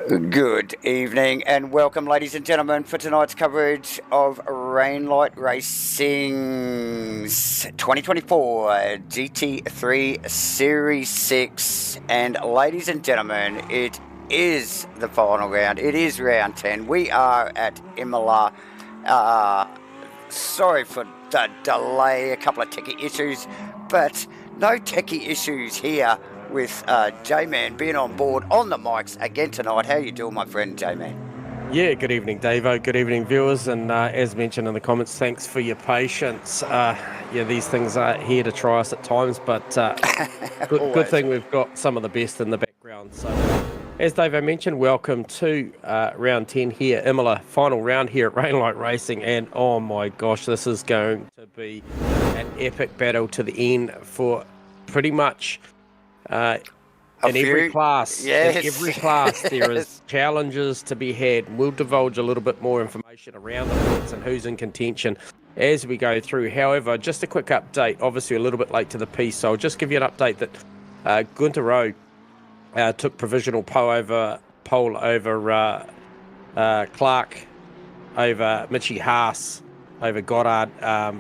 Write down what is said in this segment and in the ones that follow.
Good evening and welcome, ladies and gentlemen, for tonight's coverage of Rainlight Racing's 2024 GT3 Series 6. And ladies and gentlemen, it is the final round. It is round 10. We are at Imola. Sorry for the delay, a couple of techie issues, but no techie issues here with J-Man being on board on the mics again tonight. How you doing, my friend, J-Man? Yeah, good evening, Davo. Good evening, viewers. And as mentioned in the comments, thanks for your patience. These things are here to try us at times, but good thing we've got some of the best in the background. So, as Davo mentioned, welcome to round 10 here, Imola, final round here at Rainlight Racing. And oh my gosh, this is going to be an epic battle to the end for pretty much every class. Yes. In every class there is challenges to be had, and we'll divulge a little bit more information around the points and who's in contention as we go through. However, just a quick update, obviously a little bit late to the piece, so I'll just give you an update that Gunter Rowe took provisional pole over Clark, over Mitchie Haas, over Goddard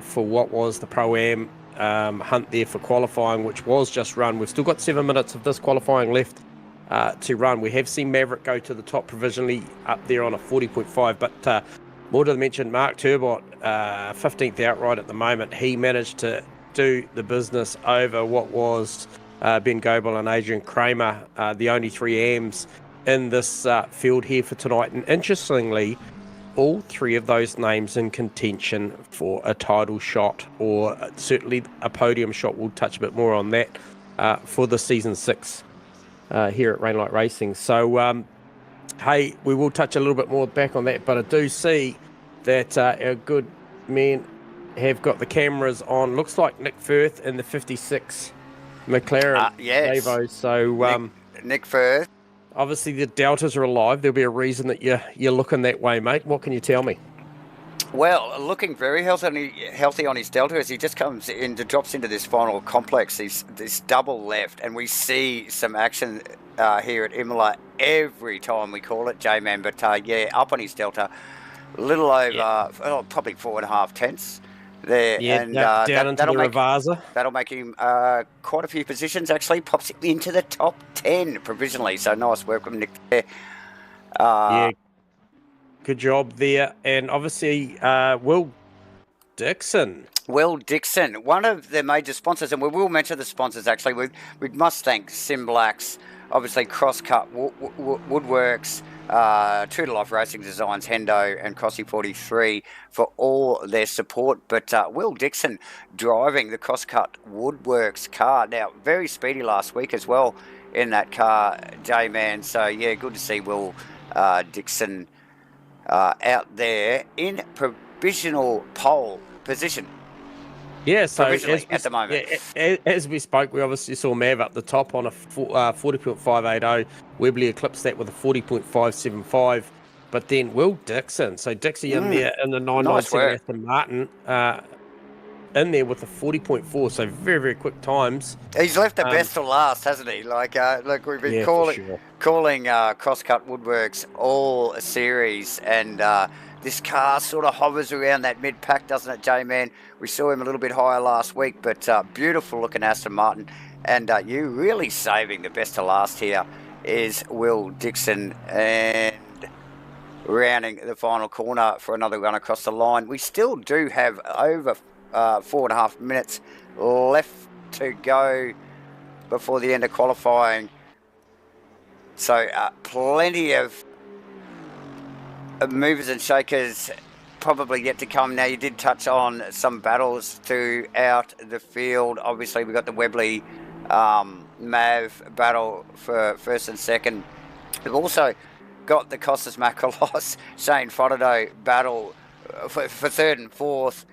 for what was the Pro-Am hunt there for qualifying, which was just run. We've still got 7 minutes of this qualifying left to run. We have seen Maverick go to the top provisionally up there on a 40.5, but more to the mention, Mark Turbot, 15th outright at the moment. He managed to do the business over what was Ben Goebel and Adrian Kramer, the only three AMs in this field here for tonight. And interestingly, all three of those names in contention for a title shot, or certainly a podium shot. We'll touch a bit more on that for the season 6 here at Rainlight Racing. So, hey, we will touch a little bit more back on that, but I do see that our good men have got the cameras on. Looks like Nick Firth in the 56 McLaren. Yes. Davo. So, Nick Firth. Obviously, the Deltas are alive. There'll be a reason that you're looking that way, mate. What can you tell me? Well, looking very healthy on his Delta as he just drops into this final complex, this double left, and we see some action here at Imola every time we call it, J-Man. But up on his Delta, a little over, probably 4.5 tenths there, and down into the Ravasa. That'll make him quite a few positions. Actually, pops him into the top 10 provisionally. So nice work from Nick there. Good job there, and obviously Will Dixon. Will Dixon, one of the major sponsors, and we will mention the sponsors. Actually, we must thank Simblacks, obviously CrossCut, WOODWORKS, True to Life Racing Designs, Hendo and Crossy 43 for all their support. But Will Dixon driving the CrossCut WOODWORKS car. Now, very speedy last week as well in that car, J-Man. So, yeah, good to see Will Dixon out there in provisional pole position. Yeah, so at the moment. As we spoke, we obviously saw Mav up the top on a 40.580. Webley eclipsed that with a 40.575. But then Will Dixon, so Dixie in there in the 997 Aston Martin, in there with a 40.4, so very, very quick times. He's left the best to last, hasn't he? Like we've been calling CrossCut WOODWORKS all series, and this car sort of hovers around that mid-pack, doesn't it, J-Man? We saw him a little bit higher last week, but beautiful-looking Aston Martin. And you really saving the best to last here is Will Dixon, and rounding the final corner for another run across the line. We still do have over 4.5 minutes left to go before the end of qualifying. So plenty of movers and shakers probably yet to come. Now, you did touch on some battles throughout the field. Obviously, we've got the Webley Mav battle for first and second. We've also got the Costas Makalos Shane Frodo battle for third and fourth.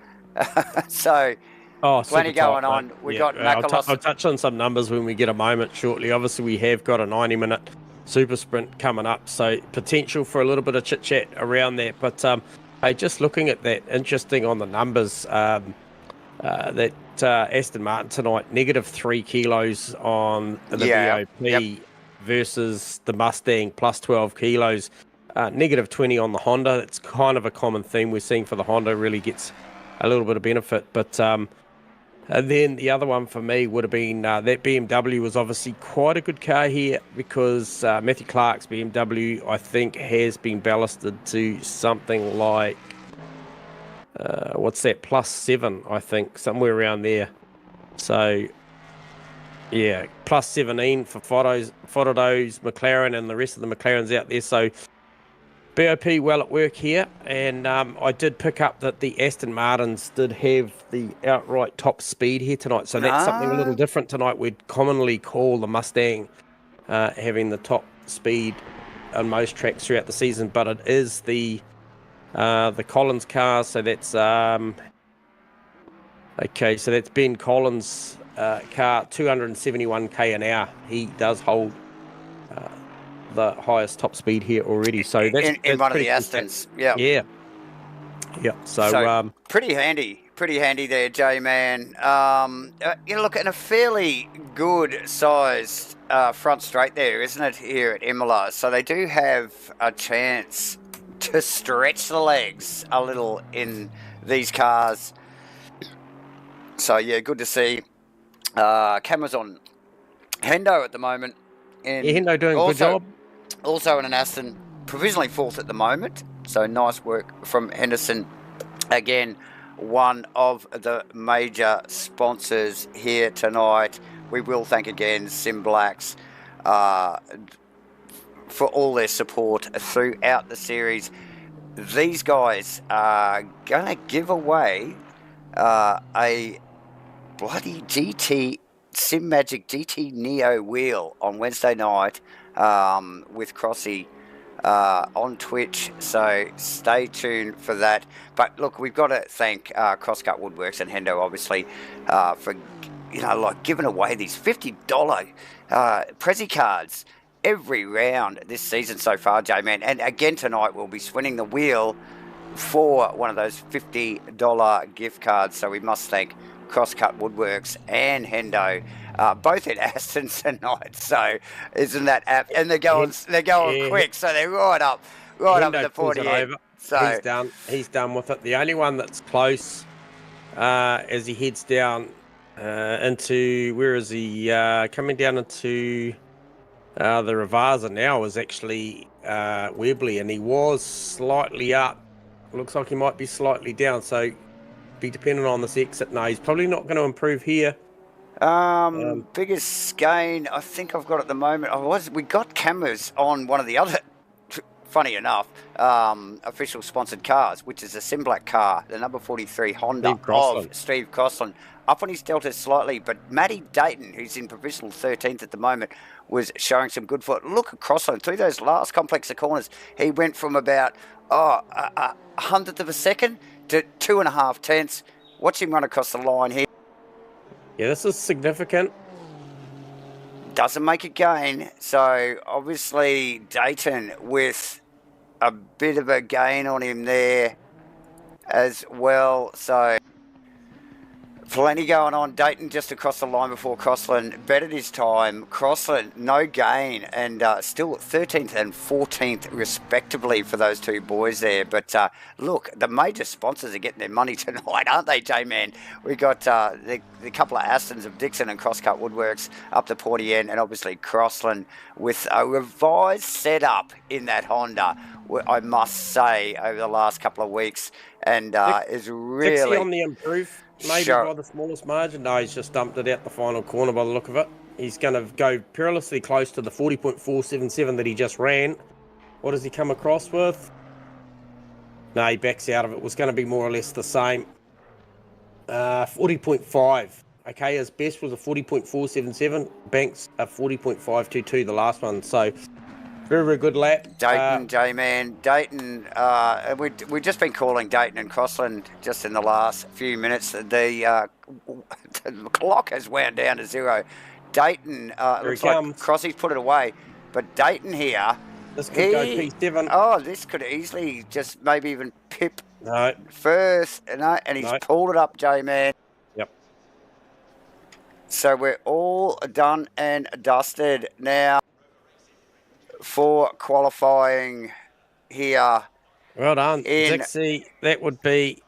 So plenty going on. Mate. We've got Makalos. I'll touch on some numbers when we get a moment shortly. Obviously, we have got a 90-minute super sprint coming up, so potential for a little bit of chit chat around that. But hey, just looking at that, interesting on the numbers, that Aston Martin tonight, -3 kilos on the VOP. versus the Mustang plus 12 kilos. Negative 20 on the Honda. It's kind of a common theme we're seeing for the Honda. Really gets a little bit of benefit. But and then the other one for me would have been that BMW was obviously quite a good car here, because Matthew Clark's BMW, I think, has been ballasted to something like, what's that, +7, I think, somewhere around there. So, yeah, +17 for Fotodos, McLaren, and the rest of the McLarens out there. So, BOP well at work here, and I did pick up that the Aston Martins did have the outright top speed here tonight, so that's something a little different tonight. We'd commonly call the Mustang having the top speed on most tracks throughout the season, but it is the Collins car, so that's okay, so that's Ben Collins' car, 271k an hour. He does hold the highest top speed here already, so that's in one of the Astons. Yeah. So pretty handy there, J-Man. Look, in a fairly good sized front straight there, isn't it, here at Imola? So they do have a chance to stretch the legs a little in these cars. So yeah, good to see. Cameras on Hendo at the moment. And yeah, Hendo doing a good job. Also in an Aston, provisionally 4th at the moment. So nice work from Henderson. Again, one of the major sponsors here tonight. We will thank again Sim Blacks for all their support throughout the series. These guys are going to give away a bloody Sim Magic GT Neo wheel on Wednesday night with Crossy on Twitch, so stay tuned for that. But look, we've got to thank CrossCut Woodworks and Hendo, obviously, for giving away these $50 Prezi cards every round this season so far, J-Man. And again tonight we'll be spinning the wheel for one of those $50 gift cards. So we must thank CrossCut Woodworks and Hendo, both in Aston tonight. So isn't that app? And they're going quick, so they're right up at the 40 end. So he's done with it. The only one that's close as he heads down into, where is he coming down into the Ravasa now, is actually Webley, and he was slightly up. Looks like he might be slightly down, so be dependent on this exit. No, he's probably not going to improve here. Biggest gain I think I've got at the moment, we got cameras on one of the other, funny enough, official sponsored cars, which is a Simblack car, the number 43 Honda of Steve Crossland, up on his delta slightly. But Matty Dayton, who's in provisional 13th at the moment, was showing some good foot. Look at Crossland through those last complex of corners. He went from about a hundredth of a second to 2.5 tenths. Watch him run across the line here. Yeah, this is significant. Doesn't make a gain. So obviously Dayton with a bit of a gain on him there as well. So plenty going on. Dayton just across the line before Crossland bettered his time. Crossland, no gain, and still 13th and 14th respectively for those two boys there. But look, the major sponsors are getting their money tonight, aren't they, J-Man? We got the couple of Astons of Dixon and CrossCut Woodworks up to Porty End, and obviously Crossland with a revised setup in that Honda, I must say, over the last couple of weeks, and is really... Dixie on the improve. Maybe by the smallest margin. No, he's just dumped it out the final corner by the look of it. He's going to go perilously close to the 40.477 that he just ran. What does he come across with? No, he backs out of it. It was going to be more or less the same. 40.5. Okay, his best was a 40.477. Banks a 40.522, the last one. So very, very good lap. Dayton, J-Man. Dayton, we've just been calling Dayton and Crossland just in the last few minutes. The clock has wound down to 0. Dayton, looks like Crossy's put it away. But Dayton here... This could go P7. Oh, this could easily just maybe even pip Firth. And he's pulled it up, J-Man. Yep. So we're all done and dusted now. for qualifying here. Well done, Dixie. That would be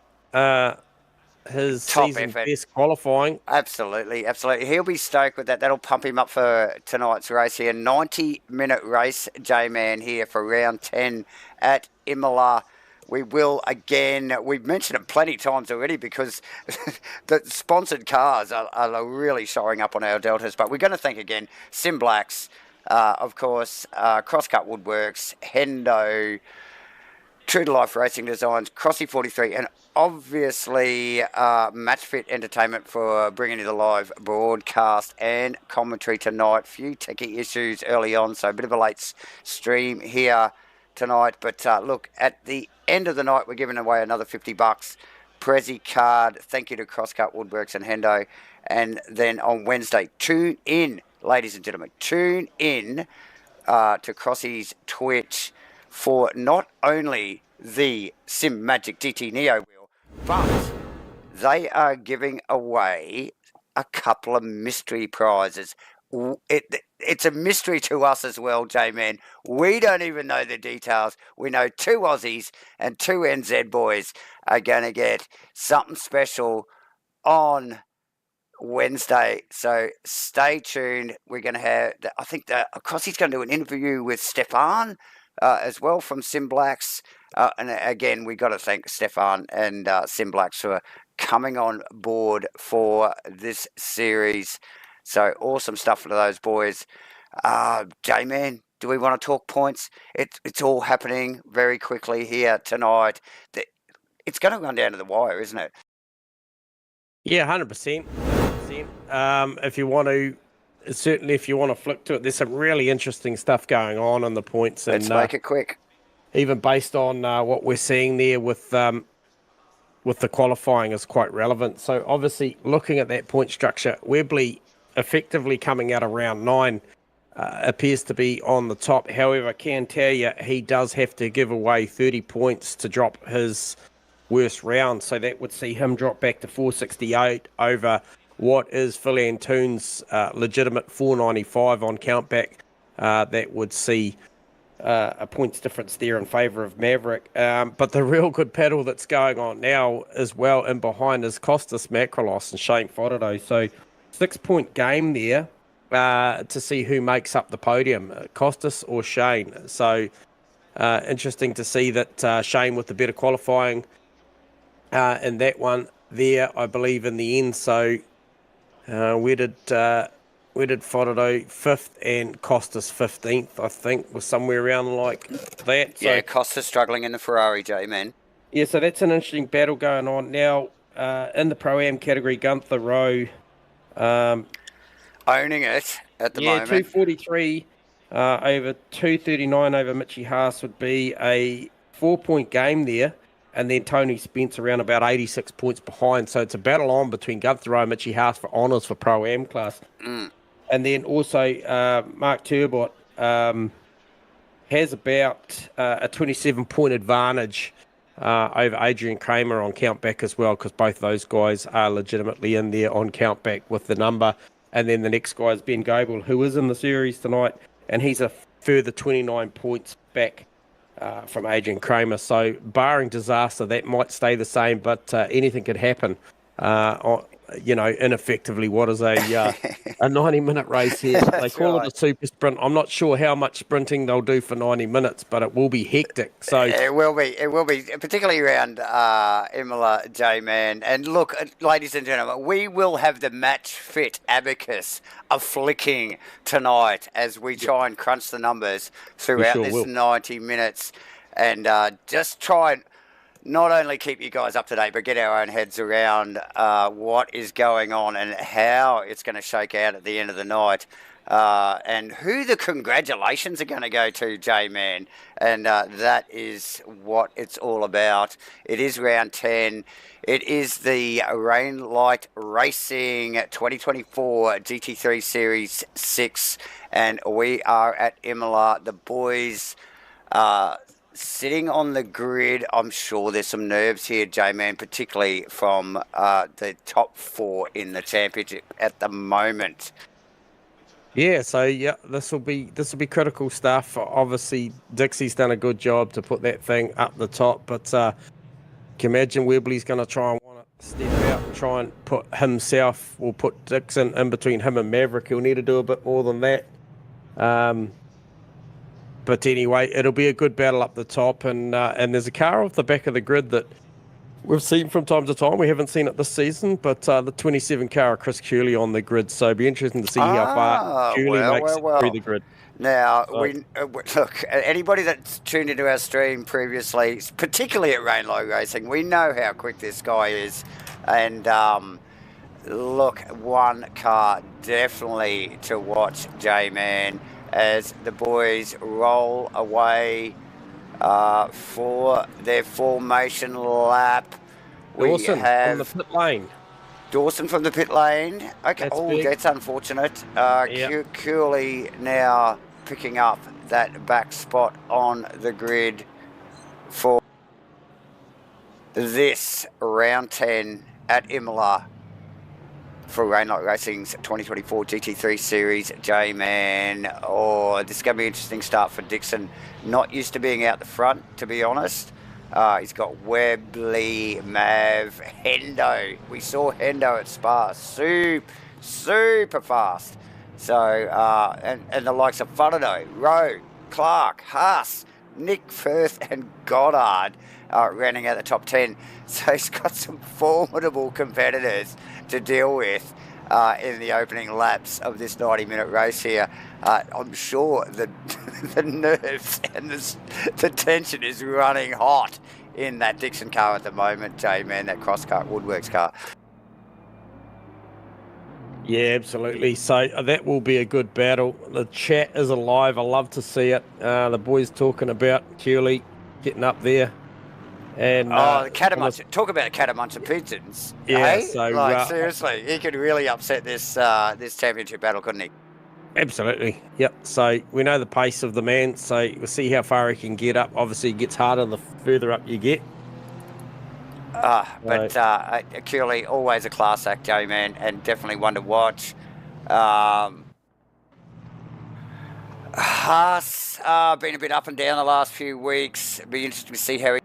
his top season effort. best qualifying. Absolutely, absolutely. He'll be stoked with that. That'll pump him up for tonight's race here. 90-minute race, J-Man, here for round 10 at Imola. We will again, we've mentioned it plenty of times already because the sponsored cars are really showing up on our Deltas. But we're going to thank again Sim Blacks, of course, CrossCut Woodworks, Hendo, True to Life Racing Designs, Crossy 43, and obviously Match Fit Entertainment for bringing you the live broadcast and commentary tonight. Few techie issues early on, so a bit of a late stream here tonight. But look, at the end of the night, we're giving away another $50 Prezi card. Thank you to CrossCut Woodworks and Hendo. And then on Wednesday, tune in, ladies and gentlemen, tune in to Crossy's Twitch for not only the Sim Magic GT Neo wheel, but they are giving away a couple of mystery prizes. It's a mystery to us as well, J-Man. We don't even know the details. We know 2 Aussies and 2 NZ boys are going to get something special on Wednesday, so stay tuned. We're going to have, I think Crossy's going to do an interview with Stefan as well from Sim Blacks. And again, we got to thank Stefan and Sim Blacks for coming on board for this series. So awesome stuff for those boys. J-Man, do we want to talk points? It's all happening very quickly here tonight. It's going to run down to the wire, isn't it? Yeah, 100%. If you want to, certainly if you want to flick to it, there's some really interesting stuff going on the points. Let's make it quick. Even based on what we're seeing there with the qualifying is quite relevant. So obviously looking at that point structure, Webley effectively coming out of round 9 appears to be on the top. However, I can tell you he does have to give away 30 points to drop his worst round. So that would see him drop back to 468 over what is Phil Antoon's legitimate 495 on countback. That would see a points difference there in favour of Maverick. But the real good battle that's going on now as well in behind is Costas Macrolos and Shane Fodado. So 6-point game there to see who makes up the podium, Costas or Shane. So interesting to see that Shane with the better qualifying in that one there, I believe, in the end. So where did Fodado 5th and Costas 15th, I think, was somewhere around like that. So, yeah, Costas struggling in the Ferrari, J-Man. Yeah, so that's an interesting battle going on. Now, in the Pro-Am category, Gunther Rowe owning it at the moment. Yeah, 243 over 239 over Mitchie Haas would be a 4-point game there. And then Tony Spence around about 86 points behind. So it's a battle on between Gunther Rowe and Mitchie Haas for honours for Pro-Am class. And then also Mark Turbot has about a 27-point advantage over Adrian Kramer on countback as well, because both those guys are legitimately in there on countback with the number. And then the next guy is Ben Goebel, who is in the series tonight, and he's a further 29 points back from Adrian Kramer. So barring disaster, that might stay the same, but anything could happen. Ineffectively, what is a 90-minute race here? They call it a super sprint. I'm not sure how much sprinting they'll do for 90 minutes, but it will be hectic. So it will be, particularly around Imola, J-Man. And look, ladies and gentlemen, we will have the match fit abacus flicking tonight as we try and crunch the numbers throughout this 90 minutes and just try and not only keep you guys up to date, but get our own heads around what is going on and how it's going to shake out at the end of the night. And who the congratulations are going to go to, J-Man. And that is what it's all about. It is round 10. It is the Rainlight Racing 2024 GT3 Series 6. And we are at Imola. The boys sitting on the grid. I'm sure there's some nerves here, J-Man, particularly from the top 4 in the championship at the moment. Yeah, so yeah, this will be critical stuff. Obviously, Dixie's done a good job to put that thing up the top, but can you imagine Webley's going to try and want to step out and try and put himself, or put Dixon in between him and Maverick. He'll need to do a bit more than that. But anyway, it'll be a good battle up the top, and there's a car off the back of the grid that we've seen from time to time. We haven't seen it this season, but the 27 car of Chris Curley on the grid. So it'll be interesting to see how far Curley makes it through the grid. Now, look, anybody that's tuned into our stream previously, particularly at Rainlow Racing, we know how quick this guy is. And look, one car definitely to watch, J-Man, as the boys roll away for their formation lap. Dawson from the pit lane. Dawson from the pit lane. Okay. That's unfortunate. Cooley now picking up that back spot on the grid for this round 10 at Imola for Rainlight Racing's 2024 GT3 Series. J-Man. Oh, this is going to be an interesting start for Dixon. Not used to being out the front, to be honest. He's got Webley, Mav, Hendo. We saw Hendo at Spa. Super fast. So, and the likes of Fudado, Rowe, Clark, Haas, Nick, Firth and Goddard rounding out the top 10. So he's got some formidable competitors to deal with in the opening laps of this 90-minute race here. I'm sure the nerves and the tension is running hot in that Dixon car at the moment, J-Man, that CrossCut WOODWORKS car. Yeah, absolutely. So that will be a good battle. The chat is alive. I love to see it. The boys talking about Curley getting up there. And the Catamunch, talk about Catamunch and pigeons. Yeah, hey? So seriously, he could really upset this this championship battle, couldn't he? Absolutely. Yep. So we know the pace of the man, so we'll see how far he can get up. Obviously, it gets harder the further up you get. But Curley, always a class act, J-Man, and definitely one to watch. Haas been a bit up and down the last few weeks. It'll be interesting to see how he...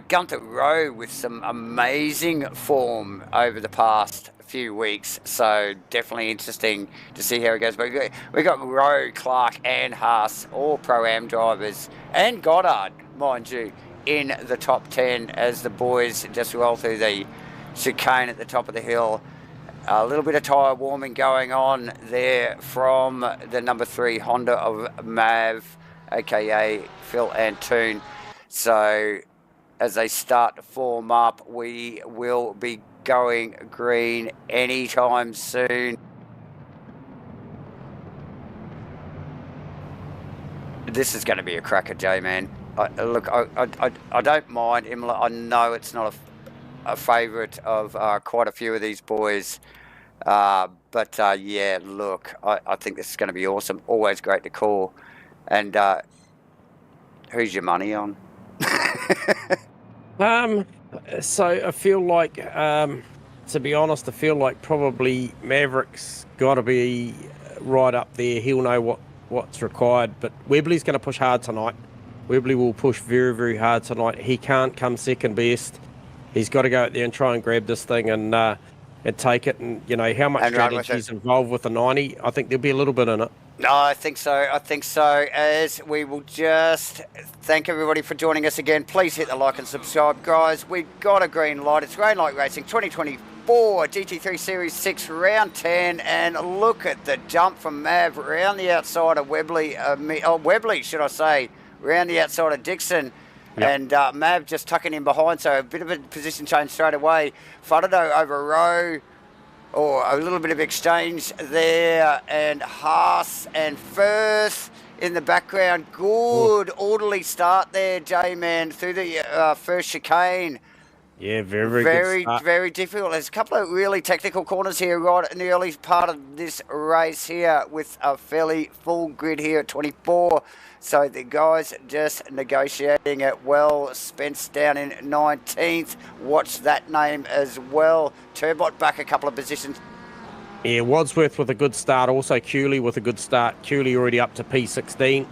Gunther Rowe with some amazing form over the past few weeks, so definitely interesting to see how it goes. But we got Rowe, Clark and Haas, all Pro-Am drivers, and Goddard, mind you, in the top 10 as the boys just roll through the chicane at the top of the hill. A little bit of tyre warming going on there from the number 3 Honda of Mav, aka Phil Antoon. So as they start to form up, we will be going green anytime soon. This is going to be a cracker, J-Man. Look, I don't mind Imola. I know it's not a favourite of quite a few of these boys. But yeah, look, I think this is going to be awesome. Always great to call. And who's your money on? So I feel like, to be honest, I feel like probably Maverick's got to be right up there. He'll know what's required, but Webley's going to push hard tonight. Webley will push very, very hard tonight. He can't come second best. He's got to go out there and try and grab this thing and take it. And you know how much strategy is involved with the 90. I think there'll be a little bit in it. No, I think so. As we will just thank everybody for joining us again. Please hit the like and subscribe, guys. We've got a green light. It's Rainlight Racing 2024 GT3 Series 6 Round 10. And look at the jump from Mav around the outside of Webley. Webley, should I say, around the outside of Dixon. Yep. And Mav just tucking in behind. So a bit of a position change straight away. Fudado over Rowe. Or a little bit of exchange there, and Haas and Firth in the background. Good orderly start there, J-Man, through the first chicane. Yeah, very good start. Very difficult. There's a couple of really technical corners here right in the early part of this race here with a fairly full grid here at 24. So the guys just negotiating it well. Spence down in 19th. Watch that name as well. Turbot back a couple of positions. Yeah, Wadsworth with a good start. Also, Cooley with a good start. Cooley already up to P16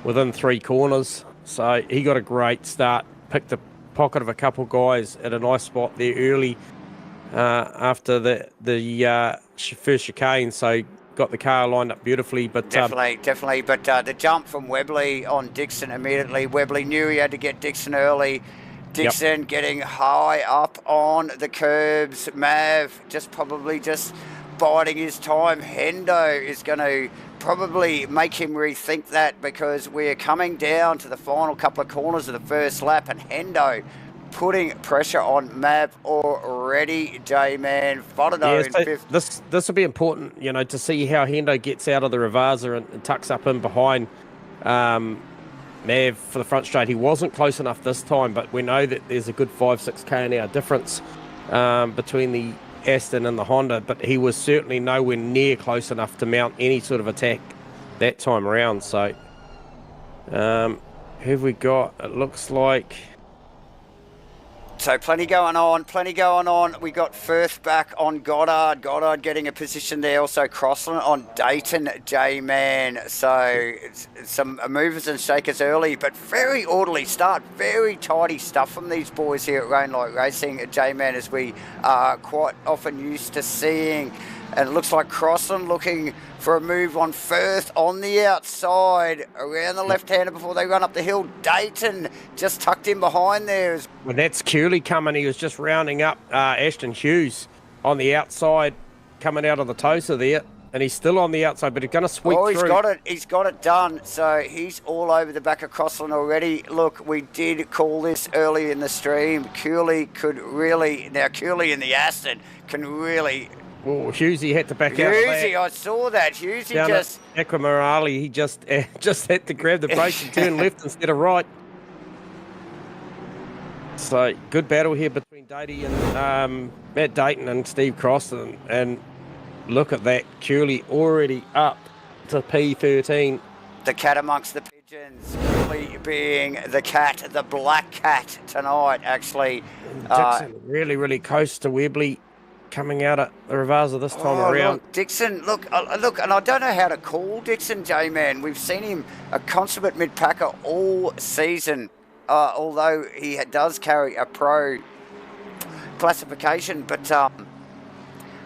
within 3 corners. So he got a great start. Picked the pocket of a couple guys at a nice spot there early after the first chicane. So got the car lined up beautifully. But definitely. But the jump from Webley on Dixon immediately. Webley knew he had to get Dixon early. Dixon getting high up on the curbs. Mav probably just biding his time. Hendo is going to probably make him rethink that, because we're coming down to the final couple of corners of the first lap, and Hendo putting pressure on Mav already. J-Man, Fontano in fifth. This will be important, you know, to see how Hendo gets out of the Ravasa and tucks up in behind Mav for the front straight. He wasn't close enough this time, but we know that there's a good 5-6 k/h difference between the Aston and the Honda, but he was certainly nowhere near close enough to mount any sort of attack that time around. So who have we got? It looks like... So plenty going on. We got Firth back on Goddard. Goddard getting a position there. Also Crossland on Dayton, J-Man. So some movers and shakers early, but very orderly start. Very tidy stuff from these boys here at Rainlight Racing, J-Man, as we are quite often used to seeing. And it looks like Crossland looking for a move on Firth on the outside, around the left-hander before they run up the hill. Dayton just tucked in behind there. Well, that's Cooley coming. He was just rounding up Ashton Hughes on the outside, coming out of the Tosa there. And he's still on the outside, but he's going to sweep through. He's got it done. So he's all over the back of Crossland already. Look, we did call this early in the stream. Cooley could really... Now, Cooley in the Aston can really... Oh, Hughesy had to back out of that. I saw that. Hughesy down just... Aquamarali, he just had to grab the brakes and turn left instead of right. So, good battle here between Datey and Matt Dayton and Steve Crossland. And look at that. Cooley already up to P13. The cat amongst the pigeons. Cooley being the cat, the black cat tonight, actually. Dixon really close to Webley, coming out at the Ravasa this time around. Look, Dixon, look, and I don't know how to call Dixon, J-Man. We've seen him a consummate mid-packer all season, although he does carry a pro classification, but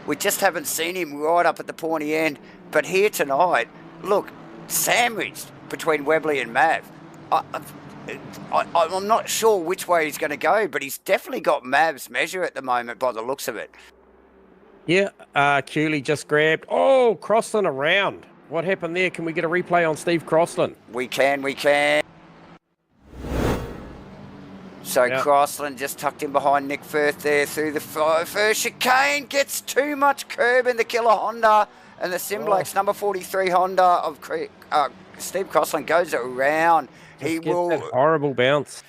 we just haven't seen him right up at the pointy end. But here tonight, look, sandwiched between Webley and Mav. I'm not sure which way he's going to go, but he's definitely got Mav's measure at the moment by the looks of it. Yeah, Cooley just grabbed. Oh, Crossland around. What happened there? Can we get a replay on Steve Crossland? We can. So yep. Crossland just tucked in behind Nick Firth there through the first chicane. Gets too much curb in the killer Honda. And the Simblacks number 43 Honda of Steve Crossland goes around. He will... That horrible bounce.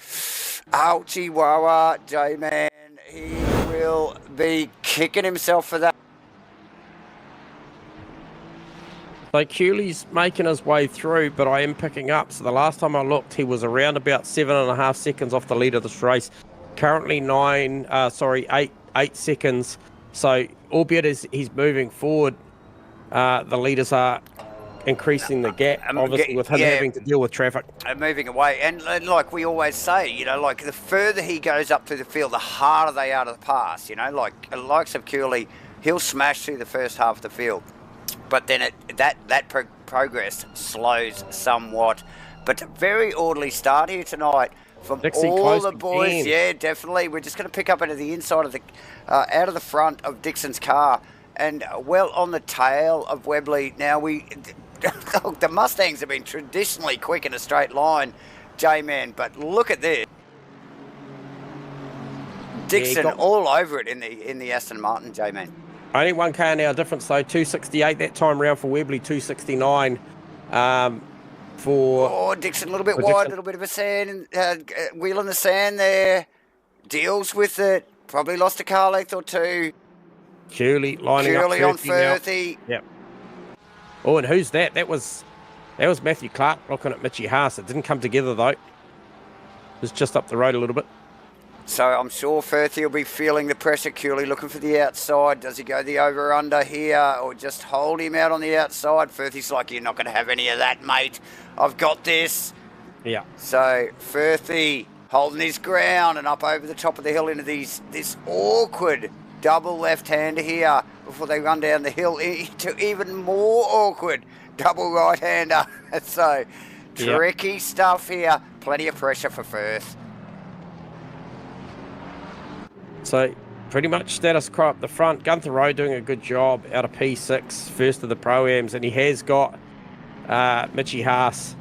Ouchie Wawa, J-Man. He will be kicking himself for that. So Cooley's making his way through, but I am picking up. So the last time I looked, he was around about 7.5 seconds off the lead of this race. Currently 8 seconds. So albeit as he's moving forward, the leaders are increasing the gap, obviously, with him having to deal with traffic. Moving away. And like we always say, you know, like the further he goes up through the field, the harder they are to pass. You know, like the likes of Cooley, he'll smash through the first half of the field. But then that progress slows somewhat. But very orderly start here tonight from all the boys. Again. Yeah, definitely. We're just going to pick up into the inside of the, out of the front of Dixon's car. And well on the tail of Webley. Now the Mustangs have been traditionally quick in a straight line, J-Man, but look at this. Dixon all over it in the Aston Martin, J-Man. Only 1 k/h difference though, 268 that time round for Webley, 269 for... Dixon a little bit wide, a little bit of a sand, wheel in the sand there, deals with it, probably lost a car length or two. Cooley lining up on Firthy. Yep. Oh, and who's that? That was Matthew Clark looking at Mitchie Haas. It didn't come together though. It was just up the road a little bit. So I'm sure Firth will be feeling the pressure. Cooley looking for the outside. Does he go the over-under here or just hold him out on the outside? Firthy's like, you're not going to have any of that, mate. I've got this. Yeah. So Firthy holding his ground and up over the top of the hill into this awkward double left-hander here before they run down the hill into even more awkward double right-hander. So tricky stuff here. Plenty of pressure for Firth. So pretty much status quo up the front. Gunther Rowe doing a good job out of P6, first of the Pro-Ams, and he has got Mitchie Haas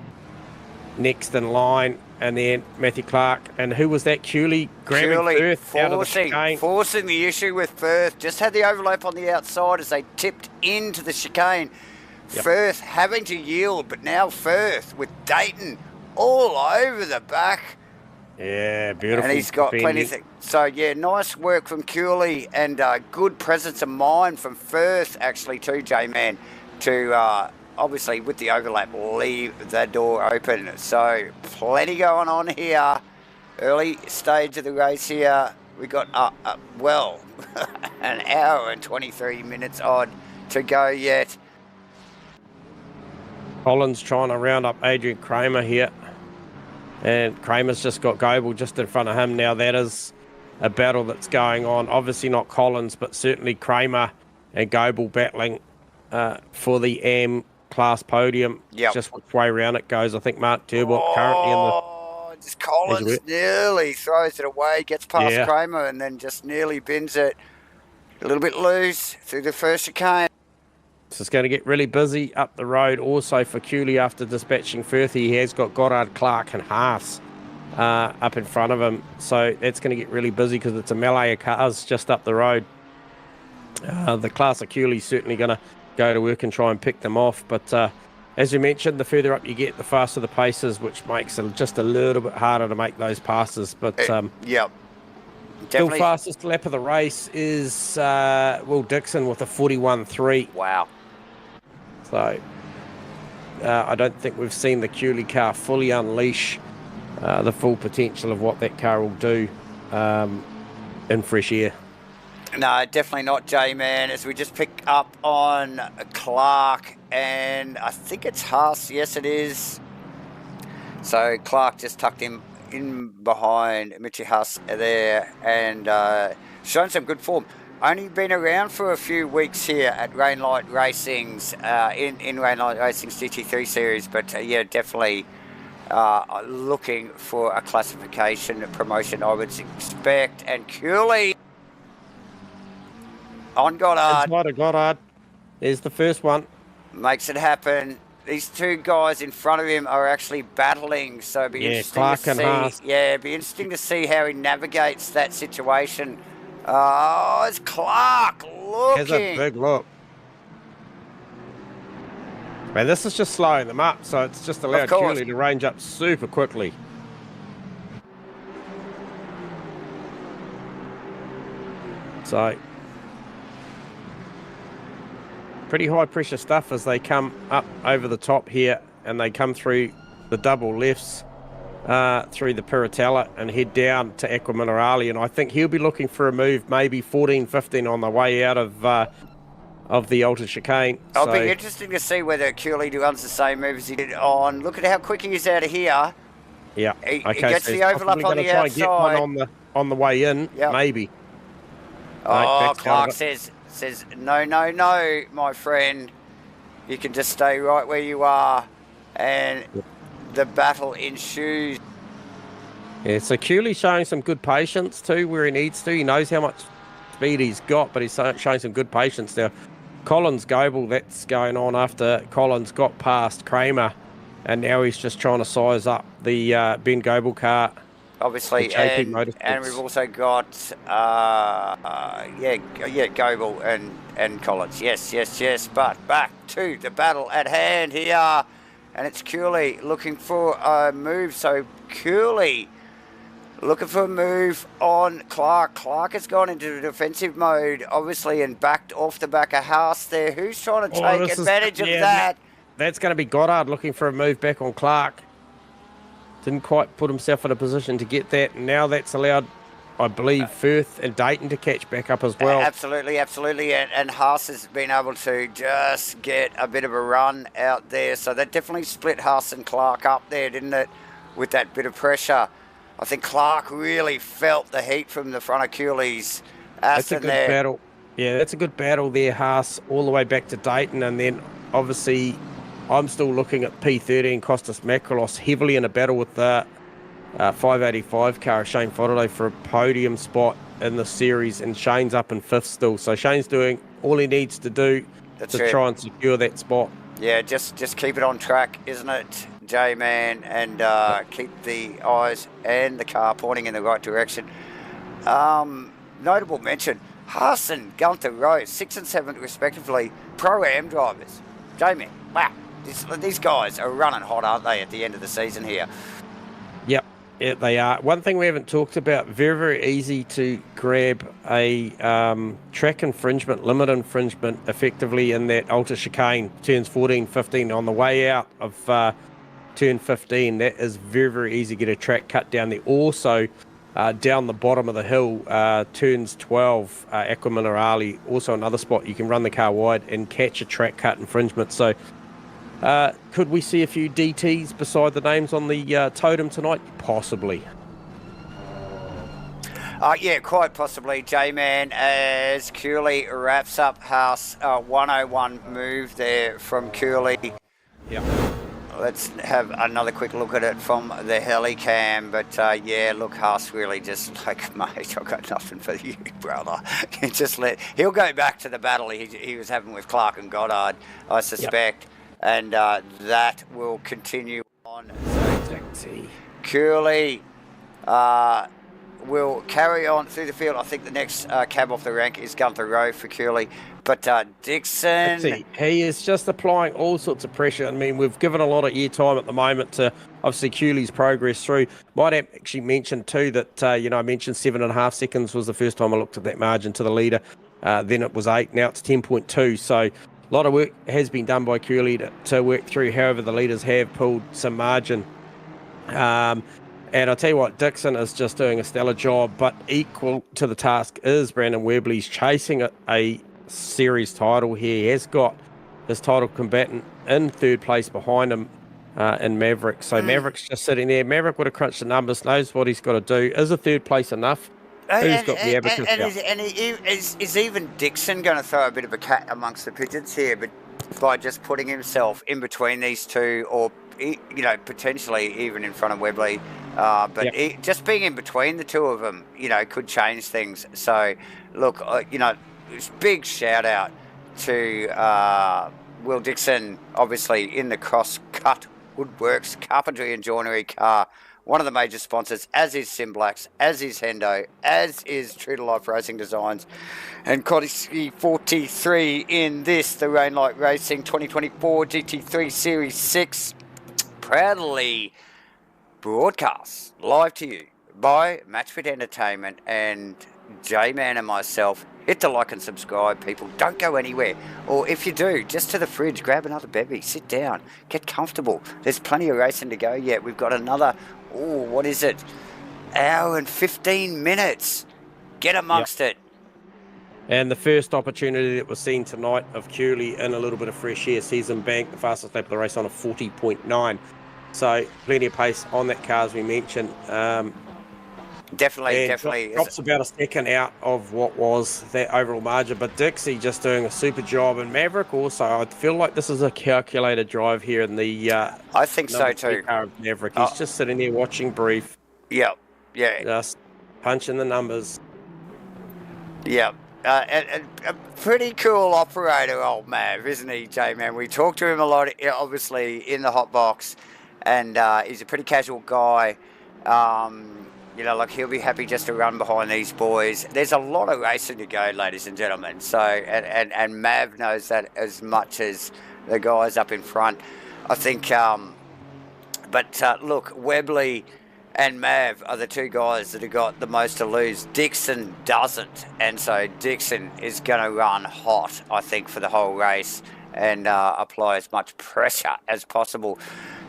next in line, and then Matthew Clark. And who was that? Cooley grabbing Firth out of the chicane. Forcing the issue with Firth. Just had the overlap on the outside as they tipped into the chicane. Yep. Firth having to yield, but now Firth with Dayton all over the back. Yeah, beautiful. And he's got plenty of things. So, yeah, nice work from Cooley and good presence of mind from Firth, actually, too, J-Man, to obviously, with the overlap, leave the door open. So, plenty going on here. Early stage of the race here. We got, well, an hour and 23 minutes odd to go yet. Collins trying to round up Adrian Kramer here. And Kramer's just got Goebel just in front of him. Now that is a battle that's going on. Obviously not Collins, but certainly Kramer and Goebel battling for the AM class podium. Yep. Just which way around it goes. I think Mark Turbot currently in the... Just Collins nearly throws it away, gets past Kramer and then just nearly bins it. A little bit loose through the first chicane. So it's going to get really busy up the road also for Cooley after dispatching Firth. He has got Goddard, Clark and Haas up in front of him. So that's going to get really busy because it's a melee of cars just up the road. The class of Cooley's certainly going to go to work and try and pick them off. But as you mentioned, the further up you get, the faster the paces, which makes it just a little bit harder to make those passes. But yep. Still fastest lap of the race is Will Dixon with a 41.3. Wow. So I don't think we've seen the Cooley car fully unleash the full potential of what that car will do in fresh air. No, definitely not, J-Man. As we just pick up on Clark and I think it's Haas. Yes, it is. So Clark just tucked him in behind Mitchie Haas there and shown some good form. Only been around for a few weeks here at Rainlight Racing's in Rainlight Racing's GT3 series, but yeah, definitely looking for a classification promotion, I would expect. And Cooley on Goddard. Goddard is the first one. Makes it happen. These two guys in front of him are actually battling, so it'd be interesting Clark to and see. Haas. Yeah, it'd be interesting to see how he navigates that situation. Oh, it's Clark looking. Has a big look. Man, this is just slowing them up, so it's just allowed Cooley to range up super quickly. So, pretty high pressure stuff as they come up over the top here and they come through the double lefts. Through the Piratella and head down to Aqua Minerale, and I think he'll be looking for a move, maybe 14-15 on the way out of the Alta Chicane. It'll be interesting to see whether Cooley runs the same move as he did on. Look at how quick he is out of here. Yeah, he gets the overlap on the outside. Try and get one on the way in, maybe. Oh, Clark says no, my friend. You can just stay right where you are, and the battle ensues. Yeah, so Cooley showing some good patience too where he needs to. He knows how much speed he's got, but he's showing some good patience now. Collins Goebel, that's going on after Collins got past Kramer, and now he's just trying to size up the Ben Goebel car. Obviously, and we've also got Goebel and Collins. Yes. But back to the battle at hand here. And it's Cooley looking for a move. So Cooley looking for a move on Clark. Clark has gone into defensive mode, obviously, and backed off the back of House there. Who's trying to take advantage of that? That's going to be Goddard looking for a move back on Clark. Didn't quite put himself in a position to get that. And now that's allowed I believe, Firth and Dayton to catch back up as well. Absolutely. And Haas has been able to just get a bit of a run out there. So that definitely split Haas and Clark up there, didn't it? With that bit of pressure. I think Clark really felt the heat from the front of Cooley's That's a good battle. Yeah, that's a good battle there, Haas, all the way back to Dayton. And then, obviously, I'm still looking at P13, Costas Makrolos, heavily in a battle with the 585 car, Shane Fodderday, for a podium spot in the series. And Shane's up in 5th still. So Shane's doing all he needs to do to try and secure that spot. Yeah, just keep it on track, isn't it, J-Man? And keep the eyes and the car pointing in the right direction. Notable mention, Haas and Gunther Rowe, 6th and 7th respectively, Pro-Am drivers. J-Man, wow, these guys are running hot, aren't they, at the end of the season here? Yep, yeah, they are. One thing we haven't talked about, very, very easy to grab a track infringement, limit infringement, effectively in that Alta chicane, turns 14, 15, on the way out of turn 15. That is very, very easy to get a track cut down there. Also, down the bottom of the hill, turns 12, Aqua Minerale, also another spot you can run the car wide and catch a track cut infringement. So could we see a few DTs beside the names on the totem tonight? Possibly. Yeah, quite possibly, J-Man, as Cooley wraps up Haas 101 move there from Cooley. Yeah. Let's have another quick look at it from the helicam. But yeah, look, Haas really just like, mate, I've got nothing for you, brother. He'll go back to the battle he was having with Clark and Goddard, I suspect. Yep. And that will continue on. So Cooley will carry on through the field. I think the next cab off the rank is Gunther Rowe for Cooley. But Dixon... He is just applying all sorts of pressure. I mean, we've given a lot of airtime at the moment to, obviously, Cooley's progress through. Might have actually mentioned, too, that, I mentioned 7.5 seconds was the first time I looked at that margin to the leader. Then it was 8. Now it's 10.2. So a lot of work has been done by Cooley to work through. However, the leaders have pulled some margin. And I'll tell you what, Dixon is just doing a stellar job, but equal to the task is Brandon Webley's chasing a series title here. He has got his title combatant in 3rd place behind him in Maverick. So Maverick's just sitting there. Maverick would have crunched the numbers, knows what he's got to do. Is a 3rd place enough? Who's got the abacus out? Is even Dixon going to throw a bit of a cat amongst the pigeons here, but by just putting himself in between these two, or potentially even in front of Webley, just being in between the two of them, could change things. So look, big shout out to Will Dixon, obviously in the CrossCUT Woodworks Carpentry and Joinery car, one of the major sponsors, as is Simblacks, as is Hendo, as is True to Life Racing Designs, and Codisky 43 in this, the Rainlight Racing 2024 GT3 Series 6, proudly broadcast live to you by Matchfit Entertainment and J-Man and myself. Hit the like and subscribe, people. Don't go anywhere. Or if you do, just to the fridge, grab another bevy, sit down, get comfortable. There's plenty of racing to go yet. We've got another, what is it? Hour and 15 minutes. Get amongst it. And the first opportunity that was seen tonight of Cooley in a little bit of fresh air sees him bank the fastest lap of the race on a 40.9. So plenty of pace on that car, as we mentioned. Definitely. Drops about a second out of what was that overall margin. But Dixie just doing a super job. And Maverick also, I feel like this is a calculated drive here in the I think so too. Car of Maverick. He's just sitting there watching brief. Yeah. Just punching the numbers. Yeah. A pretty cool operator, old Mav, isn't he, J-Man? We talk to him a lot, obviously, in the hot box. And he's a pretty casual guy. He'll be happy just to run behind these boys. There's a lot of racing to go, ladies and gentlemen. So, and Mav knows that as much as the guys up in front. I think, look, Webley and Mav are the two guys that have got the most to lose. Dixon doesn't. And so Dixon is going to run hot, I think, for the whole race and apply as much pressure as possible.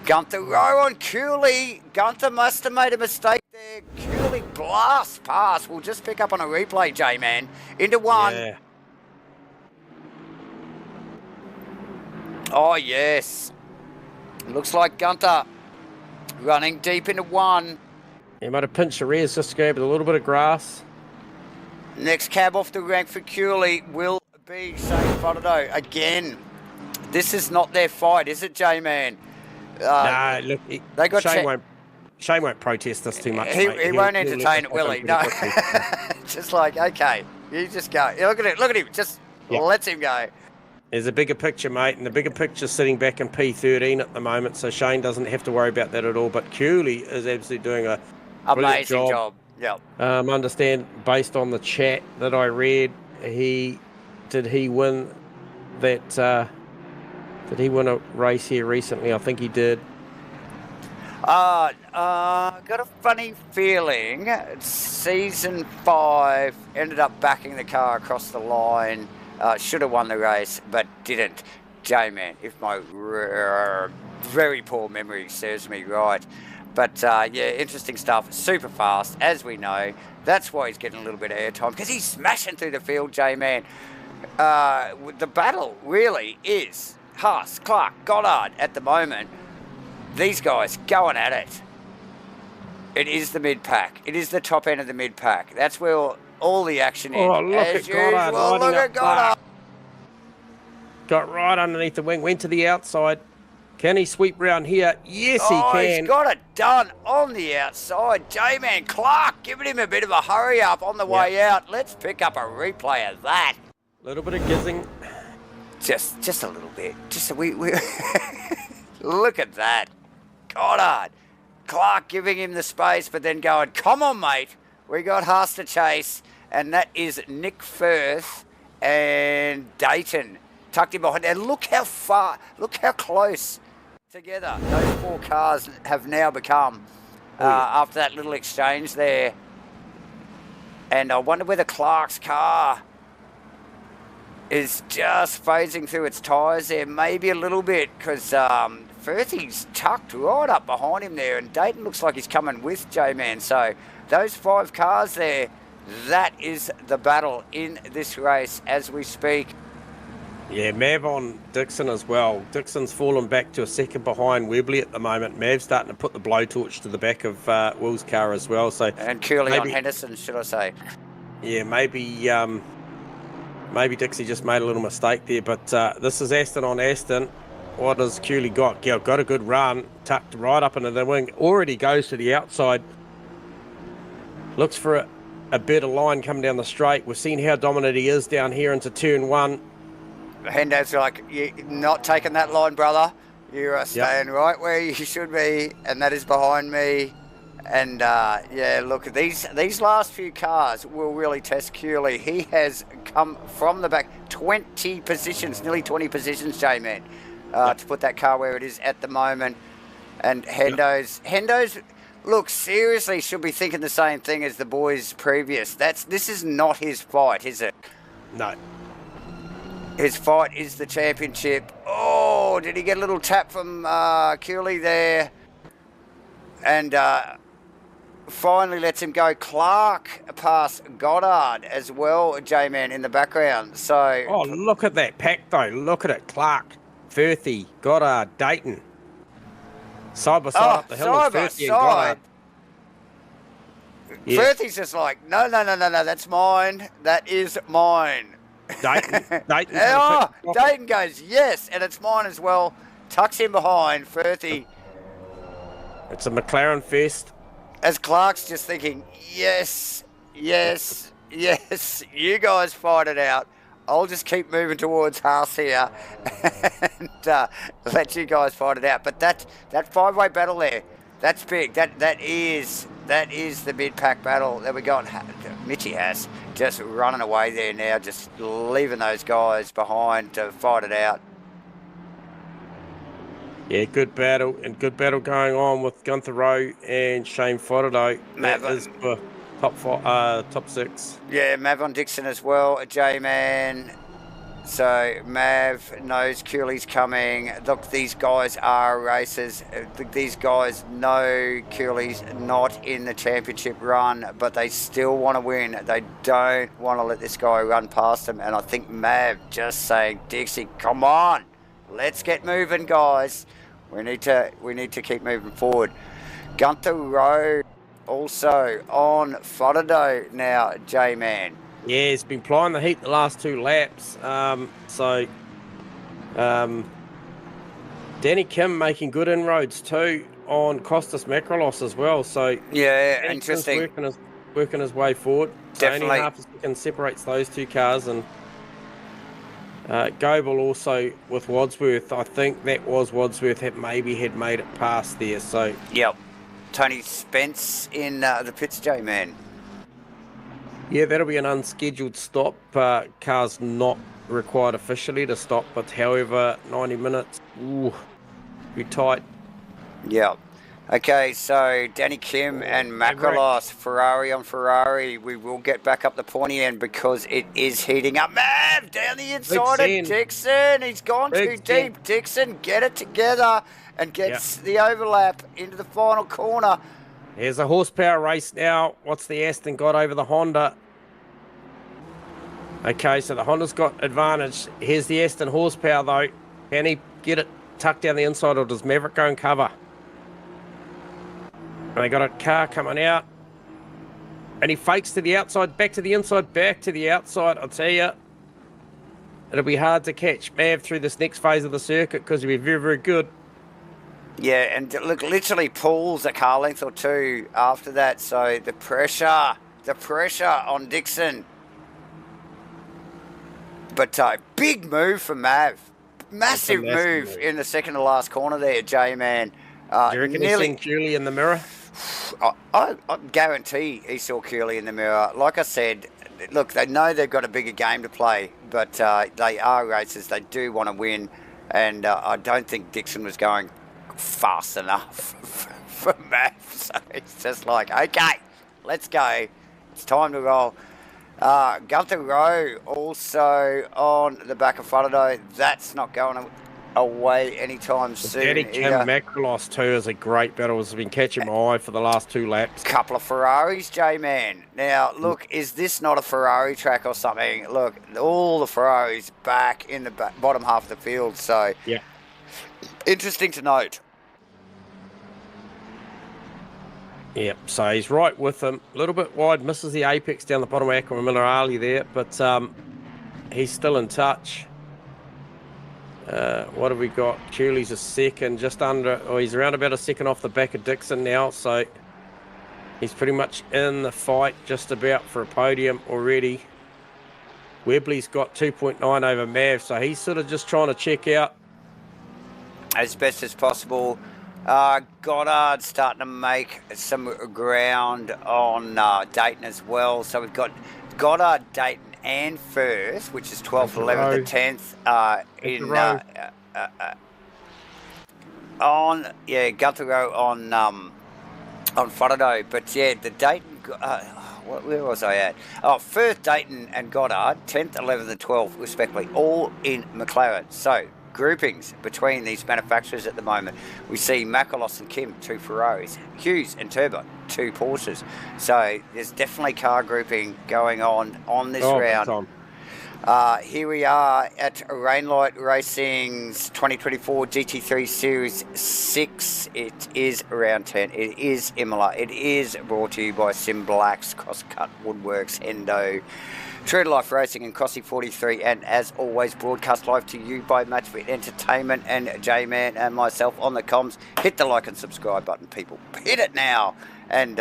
Gunther Rowe on Cooley. Gunther must have made a mistake there. Cooley blast pass. We'll just pick up on a replay, J-Man. Into one. Yeah. Oh, yes. Looks like Gunther running deep into one. He might have pinched the rears just to grab a little bit of grass. Next cab off the rank for Cooley will be Shane Fotterdo again. This is not their fight, is it, J-Man? No, look, they got Shane won't protest this too much. He won't entertain it, will he? No. Just like, okay, you just go. Look at him. Just lets him go. There's a bigger picture, mate, and the bigger picture's sitting back in P13 at the moment, so Shane doesn't have to worry about that at all. But Cooley is absolutely doing a amazing job. Yep. Understand, based on the chat that I read, he win that? Did he win a race here recently? I think he did. Got a funny feeling. Season 5 ended up backing the car across the line. Should have won the race, but didn't. J-Man, if my very poor memory serves me right. But yeah, interesting stuff. Super fast, as we know. That's why he's getting a little bit of airtime, because he's smashing through the field, J-Man. The battle really is Haas, Clark, Goddard at the moment. These guys going at it. It is the mid-pack. It is the top end of the mid-pack. That's where all the action is. Oh, look at Goddard. Look at Goddard. Got right underneath the wing, went to the outside. Can he sweep round here? Yes, he can. He's got it done on the outside. J-Man Clark giving him a bit of a hurry up on the way out. Let's pick up a replay of that. A little bit of gizzing. Just a little bit. We look at that. Goddard. Clark giving him the space, but then going, come on, mate. We got Haas to chase, and that is Nick Firth and Dayton. Tucked him behind. And look how far, look how close together those 4 cars have now become after that little exchange there. And I wonder whether Clark's car is just phasing through its tyres there, maybe a little bit, because Firthy's tucked right up behind him there, and Dayton looks like he's coming with J-Man. So those 5 cars there, that is the battle in this race as we speak. Yeah, Mav on Dixon as well. Dixon's fallen back to a second behind Webley at the moment. Mav's starting to put the blowtorch to the back of Will's car as well. So and Cooley on Henderson, should I say? Yeah, maybe Dixie just made a little mistake there. But this is Aston on Aston. What has Cooley got? Yeah, got a good run, tucked right up into the wing. Already goes to the outside. Looks for a better line coming down the straight. We've seen how dominant he is down here into turn 1. Hendo's like, you're not taking that line, brother. You are staying right where you should be, and that is behind me. And yeah, look, these last few cars will really test Cooley. He has come from the back 20 positions, nearly 20 positions, J-Man, to put that car where it is at the moment. And Hendo's, look, seriously should be thinking the same thing as the boys previous. This is not his fight, is it? No. His fight is the championship. Oh, did he get a little tap from Cooley there? And finally lets him go. Clark past Goddard as well, J-Man in the background. So. Oh, look at that pack though. Look at it. Clark, Firthy, Goddard, Dayton. Side by side up the hill. Side by side. Yeah. Firthy's just like, no, that's mine. That is mine. Dayton goes, yes, and it's mine as well. Tucks him behind, Firthy. It's a McLaren fest. As Clark's just thinking, yes, you guys fight it out. I'll just keep moving towards Haas here and let you guys fight it out. But that 5-way battle there, that's big. That is the mid-pack battle that we got. Mitchie has just running away there now, just leaving those guys behind to fight it out. Yeah, good battle going on with Gunther Rowe and Shane Fotterdo. That is for top 6. Yeah, Mav on Dixon as well, J-Man. So Mav knows Cooley's coming. Look, these guys are racers. These guys know Cooley's not in the championship run, but they still want to win. They don't want to let this guy run past them. And I think Mav just saying, Dixie, come on, let's get moving, guys. We need to keep moving forward. Gunther Rowe also on Fotterdo now, J-Man. Yeah, he's been plying the heat the last 2 laps. Danny Kim making good inroads too on Costas Makrolos as well. So yeah, Danny interesting. Working his way forward. Definitely. Only half a second separates those 2 cars, and Goebel also with Wadsworth. I think that was Wadsworth that maybe had made it past there. So yep. Tony Spence in the pits, J-Man. Yeah, that'll be an unscheduled stop. Car's not required officially to stop, but however, 90 minutes, ooh, be tight. Yeah. Okay, so Danny Kim and Makrolos, Ferrari on Ferrari. We will get back up the pointy end because it is heating up. Mav, down the inside of Dixon. He's gone too deep. Dixon, get it together and gets the overlap into the final corner. There's a horsepower race now. What's the Aston got over the Honda? Okay, so the Honda's got advantage. Here's the Aston horsepower, though. Can he get it tucked down the inside, or does Maverick go and cover? And they got a car coming out. And he fakes to the outside, back to the inside, back to the outside. I'll tell you, it'll be hard to catch Mav through this next phase of the circuit because he'll be very, very good. Yeah, and look, literally pulls a car length or 2 after that. So the pressure on Dixon. But big move for Mav. Massive move in the second to last corner there, J-Man. Do you reckon he's seen Cooley in the mirror? I guarantee he saw Cooley in the mirror. Like I said, look, they know they've got a bigger game to play, but they are racers. They do want to win, and I don't think Dixon was going fast enough for Mav. So it's just like, okay, let's go. It's time to roll. Gunther Rowe also on the back of Fotterdo. That's not going away anytime soon. Danny Kim Makrolos too is a great battle. Has been catching my eye for the last 2 laps. Couple of Ferraris, J-Man. Now, look, is this not a Ferrari track or something? Look, all the Ferraris back in the bottom half of the field. So, yeah, interesting to note. Yep, so he's right with him. A little bit wide, misses the apex down the bottom of Aqua Minerali there, but he's still in touch. What have we got? Cooley's a second, just under, or he's around about a second off the back of Dixon now, so he's pretty much in the fight, just about for a podium already. Webley's got 2.9 over Mav, so he's sort of just trying to check out as best as possible. Goddard's starting to make some ground on Dayton as well. So we've got Goddard, Dayton and Firth, which is 12th, 11th, 10th Gunther Rowe on Fotterdo. But yeah, the Dayton, where was I at? Oh, Firth, Dayton and Goddard, 10th, 11th and 12th respectively, all in McLaren. So groupings between these manufacturers at the moment. We see Makrolos and Kim, 2 Ferraris, Hughes and Turbo, 2 Porsches. So there's definitely car grouping going on this round. Here we are at Rainlight Racing's 2024 GT3 Series 6. It is round 10. It is Imola. It is brought to you by Sim Blacks, CrossCut, Woodworks, Endo, True to Life Racing and Crossy 43, and as always broadcast live to you by Matchfit Entertainment and J-Man and myself on the comms. Hit the like and subscribe button, people. Hit it now. And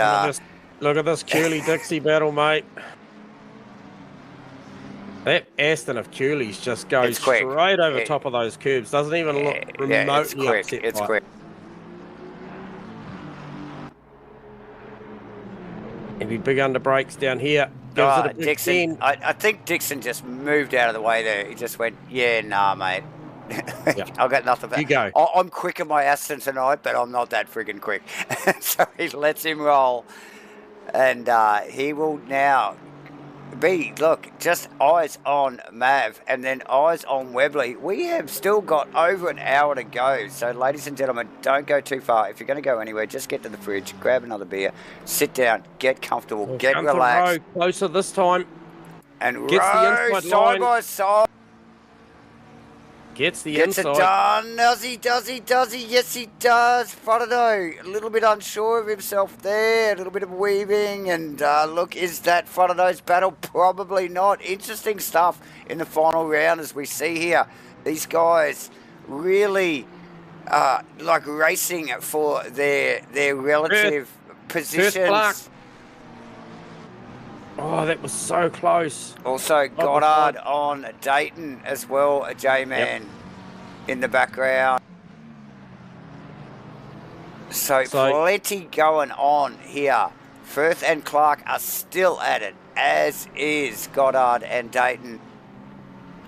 look at this Cooley Dixie battle, mate. That Aston of Cooley's just goes straight over top of those curbs. Doesn't even look remotely upset. It's quick. Heavy big under brakes down here. Dixon, I think Dixon just moved out of the way there. He just went, yeah, nah, mate. I've got nothing. You go. I'm quick in my Aston tonight, but I'm not that friggin' quick. So he lets him roll. And he will now look, just eyes on Mav and then eyes on Webley. We have still got over an hour to go. So, ladies and gentlemen, don't go too far. If you're going to go anywhere, just get to the fridge, grab another beer, sit down, get comfortable, get relaxed. Row closer this time. And row side by side. Gets it done. Does he? Yes, he does. Frodo, a little bit unsure of himself there. A little bit of weaving. And look, is that Frodo's battle? Probably not. Interesting stuff in the final round as we see here. These guys really like racing for their relative positions. Oh, that was so close. Also, Goddard on Dayton as well, J-Man in the background. So plenty going on here. Firth and Clark are still at it, as is Goddard and Dayton.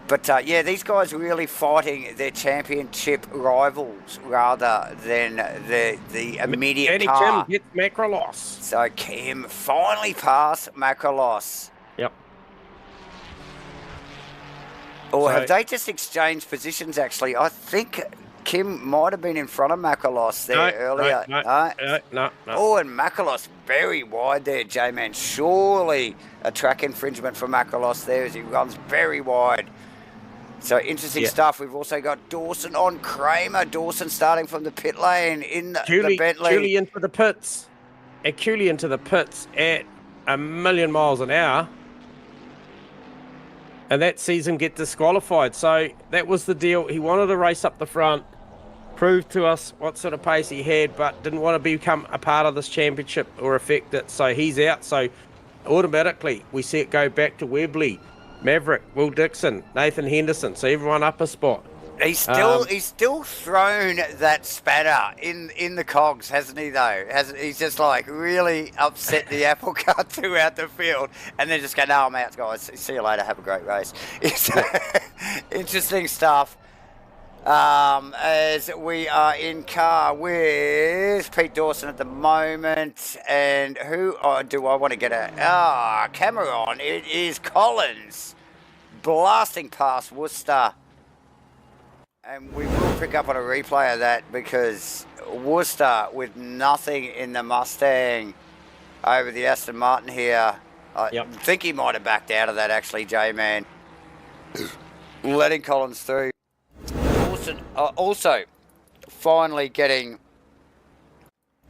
But yeah, these guys are really fighting their championship rivals rather than the immediate car. Kim gets Macrolos. So Kim finally passed Macrolos. Yep. Or have they just exchanged positions, actually? I think Kim might have been in front of Macrolos there earlier. No. Oh, and Macrolos very wide there, J-Man. Surely a track infringement for Macrolos there as he runs very wide. So interesting stuff. We've also got Dawson on Kramer. Dawson starting from the pit lane in the Bentley. Cooley into the pits. And Cooley into the pits at 1,000,000 miles an hour. And that sees him get disqualified. So that was the deal. He wanted to race up the front, prove to us what sort of pace he had, but didn't want to become a part of this championship or affect it. So he's out. So automatically we see it go back to Webley, Maverick, Will Dixon, Nathan Henderson. So everyone up a spot. He's still thrown that spanner in the cogs, hasn't he? Though he's just like really upset the apple cart throughout the field, and then just go, "No, I'm out, guys. See you later. Have a great race." It's interesting stuff. As we are in car with Pete Dawson at the moment, and who do I want to get a camera on? It is Collins blasting past Worcester. And we will pick up on a replay of that because Worcester with nothing in the Mustang over the Aston Martin here. I think he might have backed out of that actually, J-Man. Letting Collins through. Also, finally getting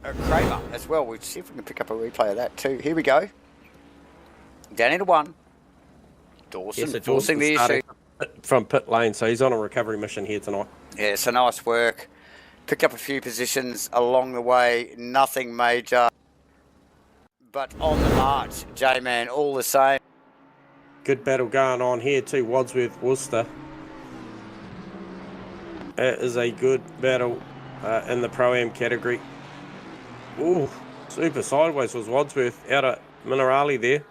a Kramer as well. We'll see if we can pick up a replay of that too. Here we go. Down into one. Dawson forcing the issue. From pit lane, so he's on a recovery mission here tonight. Yeah, so nice work. Picked up a few positions along the way, nothing major. But on the march, J-Man, all the same. Good battle going on here too, Wadsworth, Worcester. That is a good battle in the Pro-Am category. Ooh, super sideways was Wadsworth out at Minerali there.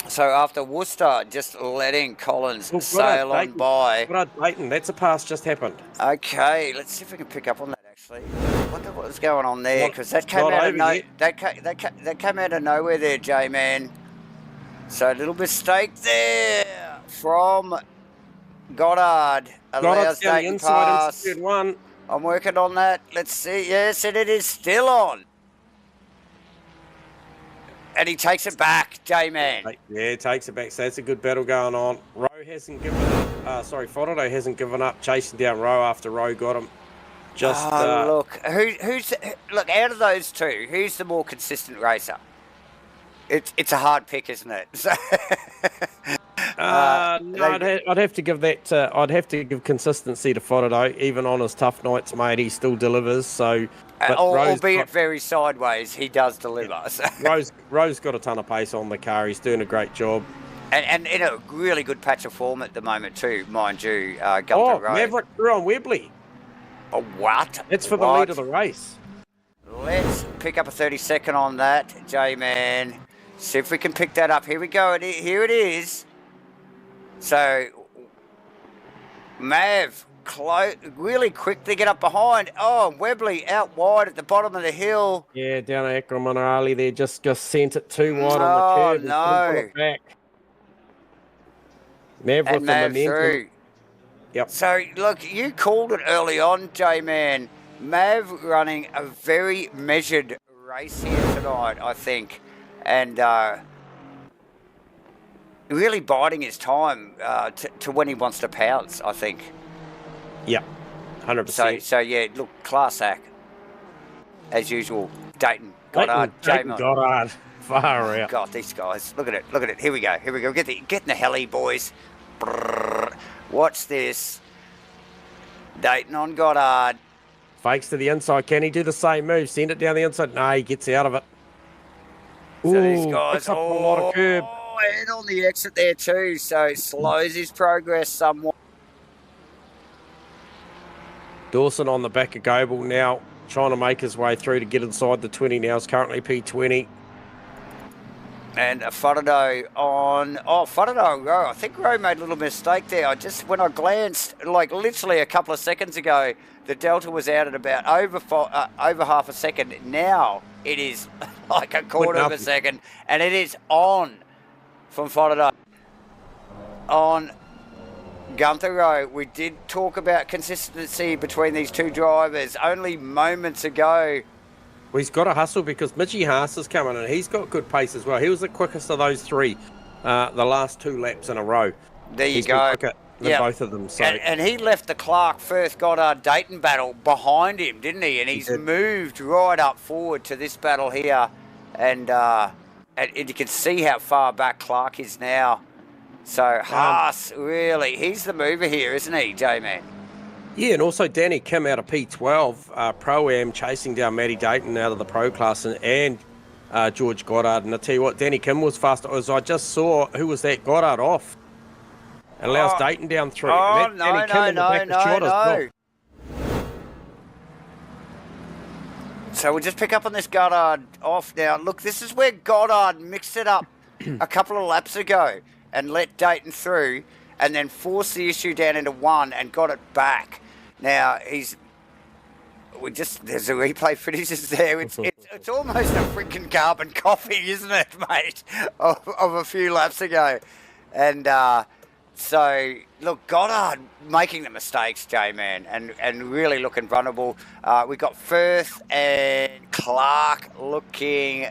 So after Worcester just letting Collins sail on by. Dayton, that's a pass just happened. Okay, let's see if we can pick up on that actually. I wonder what was going on there because that came out of nowhere there, J-Man. So a little mistake there from Goddard. Allows Dayton pass. I'm working on that. Let's see. Yes, and it is still on. And he takes it back, J-Man. Yeah, takes it back. So that's a good battle going on. Rowe hasn't given up. Frodo hasn't given up, chasing down Rowe after Rowe got him. Just look, look out of those two, who's the more consistent racer? It's a hard pick, isn't it? No, I'd have to give that. I'd have to give consistency to Frodo. Even on his tough nights, mate, he still delivers. So. Albeit very sideways, he does deliver. Yeah. So. Rose got a ton of pace on the car. He's doing a great job. And in a really good patch of form at the moment too, mind you. Road. Maverick through on Webley. Oh, what? It's for the lead of the race. Let's pick up a 30-second on that, J-Man. See if we can pick that up. Here we go. Here it is. So, Mav really quick to get up behind. Oh, Webley out wide at the bottom of the hill. Yeah, down at Akram there, just sent it too wide on the curb. No. Put it back. Mav with the momentum. Through. Yep. So, look, you called it early on, J-Man. Mav running a very measured race here tonight, I think. And really biding his time to when he wants to pounce, I think. Yeah, 100%. So yeah, look, class act. As usual, Dayton, Goddard, Dayton, Goddard, far out. God, these guys, look at it. Here we go. Get in the heli, boys. Brrr. Watch this. Dayton on Goddard. Fakes to the inside. Can he do the same move? Send it down the inside. No, he gets out of it. So these guys, a lot of curb. And on the exit there too, so slows his progress somewhat. Dawson on the back of Goebel now, trying to make his way through to get inside the 20 now. Is currently P20. And Fodado on... Oh, Fodado, Rowe. I think Rowe made a little mistake there. When I glanced, like literally a couple of seconds ago, the delta was out at about over half a second. Now it is like a quarter of a second, and it is on from Fodado. On Gunther Rowe, we did talk about consistency between these two drivers only moments ago. Well, he's got to hustle because Mitchie Haas is coming and he's got good pace as well. He was the quickest of those three the last 2 laps in a row. There you go. Quicker than both of them. So. And he left the Clark, Firth, Goddard, Dayton battle behind him, didn't he? And he's moved right up forward to this battle here. And you can see how far back Clark is now. So Haas, really, he's the mover here, isn't he, J-Man? Yeah, and also Danny Kim out of P12, Pro-Am, chasing down Matty Dayton out of the Pro class, and George Goddard. And I tell you what, Danny Kim was faster. As I just saw, who was that? Goddard off. And allows Dayton down through. Oh, no. So we'll just pick up on this Goddard off now. Look, this is where Goddard mixed it up a couple of laps ago and let Dayton through and then forced the issue down into 1 and got it back. Now, there's a replay finishes there. It's almost a freaking carbon copy, isn't it, mate, of a few laps ago. And so, look, Goddard making the mistakes, J-Man, and really looking vulnerable. We got Firth and Clark looking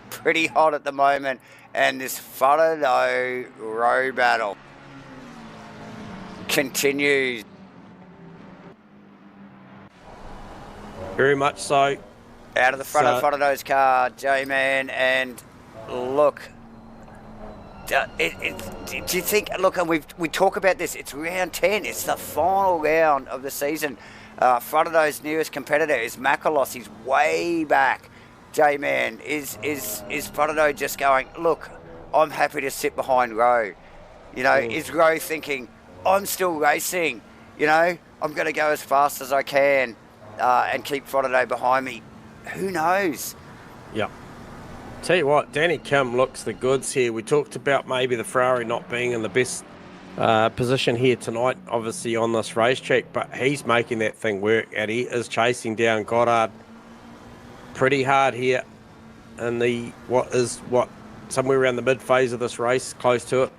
pretty hot at the moment. And this Fodado row battle continues. Very much so. Out of the front of Fodado's car, J-Man, and look, do you think, look, and we talk about this, it's round 10, it's the final round of the season. Fodado's nearest competitor is Makalos, he's way back. J-Man, is Fodado just going, look, I'm happy to sit behind Rowe? You know, is Rowe thinking, I'm still racing, you know, I'm going to go as fast as I can and keep Fodado behind me? Who knows? Yeah. Tell you what, Danny Kim looks the goods here. We talked about maybe the Ferrari not being in the best position here tonight, obviously on this racetrack, but he's making that thing work, and he is chasing down Goddard pretty hard here in the somewhere around the mid phase of this race, close to it.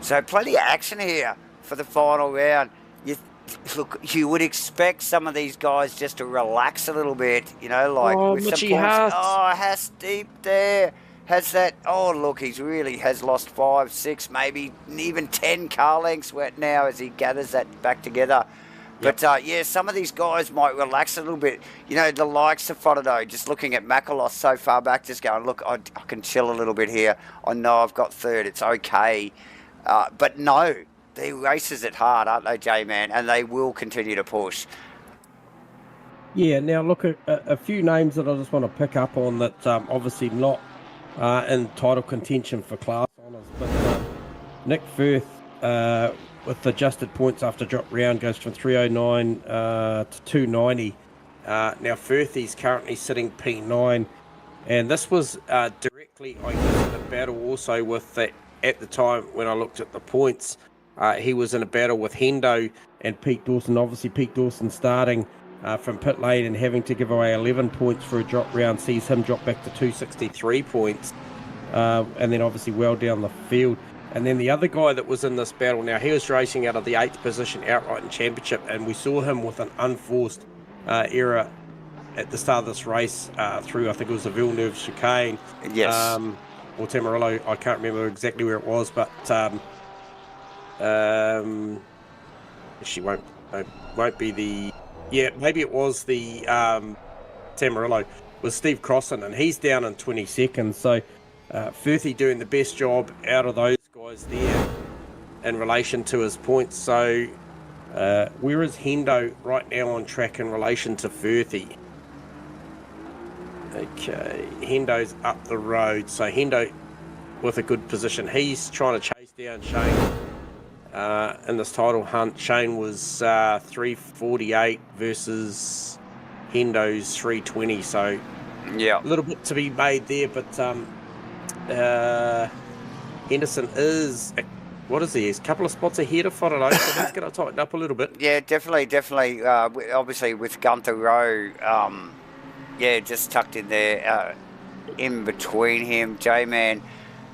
So plenty of action here for the final round. You would expect some of these guys just to relax a little bit, you know, like with some points. Haas deep there. Has that, look, he's really has lost 5, 6, maybe even 10 car lengths now as he gathers that back together. But, some of these guys might relax a little bit. You know, the likes of Fodado, just looking at Makalos so far back, just going, look, I can chill a little bit here. I know I've got third. It's okay. But no, they races it hard, aren't they, J-Man? And they will continue to push. Yeah, now look, a few names that I just want to pick up on that obviously not in title contention for class honours. But Nick Firth, with adjusted points after drop round, goes from 309 to 290. Now Firth is currently sitting P9, and this was directly, I guess, in a battle also with that at the time when I looked at the points, he was in a battle with Hendo and Pete Dawson. Obviously, Pete Dawson starting from pit lane and having to give away 11 points for a drop round sees him drop back to 263 points, and then obviously well down the field. And then the other guy that was in this battle, now he was racing out of the 8th position outright in championship, and we saw him with an unforced error at the start of this race through, I think it was the Villeneuve chicane. Yes. Or Tamarillo, I can't remember exactly where it was, but she won't be the, yeah, maybe it was the Tamarillo, was Steve Crossan, and he's down in 22nd. So Firthy doing the best job out of those guys there in relation to his points. So where is Hendo right now on track in relation to Firthy? Okay, Hendo's up the road, so Hendo with a good position. He's trying to chase down Shane in this title hunt. Shane was 348 versus Hendo's 320, so yeah, a little bit to be made there. But Henderson is, what is he? He's a couple of spots ahead of Whangarei, so that's going to tighten up a little bit. Yeah, definitely. Obviously with Gunther Rowe, yeah, just tucked in there, in between him, J-Man.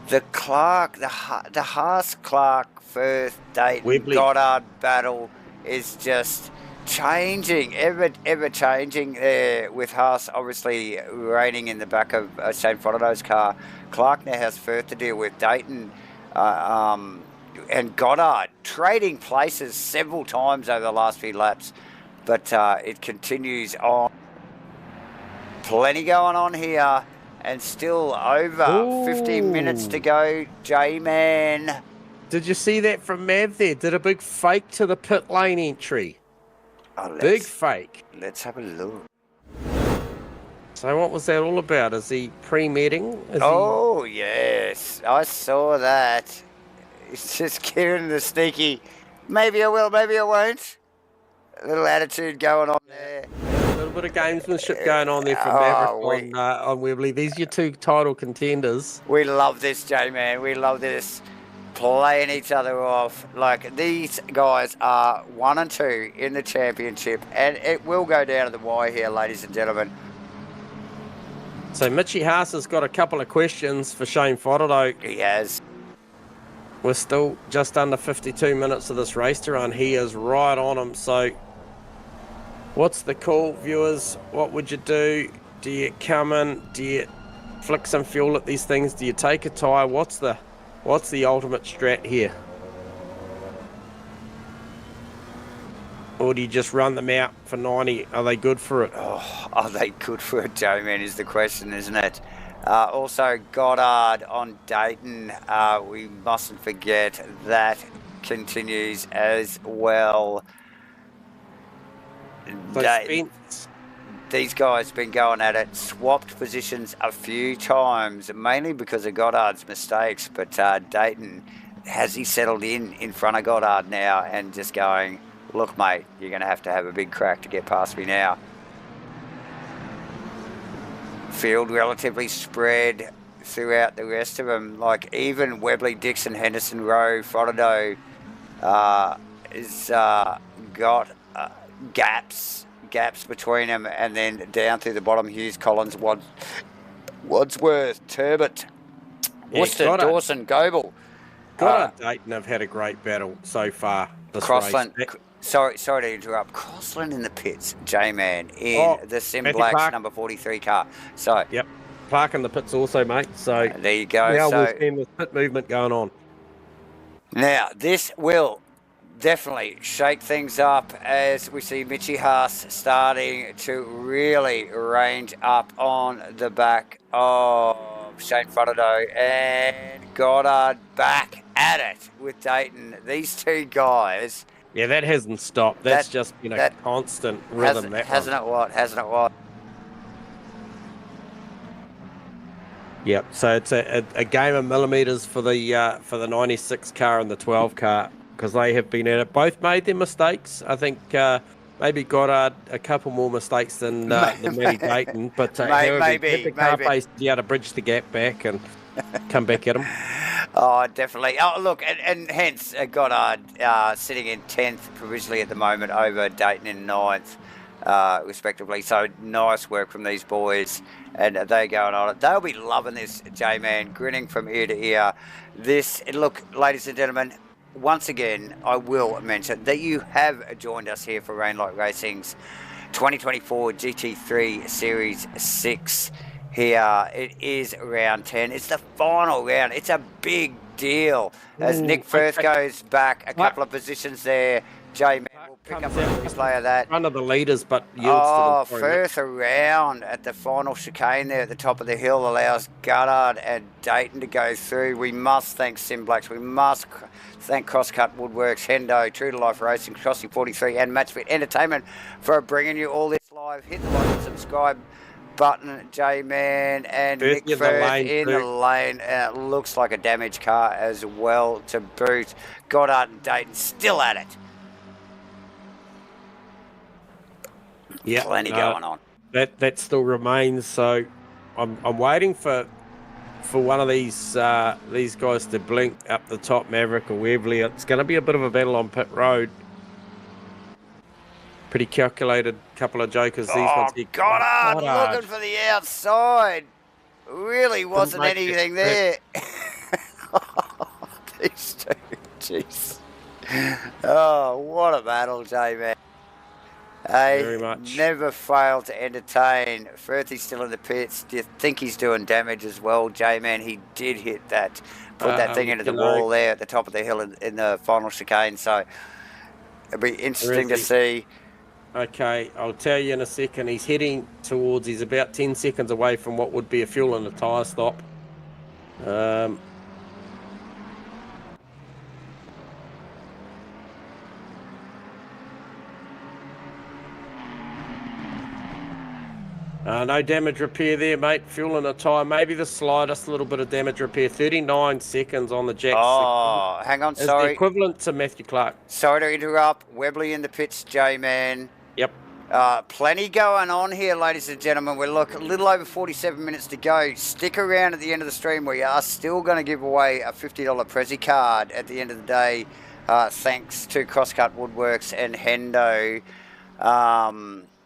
The Haas, Clark, Firth, Dayton, Webley. Goddard battle is just changing, ever changing there with Haas obviously reigning in the back of Shane Frodeno's car. Clark now has Firth to deal with. Dayton and Goddard trading places several times over the last few laps, but it continues on. Plenty going on here, and still over 15 minutes to go, J-Man. Did you see that from Mav there? Did a big fake to the pit lane entry. Oh, big fake. Let's have a look. So what was that all about? Is he pre-medding? Yes, I saw that. It's just Kieran the sneaky. Maybe I will, maybe I won't. A little attitude going on there. A little bit of gamesmanship going on there from Maverick on Webley. These are your two title contenders. We love this, J-Man. We love this. Playing each other off. Like, these guys are 1 and 2 in the championship, and it will go down to the wire here, ladies and gentlemen. So Mitchie Haas has got a couple of questions for Shane Frodeno. He has. We're still just under 52 minutes of this race to run. He is right on him. So what's the call, viewers? What would you do? Do you come in? Do you flick some fuel at these things? Do you take a tyre? What's the ultimate strat here? Or do you just run them out for 90? Are they good for it? Oh, are they good for it, Joe-Man, is the question, isn't it? Also, Goddard on Dayton. We mustn't forget that continues as well. These guys have been going at it, swapped positions a few times, mainly because of Goddard's mistakes, but Dayton, has he settled in front of Goddard now and just going, look, mate, you're going to have a big crack to get past me now. Field relatively spread throughout the rest of them, like even Webley, Dixon, Henderson, Rowe, Frodeno has got gaps between them, and then down through the bottom, Hughes, Collins, Wadsworth, Turbot, Worcester, Dawson, Goebel. Goddard, Dayton have had a great battle so far this Crossland, race. Sorry to interrupt. Crossland in the pits, J-Man in the Sim Blacks number 43 car. So yep, Clark in the pits also, mate. So there you go. Now we've seen this pit movement going on. Now this will definitely shake things up as we see Mitchie Haas starting to really range up on the back of Shane Frodeno, and Goddard back at it with Dayton. These two guys. Yeah, that hasn't stopped. That's just been a constant rhythm. Hasn't it what? Yep. So it's a game of millimeters for the 96 car and the 12 car, because they have been at it. Both made their mistakes. I think maybe Goddard a couple more mistakes than Matty Dayton, but maybe the car face to be able to bridge the gap back and come back at him. Oh, definitely. Oh, look, and hence Goddard sitting in 10th provisionally at the moment over Dayton in 9th, respectively. So nice work from these boys, and they're going on it. They'll be loving this, J-Man, grinning from ear to ear. Look, ladies and gentlemen, once again, I will mention that you have joined us here for Rainlight Racing's 2024 GT3 Series 6. Here it is round 10. It's the final round. It's a big deal as Nick Firth goes back a couple of positions there. J-Man will pick up a replay of that. One of the leaders, but yields to them. Firth around at the final chicane there at the top of the hill allows Goddard and Dayton to go through. We must thank Simblacks. We must thank CrossCut Woodworks, Hendo, True to Life Racing, Crossing 43 and Matchfit Entertainment for bringing you all this live. Hit the like and subscribe button, J-Man, and Nick Firth in the lane, and it looks like a damaged car as well to boot. Goddard and Dayton still at it. Yeah, plenty going on. That still remains. So I'm waiting for one of these guys to blink up the top, Maverick or Webley. It's going to be a bit of a battle on pit road. Pretty calculated couple of jokers. These ones here. Goddard looking for the outside. Really wasn't anything there. These two, jeez. Oh, what a battle, J-Man. Very much. Never failed to entertain. Firthy's still in the pits. Do you think he's doing damage as well, J-Man? He did hit that, put that thing into the wall there at the top of the hill in the final chicane. So it'll be interesting to see. Okay, I'll tell you in a second. He's heading towards, he's about 10 seconds away from what would be a fuel and a tyre stop. No damage repair there, mate. Fuel and a tyre. Maybe the slightest little bit of damage repair. 39 seconds on the jacks. Oh, hang on, sorry. The equivalent to Matthew Clark. Sorry to interrupt. Webley in the pits, J-Man. Yep. Plenty going on here, ladies and gentlemen. We're a little over 47 minutes to go. Stick around at the end of the stream. We are still going to give away a $50 Prezi card at the end of the day, thanks to CrossCut Woodworks and Hendo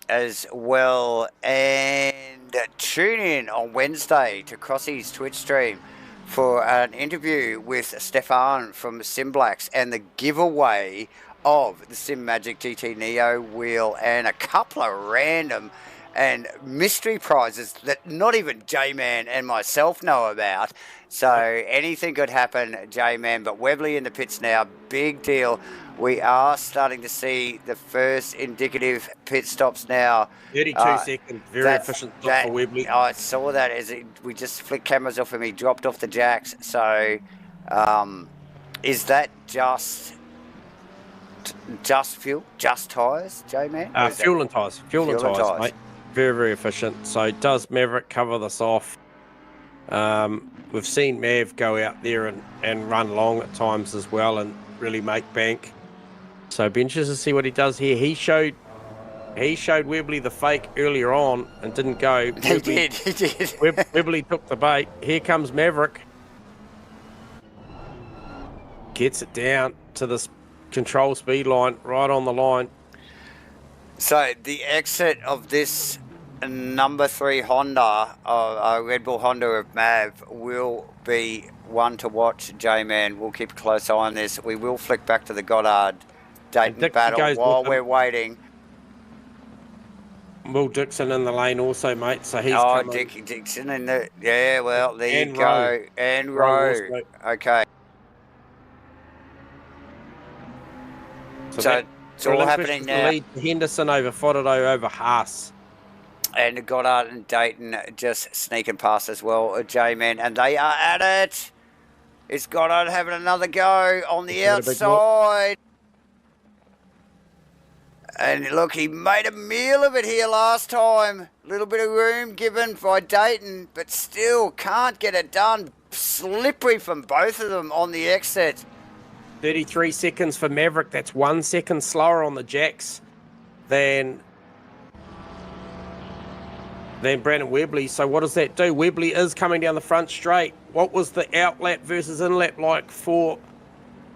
as well. And tune in on Wednesday to Crossy's Twitch stream for an interview with Stefan from Simblacks and the giveaway of the Sim Magic GT Neo wheel and a couple of random and mystery prizes that not even J-Man and myself know about. So anything could happen, J-Man, but Webley in the pits now, big deal. We are starting to see the first indicative pit stops now. 32 seconds, very efficient stop for Webley. I saw that as we just flicked cameras off him. He dropped off the jacks. So is that just fuel, just tyres, J-Man? Fuel and tyres, mate. Very, very efficient. So does Maverick cover this off? We've seen Mav go out there and run long at times as well and really make bank. So it'd be interesting to see what he does here. He showed Webley the fake earlier on and didn't go. He did. Webley took the bait. Here comes Maverick. Gets it down to this control speed line, right on the line. So the exit of this number 3 Honda, Red Bull Honda of Mav, will be one to watch, J-Man. We'll keep a close eye on this. We will flick back to the Goddard Dayton battle while we're waiting. Will Dixon in the lane also, mate. So he's Dixon in the... Yeah, well, there you go. And Rowe. Okay. So it's all happening now. Lead Henderson over Fodado over Haas. And Goddard and Dayton just sneaking past as well, J-Man. And they are at it. Is Goddard having another go on the outside? And look, he made a meal of it here last time. A little bit of room given by Dayton, but still can't get it done. Slippery from both of them on the exit. 33 seconds for Maverick. That's 1 second slower on the jacks than than Brandon Webley. So what does that do? Webley is coming down the front straight. What was the outlap versus inlap like for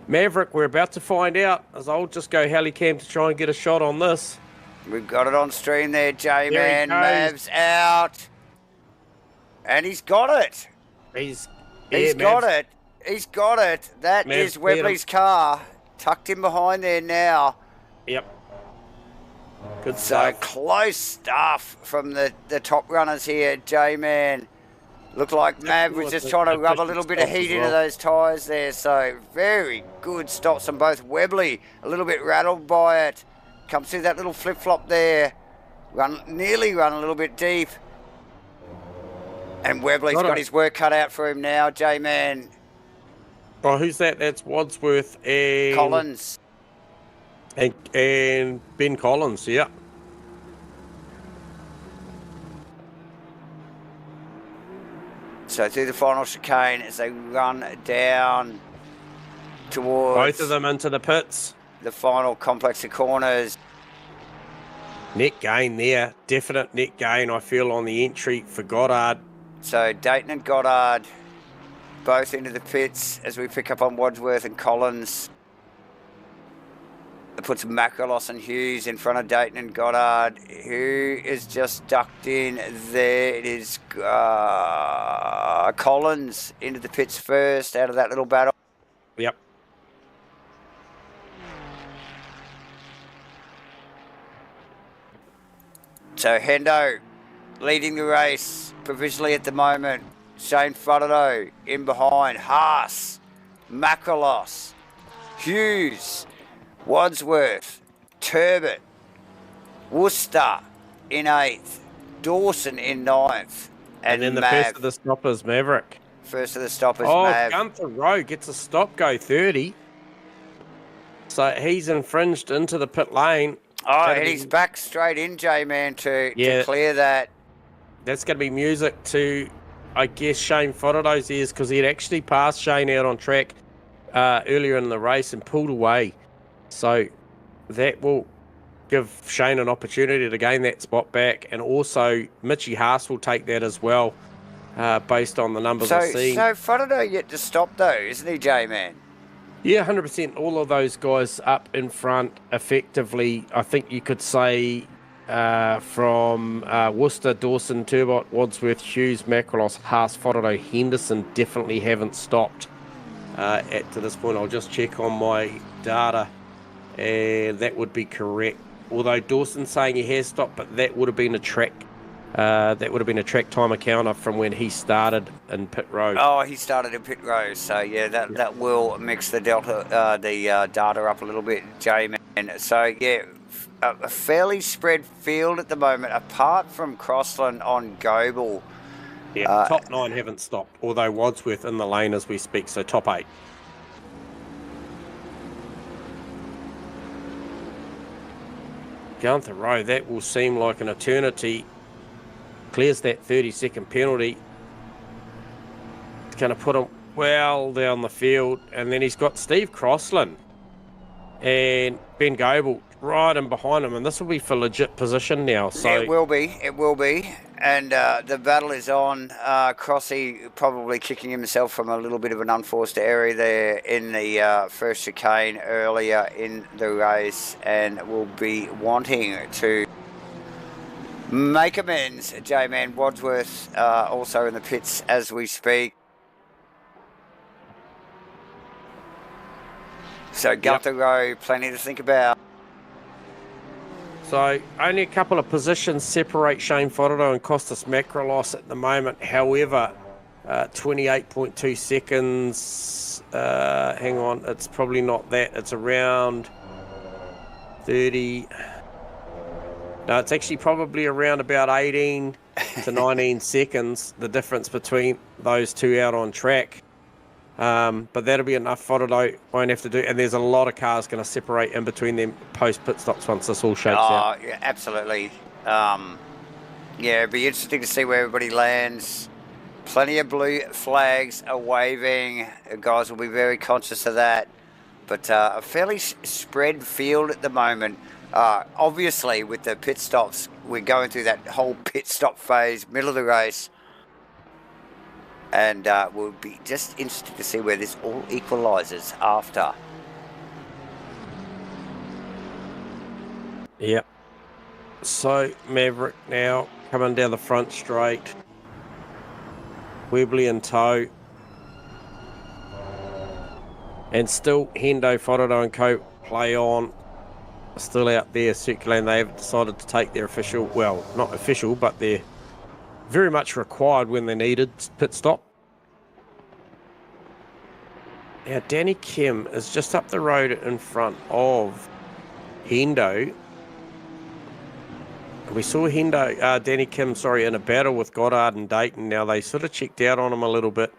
Maverick? We're about to find out, as I'll just go helicam to try and get a shot on this. We've got it on stream there, J-Man. Mav's out. And he's got it. He's got it. He's got it. That is Webley's car. Tucked in behind there now. Yep. Good stuff. So close stuff from the top runners here, J-Man. Looked like Mav was just trying to rub a little bit of heat into those tyres there. So very good stops on both. Webley a little bit rattled by it. Comes through that little flip-flop there. Nearly run a little bit deep. And Webley's got his work cut out for him now, J-Man. Oh, who's that? That's Wadsworth and... Collins. And Ben Collins, yeah. So through the final chicane as they run down towards... Both of them into the pits. The final complex of corners. Net gain there. Definite net gain, I feel, on the entry for Goddard. So Dayton and Goddard both into the pits as we pick up on Wadsworth and Collins. It puts Macrolos and Hughes in front of Dayton and Goddard, who is just ducked in there. It is Collins into the pits first out of that little battle. Yep. So Hendo leading the race provisionally at the moment. Shane Frodeau in behind. Haas, Macrolos, Hughes, Wadsworth, Turbot, Worcester in 8th, Dawson in 9th, and then the Mav, first of the stoppers, Maverick. First of the stoppers, Mav. Gunther Rowe gets a stop go 30. So he's infringed into the pit lane. Oh, and he's back straight in, J-Man, to clear that. That's going to be music to, I guess, Shane Frodeau's ears, because he had actually passed Shane out on track earlier in the race and pulled away. So that will give Shane an opportunity to gain that spot back, and also Mitchie Haas will take that as well, based on the numbers I've seen. So Frodeau yet to stop though, isn't he, J-Man? Yeah, 100%. All of those guys up in front effectively, I think you could say, from Worcester, Dawson, Turbot, Wadsworth, Hughes, Macrolos, Haas, Frodeau, Henderson definitely haven't stopped to this point. I'll just check on my data. And that would be correct. Although Dawson's saying he has stopped, but that would have been a track. That would have been a track timer counter from when he started in pit road. Oh, he started in pit road. So yeah, that will mix the data up a little bit, J-Man. So yeah, a fairly spread field at the moment, apart from Crossland on Goble. Yeah, top 9 haven't stopped. Although Wadsworth in the lane as we speak, so top 8. Gunther Rowe, that will seem like an eternity. Clears that 30-second penalty. It's going to put him well down the field. And then he's got Steve Crossland and Ben Goble right in behind him. And this will be for legit position now. So it will be. It will be. And the battle is on. Crossy probably kicking himself from a little bit of an unforced area there in the first chicane earlier in the race, and will be wanting to make amends. J-Man. Wadsworth also in the pits as we speak. So Gunther Rowe, plenty to think about. So only a couple of positions separate Shane Frodeau and Costas Macrolos at the moment. However, 28.2 seconds. Hang on, it's probably not that. It's around 30. No, it's actually probably around about 18 to 19 seconds, the difference between those two out on track. But that'll be enough. Frodeau won't have to do, and there's a lot of cars going to separate in between them post pit stops once this all shakes out. Yeah, absolutely. Yeah, it'd be interesting to see where everybody lands. Plenty of blue flags are waving. Guys will be very conscious of that. But a fairly spread field at the moment. Obviously, with the pit stops, we're going through that whole pit stop phase, middle of the race. And we'll be just interested to see where this all equalises after. Yep. So, Maverick now coming down the front straight. Webley in tow. And still Hendo, Fodado and Co. play on. Still out there circulating. They have decided to take their official, well, not official, but they're very much required when they needed pit stop. Now, Danny Kim is just up the road in front of Hendo. We saw Hendo, Danny Kim, sorry, in a battle with Goddard and Dayton. Now, they sort of checked out on him a little bit.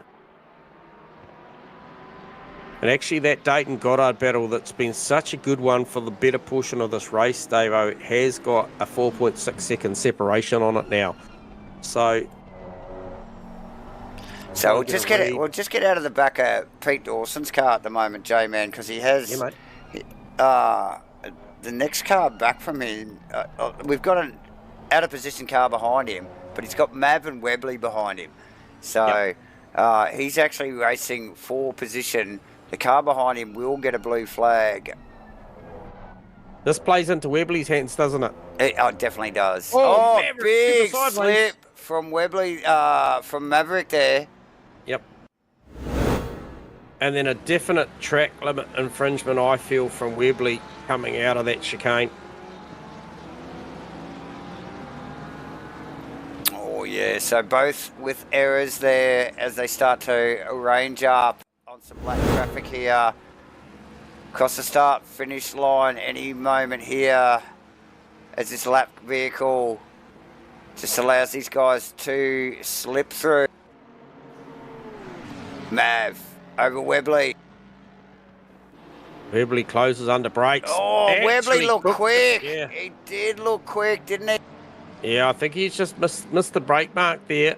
And actually, that Dayton-Goddard battle that's been such a good one for the better portion of this race, Davo, has got a 4.6 second separation on it now. So we'll just get out of the back of Pete Dawson's car at the moment, J-Man, because he has the next car back from him. We've got an out of position car behind him, but he's got Mav and Webley behind him. So he's actually racing for position. The car behind him will get a blue flag. This plays into Webley's hands, doesn't it? It definitely does. Oh, big slip from Webley, from Maverick there. Yep. And then a definite track limit infringement, I feel, from Webley coming out of that chicane. Oh, yeah. So both with errors there as they start to range up on some black traffic here. Across the start-finish line any moment here as this lap vehicle just allows these guys to slip through. Mav over Webley. Webley closes under brakes. Oh, Webley looked quick. Yeah. He did look quick, didn't he? Yeah, I think he's just missed the brake mark there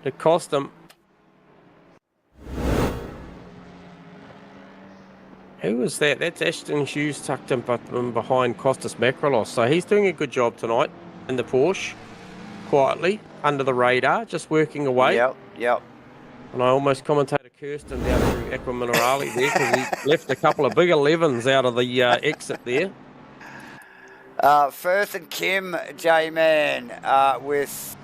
to cost him. Who was that? That's Ashton Hughes tucked in behind Costas Makrolos. So he's doing a good job tonight in the Porsche, quietly, under the radar, just working away. Yep. And I almost commentated Kirsten down through Aqua Minerale there because he left a couple of big 11s out of the exit there. Firth and Kim, J-Man, with...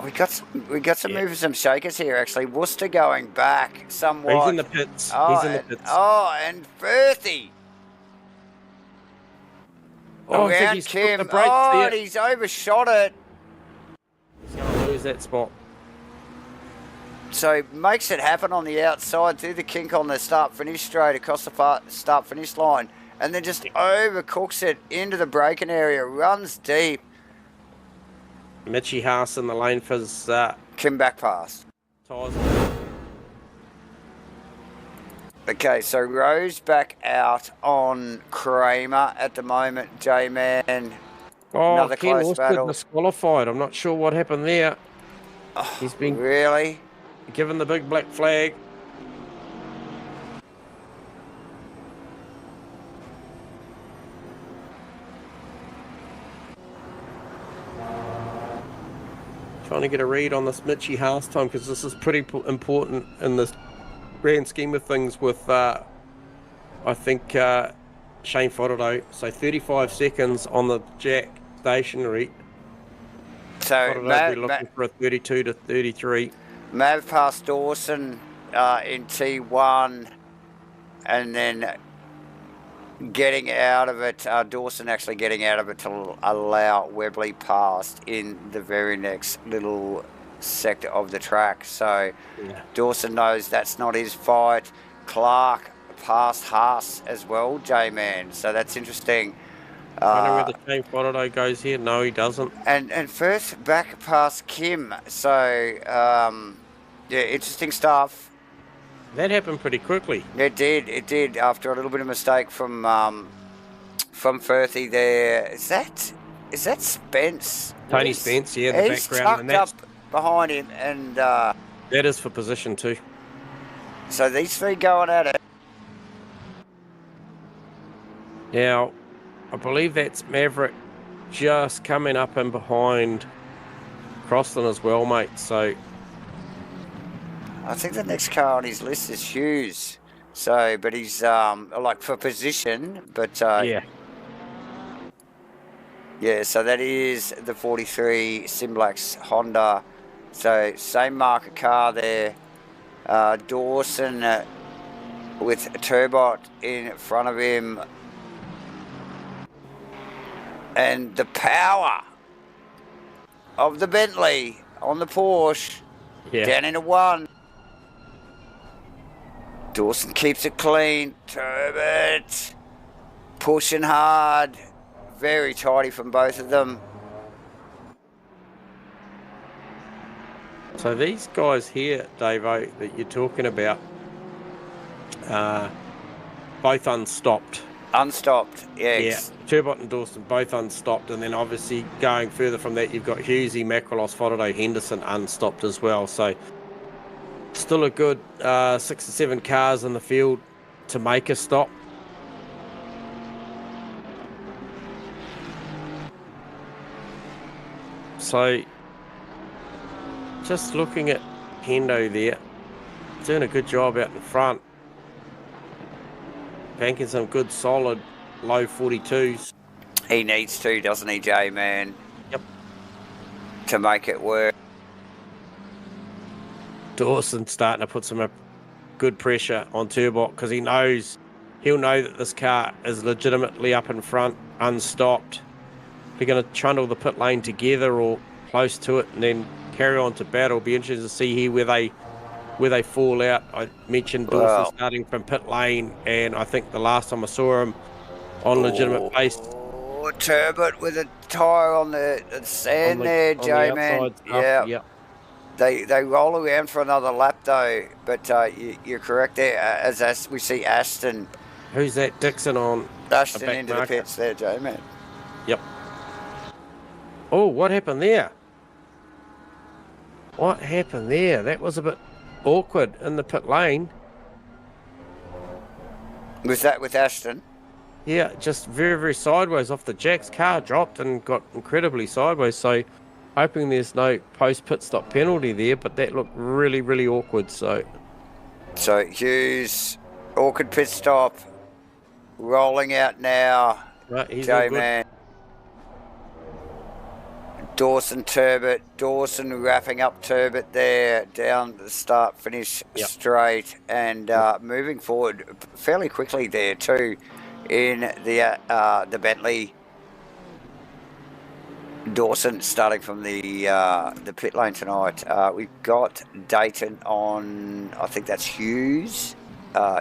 We got some movers and shakers here, actually. Worcester going back somewhat. He's in the pits. He's in the pits. And Firthy. I think he's Kim. The brakes there. And he's overshot it. He's going to lose that spot. So makes it happen on the outside through the kink on the start-finish straight across the start-finish line. And then just overcooks it into the braking area, runs deep. Mitchy Haas in the lane for his Kim back pass. Tyres. Okay, so Rose back out on Kramer at the moment, J-Man. Oh, another Ken close battle. Disqualified. I'm not sure what happened there. Oh, he's been really given the big black flag. Trying to get a read on this Mitchy Haas time because this is pretty important in this grand scheme of things with, I think, Shane Fodado. So 35 seconds on the jack stationary. So Mav looking for a 32 to 33. Mav past Dawson in T1 and then getting out of it, Dawson actually getting out of it to allow Webley past in the very next little sector of the track. So Dawson knows that's not his fight. Clark past Haas as well, J-Man. So that's interesting. I don't know where the Shane Fodado goes here. No, he doesn't. And Firth back past Kim. So, yeah, interesting stuff. That happened pretty quickly. It did after a little bit of mistake from Firthy there. Is that Spence? Tony Spence, yeah, the he's background. And that's up behind him, and that is for position too. So these three going at it. Now, I believe that's Maverick just coming up in behind Crosslin as well, mate. So I think the next car on his list is Hughes. So, but he's like for position, but yeah. Yeah, so that is the 43 Simblax Honda. So same market car there. Dawson with Turbot in front of him. And the power of the Bentley on the Porsche. Yeah. Down into one. Dawson keeps it clean. Turbot pushing hard. Very tidy from both of them. So these guys here, Davo, that you're talking about, both unstopped. Unstopped, yes. Yeah, Turbot and Dawson both unstopped, and then obviously going further from that, you've got Hughesy, Macrolos, Fotado, Henderson unstopped as well. So still a good 6 or 7 cars in the field to make a stop. So just looking at Hendo there, doing a good job out in front, banking some good solid low 42s. He needs to, doesn't he, J-Man? Yep. To make it work. Dawson starting to put some good pressure on Turbot because he'll know that this car is legitimately up in front, unstopped. They're going to trundle the pit lane together or close to it and then carry on to battle. Be interested to see here where they fall out. I mentioned Dawson starting from pit lane, and I think the last time I saw him on legitimate pace. Turbot with a tyre on the sand there, J-Man. Yeah. Yep. They roll around for another lap though, but you're correct there. As we see Aston. Who's that? Dixon on Aston into the pits there, J-Man. Yep. Oh, what happened there? What happened there? That was a bit awkward in the pit lane. Was that with Aston? Yeah, just very, very sideways off the jacks. Car dropped and got incredibly sideways. So hoping there's no post-pit stop penalty there, but that looked really, really awkward. So Hughes, awkward pit stop, rolling out now. Right, he's J-Man. Dawson, Turbot. Dawson wrapping up Turbot there down the start-finish straight and moving forward fairly quickly there too in the Bentley. Dawson starting from the pit lane tonight. We've got Dayton on, I think that's Hughes.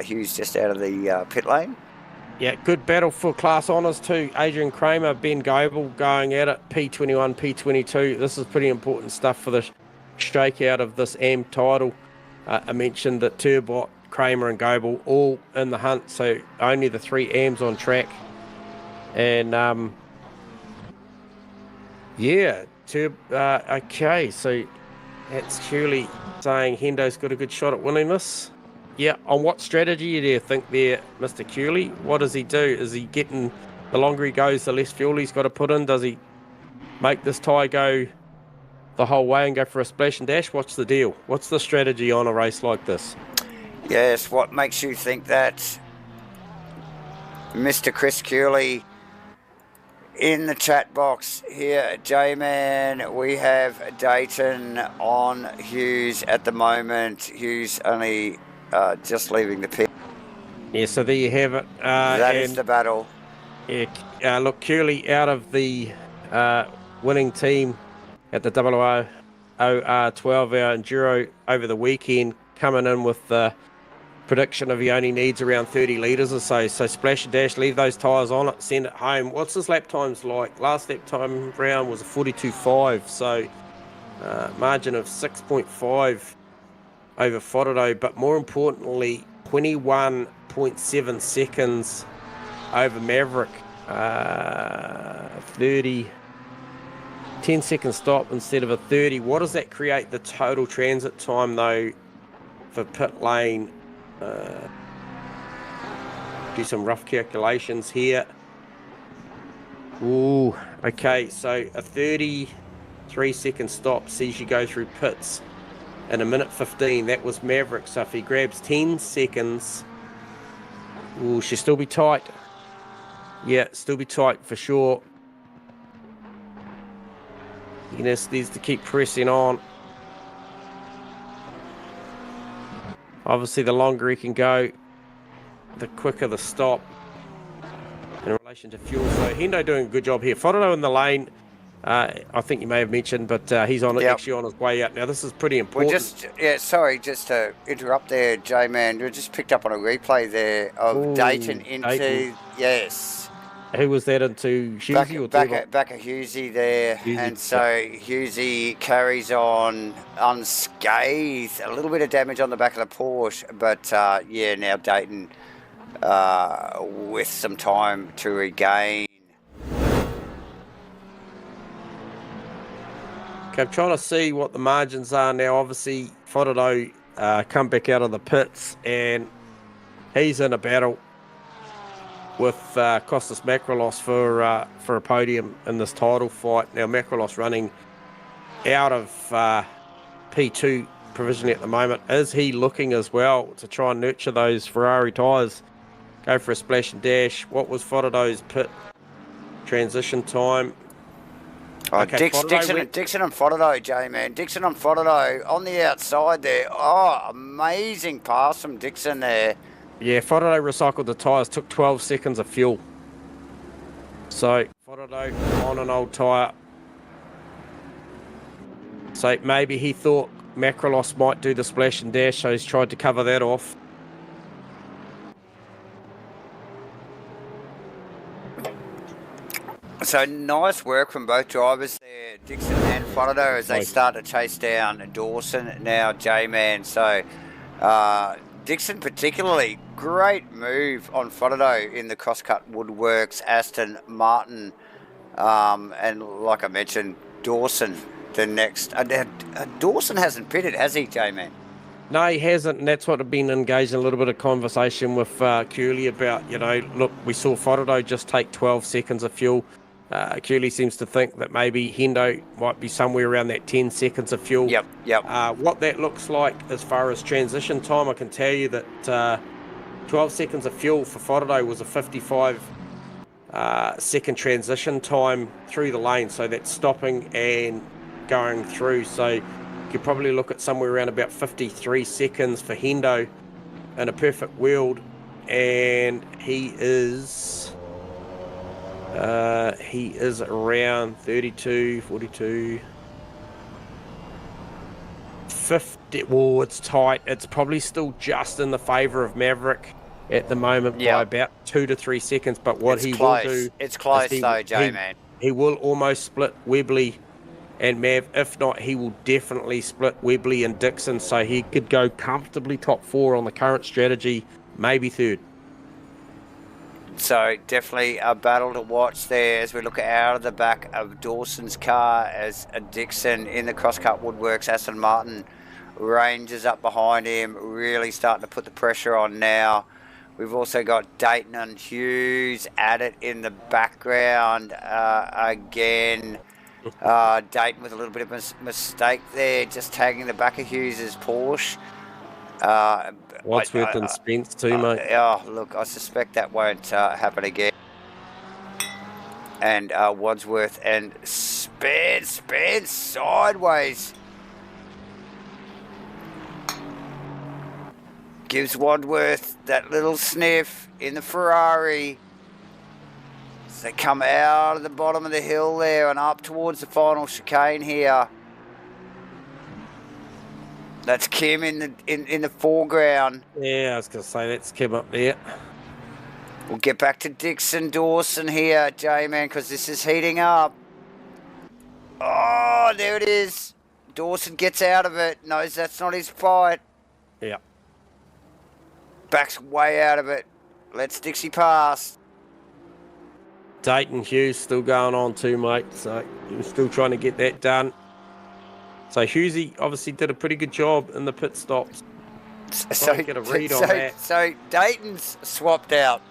Hughes just out of the pit lane. Yeah, good battle for class honours too. Adrian Kramer, Ben Goebel going at it, P21, P22. This is pretty important stuff for the shakeout of this AM title. I mentioned that Turbot, Kramer and Goebel all in the hunt, so only the 3 AMs on track. And yeah, okay, so that's Hewley saying Hendo's got a good shot at winning this. Yeah, on what strategy do you think there, Mr. Cooley? What does he do? Is he getting, the longer he goes, the less fuel he's got to put in? Does he make this tyre go the whole way and go for a splash and dash? What's the deal? What's the strategy on a race like this? Yes, what makes you think that, Mr. Chris Cooley? In the chat box here, J-Man, we have Dayton on Hughes at the moment. Hughes only just leaving the pit. Yeah, so there you have it. That is the battle. Yeah, look, Curley out of the winning team at the WOR 12-hour Enduro over the weekend, coming in with the prediction of he only needs around 30 litres or so. So splash and dash, leave those tyres on it, send it home. What's his lap times like? Last lap time round was a 42.5, so margin of 6.5 over Fotado, but more importantly, 21.7 seconds over Maverick. 10-second stop instead of a 30. What does that create the total transit time though for pit lane? Do some rough calculations here. Ooh, okay, so a 33-second stop sees you go through pits in 1:15. That was Maverick, so if he grabs 10 seconds, ooh, she'll still be tight. Yeah, still be tight for sure. He just needs to keep pressing on. Obviously, the longer he can go, the quicker the stop in relation to fuel. So Hendo doing a good job here. Whātaro in the lane, I think you may have mentioned, but he's on actually on his way out. Now, this is pretty important. Sorry, just to interrupt there, J-Man. We just picked up on a replay there of Dayton into, yes. Who was that into? Hughesy back at Hughesy there. Hughesy, and so Hughesy carries on unscathed. A little bit of damage on the back of the Porsche, but yeah, now Dayton with some time to regain. Okay, I'm trying to see what the margins are now. Obviously, Whātaro come back out of the pits, and he's in a battle with Kostas Makrolos for a podium in this title fight. Now, Makrolos running out of P2 provisionally at the moment. Is he looking as well to try and nurture those Ferrari tyres? Go for a splash and dash. What was Whātaro's pit transition time? Oh, okay, Dixon and Whātaro, J-Man. Dixon and Whātaro on the outside there. Oh, amazing pass from Dixon there. Yeah, Whātaro recycled the tyres, took 12 seconds of fuel. So, Whātaro on an old tyre. So, maybe he thought Makrolos might do the splash and dash, so he's tried to cover that off. So, nice work from both drivers there, Dixon and Whātaro, as they start to chase down Dawson now, J-Man. So, Dixon particularly, great move on Whātaro in the CrossCut WOODWORKS Aston Martin. And like I mentioned, Dawson, the next. Dawson hasn't pitted, has he, J-Man? No, he hasn't, and that's what I've been engaged in a little bit of conversation with Curly about. You know, look, we saw Whātaro just take 12 seconds of fuel. Curly seems to think that maybe Hendo might be somewhere around that 10 seconds of fuel. Yep. What that looks like as far as transition time, I can tell you that 12 seconds of fuel for Whātaro was a 55 second transition time through the lane. So that's stopping and going through. So you could probably look at somewhere around about 53 seconds for Hendo in a perfect world. And he is around 32, 42, 50. Well, it's tight. It's probably still just in the favour of Maverick at the moment by about 2 to 3 seconds. But what he will do... It's close though, J-Man. He will almost split Webley and Mav. If not, he will definitely split Webley and Dixon. So he could go comfortably top 4 on the current strategy, maybe 3rd. So definitely a battle to watch there as we look out of the back of Dawson's car as Dixon in the CrossCut WOODWORKS Aston Martin ranges up behind him, really starting to put the pressure on now. We've also got Dayton and Hughes at it in the background again. Dayton with a little bit of a mistake there, just tagging the back of Hughes's Porsche. Wadsworth and Spence too, mate. Oh, look, I suspect that won't happen again. And Wadsworth and Spence sideways. Gives Wadsworth that little sniff in the Ferrari. As they come out of the bottom of the hill there and up towards the final chicane here. That's Kim in the foreground. Yeah, I was going to say, that's Kim up there. We'll get back to Dixon Dawson here, J-Man, because this is heating up. Oh, there it is. Dawson gets out of it, knows that's not his fight. Yeah. Backs way out of it. Lets Dixie pass. Dayton Hughes still going on too, mate. So he's still trying to get that done. So Hughesy obviously did a pretty good job in the pit stops. So get a read on that. So Dayton's swapped out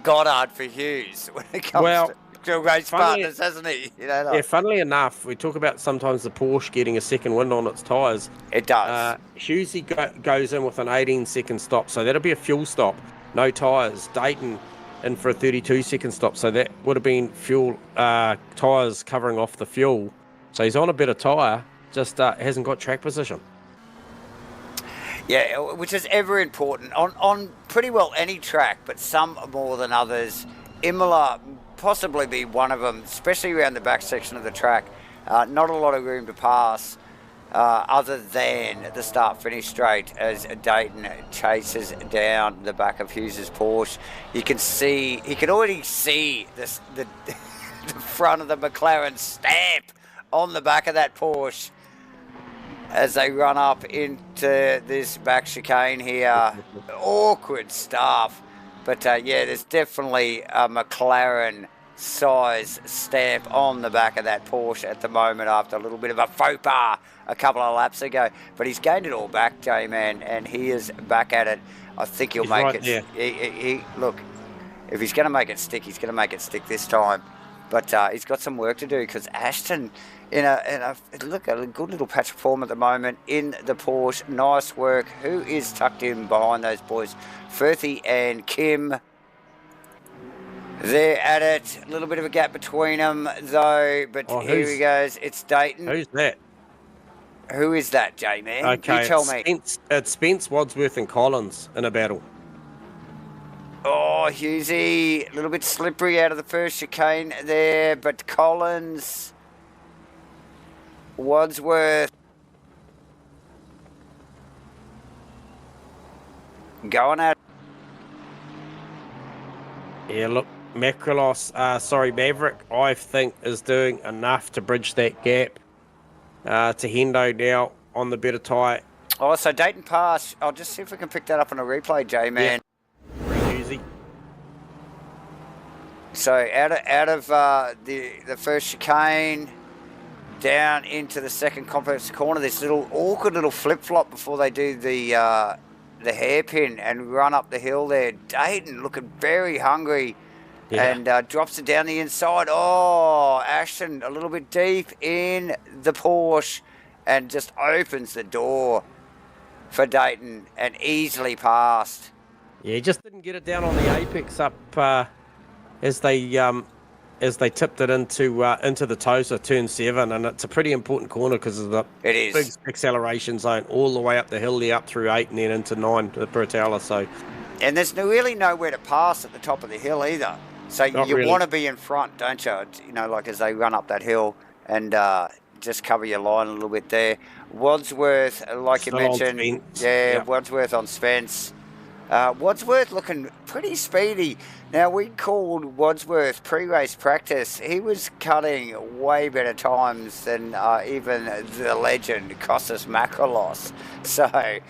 Goddard for Hughes when it comes to race partners, hasn't he? You know, like, yeah, funnily enough, we talk about sometimes the Porsche getting a second wind on its tyres. It does. Hughesy goes in with an 18-second stop, so that'll be a fuel stop. No tyres. Dayton in for a 32-second stop, so that would have been fuel tyres covering off the fuel. So he's on a better tyre, just hasn't got track position. Yeah, which is ever important on pretty well any track, but some more than others. Imola possibly be one of them, especially around the back section of the track. Not a lot of room to pass other than the start-finish straight as Dayton chases down the back of Hughes's Porsche. You can see, he can already see this, the front of the McLaren stamp on the back of that Porsche as they run up into this back chicane here. Awkward stuff. But yeah, there's definitely a McLaren size stamp on the back of that Porsche at the moment after a little bit of a faux pas a couple of laps ago. But he's gained it all back, J-Man, and he is back at it. I think he'll make it. Yeah. Look, if he's going to make it stick, he's going to make it stick this time. But he's got some work to do because Ashton, look at a good little patch of form at the moment in the Porsche. Nice work. Who is tucked in behind those boys? Firthy and Kim. They're at it. A little bit of a gap between them, though. But here he goes. It's Dayton. Who's that? Who is that, J-Man? Okay, you tell me. It's Spence, Wadsworth and Collins in a battle. Oh, Hughesy, a little bit slippery out of the first chicane there, but Collins, Wadsworth, going at it. Yeah, look, Maverick, I think, is doing enough to bridge that gap to Hendo now on the better tyre. Oh, so Dayton passed. I'll just see if we can pick that up on a replay, J-Man. Yeah. So out of the first chicane, down into the second complex corner, this little awkward little flip-flop before they do the hairpin and run up the hill there. Dayton looking very hungry and drops it down the inside. Oh, Ashton a little bit deep in the Porsche and just opens the door for Dayton and easily passed. Yeah, he just didn't get it down on the apex up as they tipped it into the Tosa turn 7, and it's a pretty important corner because of the big acceleration zone all the way up the hill there, up through 8 and then into 9 the Bertella. So, and there's really nowhere to pass at the top of the hill either. So you want to be in front, don't you? You know, like as they run up that hill and just cover your line a little bit there. Wadsworth, like you mentioned, Wadsworth on Spence. Wadsworth looking pretty speedy. Now, we called Wadsworth pre-race practice. He was cutting way better times than even the legend, Costas Makrolos. So,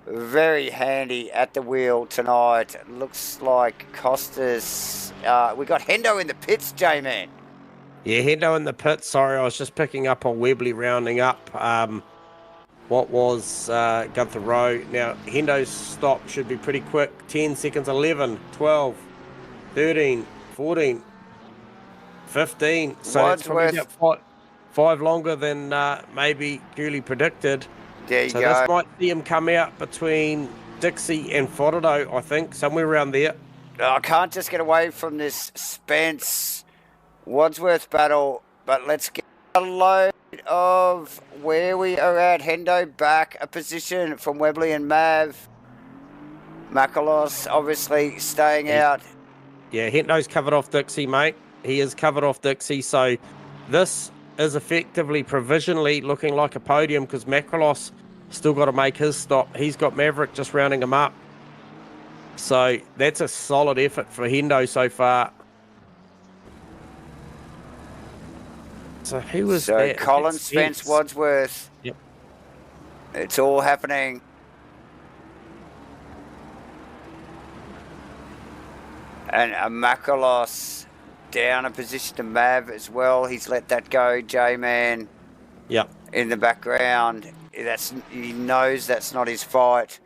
very handy at the wheel tonight. Looks like Costas... we got Hendo in the pits, J-Man. Yeah, Hendo in the pits. Sorry, I was just picking up on Webley rounding up. What was Gunther Rowe. Now, Hendo's stop should be pretty quick. 10 seconds, 11, 12, 13, 14, 15. So it's probably about 5 longer than maybe Gooley predicted. There you go. So this might see him come out between Dixie and Fodderdo, I think, somewhere around there. I can't just get away from this Spence-Wadsworth battle, but let's get a load of where we are at. Hendo back a position from Webley and Mav. Makrolos obviously staying out. Yeah, Hendo's covered off Dixie, mate. He is covered off Dixie, so this is effectively provisionally looking like a podium because Makrolos still got to make his stop. He's got Maverick just rounding him up. So that's a solid effort for Hendo so far. So who was that? Collins, Spence, Wadsworth. Yep. It's all happening. And Makrolos down a position to Mav as well. He's let that go, J-Man. Yep. In the background. He knows that's not his fight.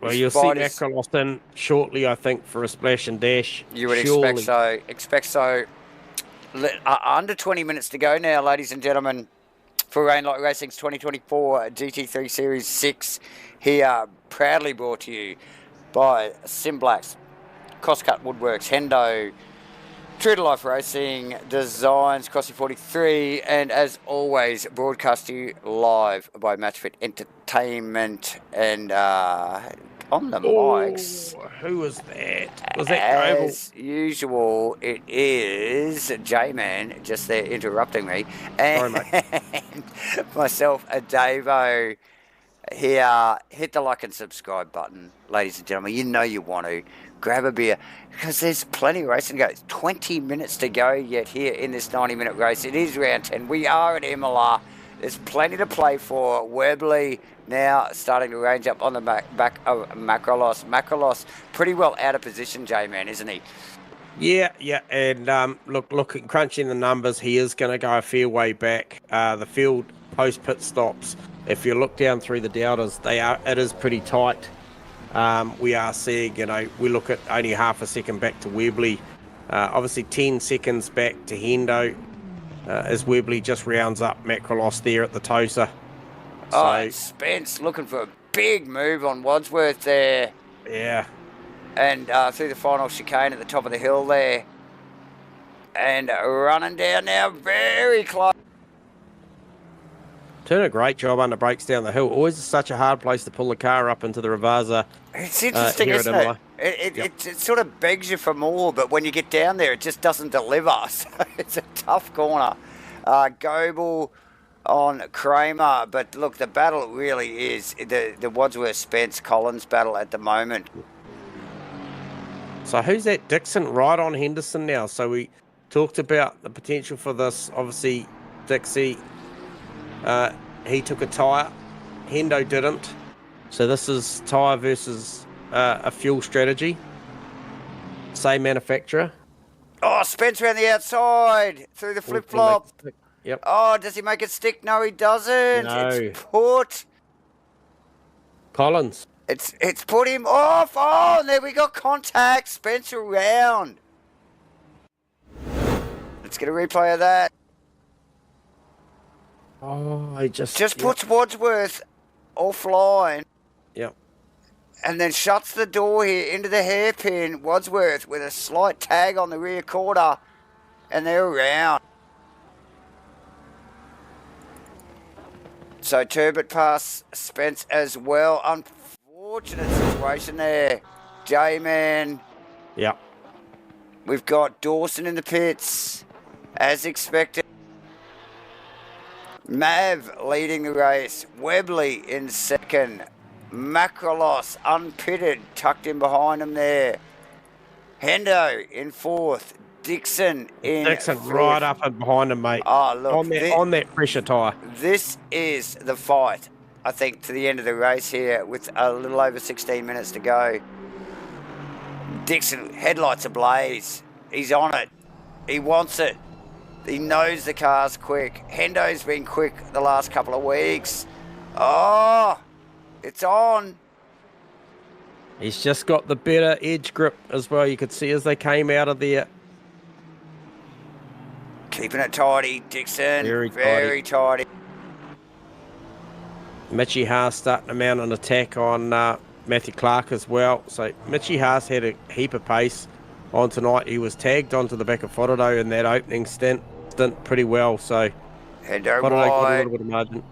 Well, you'll see Macrolos in shortly, I think, for a splash and dash. You would expect so. Expect so. Under 20 minutes to go now, ladies and gentlemen, for Rainlight Racing's 2024 GT3 Series 6. Here, proudly brought to you by Simblacks, CrossCut Woodworks, Hendo, True to Life Racing, Designs, Crossy 43, and as always, broadcast to you live by Matchfit Entertainment. And on the mics, who was that? Was that Global? As usual, it is J-Man just there interrupting me, and myself, Davo. Here, hit the like and subscribe button, ladies and gentlemen. You know you want to. Grab a beer, because there's plenty of racing to go. It's 20 minutes to go yet here in this 90-minute race. It is round 10. We are at Imola. There's plenty to play for. Webley now starting to range up on the back of Macrolos. Macrolos pretty well out of position, J-Man, isn't he? Yeah, and look, crunching the numbers, he is going to go a fair way back. The field post-pit stops, if you look down through the doubters, it is pretty tight. We are seeing, we look at only half a second back to Webley. Obviously 10 seconds back to Hendo as Webley just rounds up Macrolos there at the Tosa. So, Spence looking for a big move on Wadsworth there. Yeah. And through the final chicane at the top of the hill there. And running down now, very close. Doing a great job under brakes down the hill. Always such a hard place to pull the car up into the Revaza. It's interesting, isn't it? It sort of begs you for more, but when you get down there, it just doesn't deliver. So it's a tough corner. Goebel on Kramer, but look, the battle really is the Wadsworth-Spence-Collins battle at the moment. So who's that? Dixon right on Henderson now. So we talked about the potential for this. Obviously, Dixie, he took a tyre. Hendo didn't. So this is tyre versus a fuel strategy. Same manufacturer. Oh, Spence around the outside through the flip-flop. Yep. Oh, does he make it stick? No, he doesn't. No. It's put. Collins. It's put him off. Oh, and there we got contact. Spence around. Let's get a replay of that. Oh, he just puts Wadsworth offline. Yep. And then shuts the door here into the hairpin. Wadsworth with a slight tag on the rear quarter. And they're around. So Turbot past Spence as well. Unfortunate situation there. J-Man. Yep. We've got Dawson in the pits. As expected. Mav leading the race. Webley in second. Macrolos unpitted, tucked in behind him there. Hendo in fourth. Dixon in fifth. Right up and behind him, mate. Oh, look. On that pressure tyre. This is the fight, I think, to the end of the race here with a little over 16 minutes to go. Dixon, headlights ablaze. He's on it. He wants it. He knows the car's quick. Hendo's been quick the last couple of weeks. Oh, it's on. He's just got the better edge grip as well. You could see as they came out of there. Keeping it tidy, Dixon. Very tidy. Mitchie Haas starting to mount an attack on Matthew Clark as well. So Mitchie Haas had a heap of pace on tonight. He was tagged onto the back of Fodado in that opening stint pretty well. So Hendo Fodado got a little bit of margin.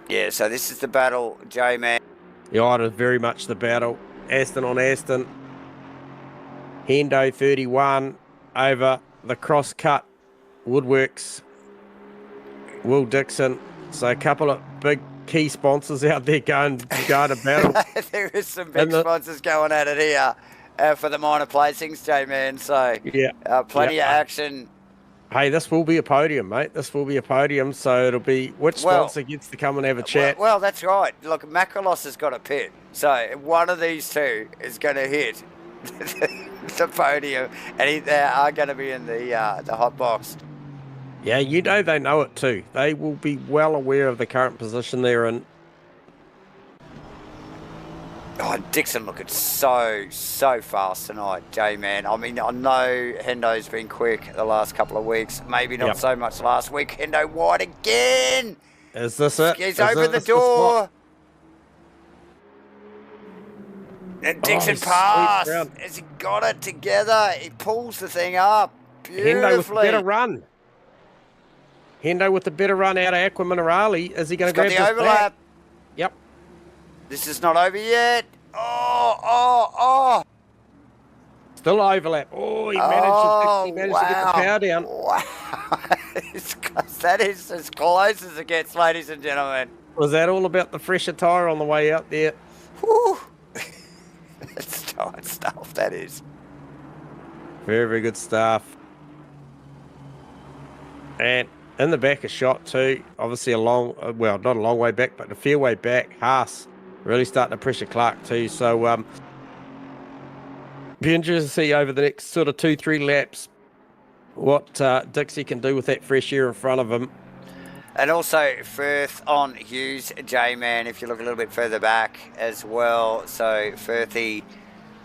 Yeah, so this is the battle, J-Man. Yeah, it is very much the battle. Aston on Aston. Hendo 31 over the CrossCut Woodworks. Will Dixon. So a couple of big key sponsors out there going to battle. There is some big sponsors going at it here for the minor placings, J-Man. So yeah, plenty of action. Hey, this will be a podium, mate. This will be a podium. So it'll be which sponsor gets to come and have a chat. Well, that's right. Look, Macrolos has got a pit. So one of these two is going to hit the podium, and they are going to be in the hot box. Yeah, they know it too. They will be well aware of the current position they're in. Oh, Dixon looking so fast tonight, J-Man. I mean, I know Hendo's been quick the last couple of weeks. Maybe not so much last week. Hendo wide again. Is this it? He's opened the door. And Dixon passed. Has he got it together? He pulls the thing up beautifully. Hendo with the better run. Hendo with the better run out of Aqua Minerale. Is he going to grab the overlap? Back? Yep. This is not over yet. Oh. Still overlap. Oh, he managed to get the power down. Wow. That is as close as it gets, ladies and gentlemen. Was that all about the fresher tyre on the way out there? Whew. That's tight stuff, that is. Very, very good stuff. And in the back a shot too. Obviously not a long way back, but a fair way back. Haas really starting to pressure Clark too. So be interested to see over the next sort of 2-3 laps what Dixie can do with that fresh air in front of him. And also Firth on Hughes, J-Man, if you look a little bit further back as well. So Firthy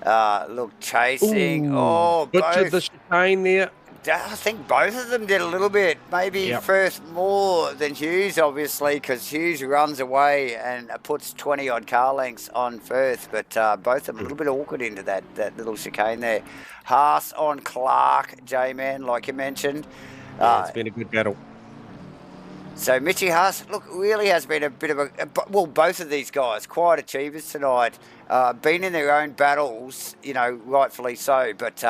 look chasing. Butchered the chicane there. I think both of them did a little bit. Maybe Firth more than Hughes, obviously, because Hughes runs away and puts 20-odd car lengths on Firth. But both of them a little bit awkward into that little chicane there. Haas on Clark, J-Man, like you mentioned. Yeah, it's been a good battle. So Mitchie Haas, look, really has been a bit of both of these guys, quite achievers tonight. Been in their own battles, rightfully so, but,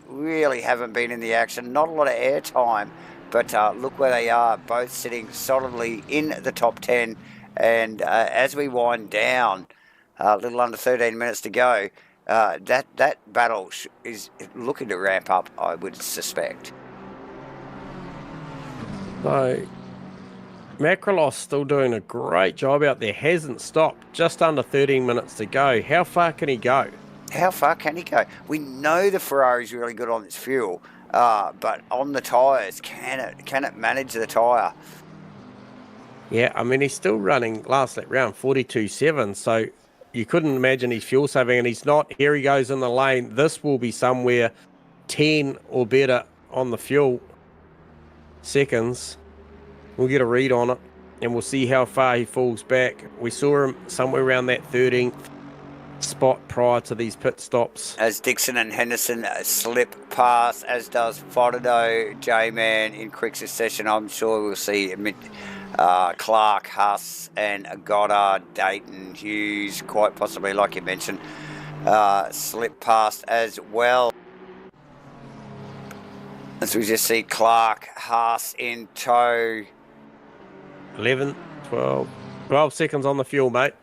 really haven't been in the action. Not a lot of air time, but look where they are, both sitting solidly in the top 10. And as we wind down, a little under 13 minutes to go, that battle is looking to ramp up, I would suspect. So, Macrolos still doing a great job out there. Hasn't stopped. Just under 13 minutes to go. How far can he go? How far can he go? We know the Ferrari's really good on its fuel, but on the tyres, can it manage the tyre? Yeah, I mean, he's still running last lap round 42.7, so you couldn't imagine he's fuel saving, and he's not. Here he goes in the lane. This will be somewhere 10 or better on the fuel seconds. We'll get a read on it and we'll see how far he falls back. We saw him somewhere around that 13th spot prior to these pit stops. As Dixon and Henderson slip past, as does Fodado, J-Man in quick succession. I'm sure we'll see Clark, Huss and Goddard, Dayton, Hughes, quite possibly, like you mentioned, slip past as well. As we just see Clark, Haas in tow. 11, 12 seconds on the fuel, mate.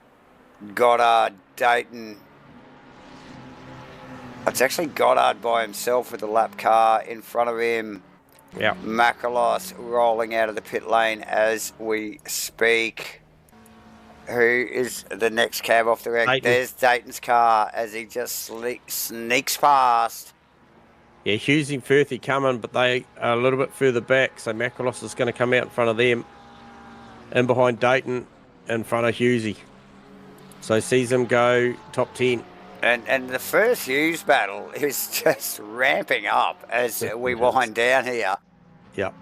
Goddard, Dayton. It's actually Goddard by himself with the lap car in front of him. Yeah. Makalos rolling out of the pit lane as we speak. Who is the next cab off the rank? There's Dayton's car as he just sneaks past. Yeah, Hughes and Firthy coming, but they are a little bit further back, so Makalos is going to come out in front of them. In behind Dayton, in front of Hughesy. So sees him go top 10. And the first Hughes battle is just ramping up as we wind down here. Yep.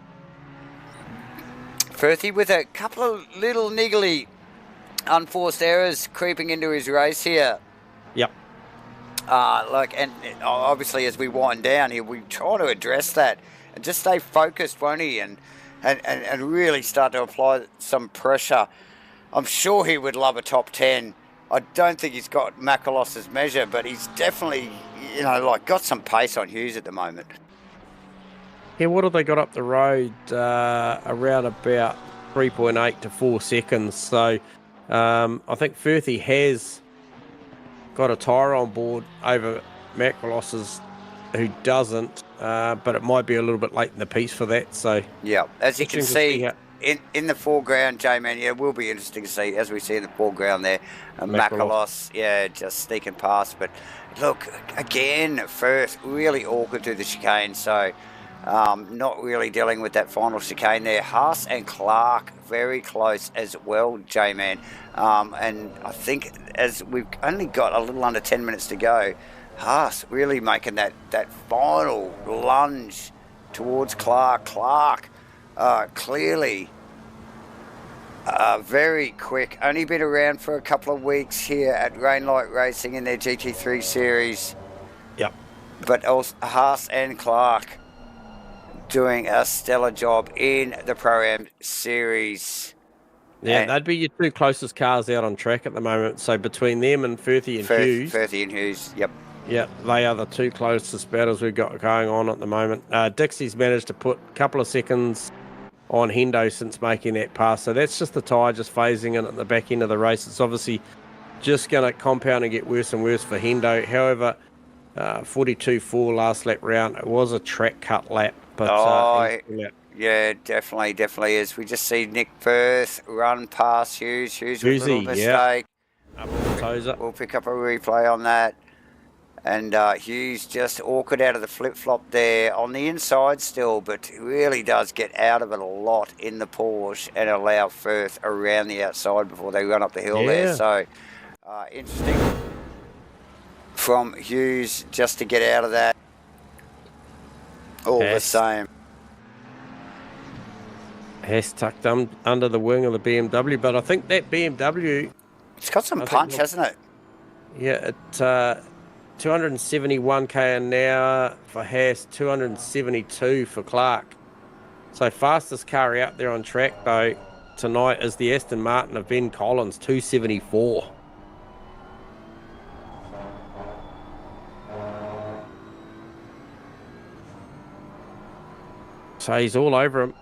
Firthy with a couple of little niggly unforced errors creeping into his race here. Yep. And obviously as we wind down here, we try to address that and just stay focused, won't he? And really start to apply some pressure. I'm sure he would love a top 10. I don't think he's got Makalos's measure, but he's definitely, got some pace on Hughes at the moment. Yeah, what have they got up the road? Around about 3.8 to 4 seconds. So I think Firthy has got a tyre on board over Makalos's, who doesn't, but it might be a little bit late in the piece for that. So yeah, as you can see in the foreground, J-Man, it will be interesting to see, as we see in the foreground there, Makalos, just sneaking past. But look, again, Firth really awkward through the chicane. So Not really dealing with that final chicane there. Haas and Clark very close as well, J-Man. And I think as we've only got a little under 10 minutes to go, Haas really making that final lunge towards Clark. Clark clearly very quick. Only been around for a couple of weeks here at Rainlight Racing in their GT3 series. Yep. But also Haas and Clark doing a stellar job in the Pro-Am series. Yeah, they'd be your two closest cars out on track at the moment. So between them and Firthy and Hughes. Firthy and Hughes, yep. Yeah, they are the two closest battles we've got going on at the moment. Dixie's managed to put a couple of seconds on Hendo since making that pass. So that's just the tyre just phasing in at the back end of the race. It's obviously just going to compound and get worse and worse for Hendo. However, 42.4 last lap round. It was a track cut lap. But, yeah, definitely is. We just see Nick Firth run past Hughes. Hughes with a little mistake. We'll pick up a replay on that. And Hughes just awkward out of the flip-flop there on the inside still, but really does get out of it a lot in the Porsche and allow Firth around the outside before they run up the hill there. So, interesting from Hughes just to get out of that. All the same. Has tucked under the wing of the BMW, but I think that BMW... It's got some punch, hasn't it? Yeah, it... 271k an hour for Haas, 272 for Clark. So fastest car out there on track though tonight is the Aston Martin of Ben Collins, 274. So he's all over him.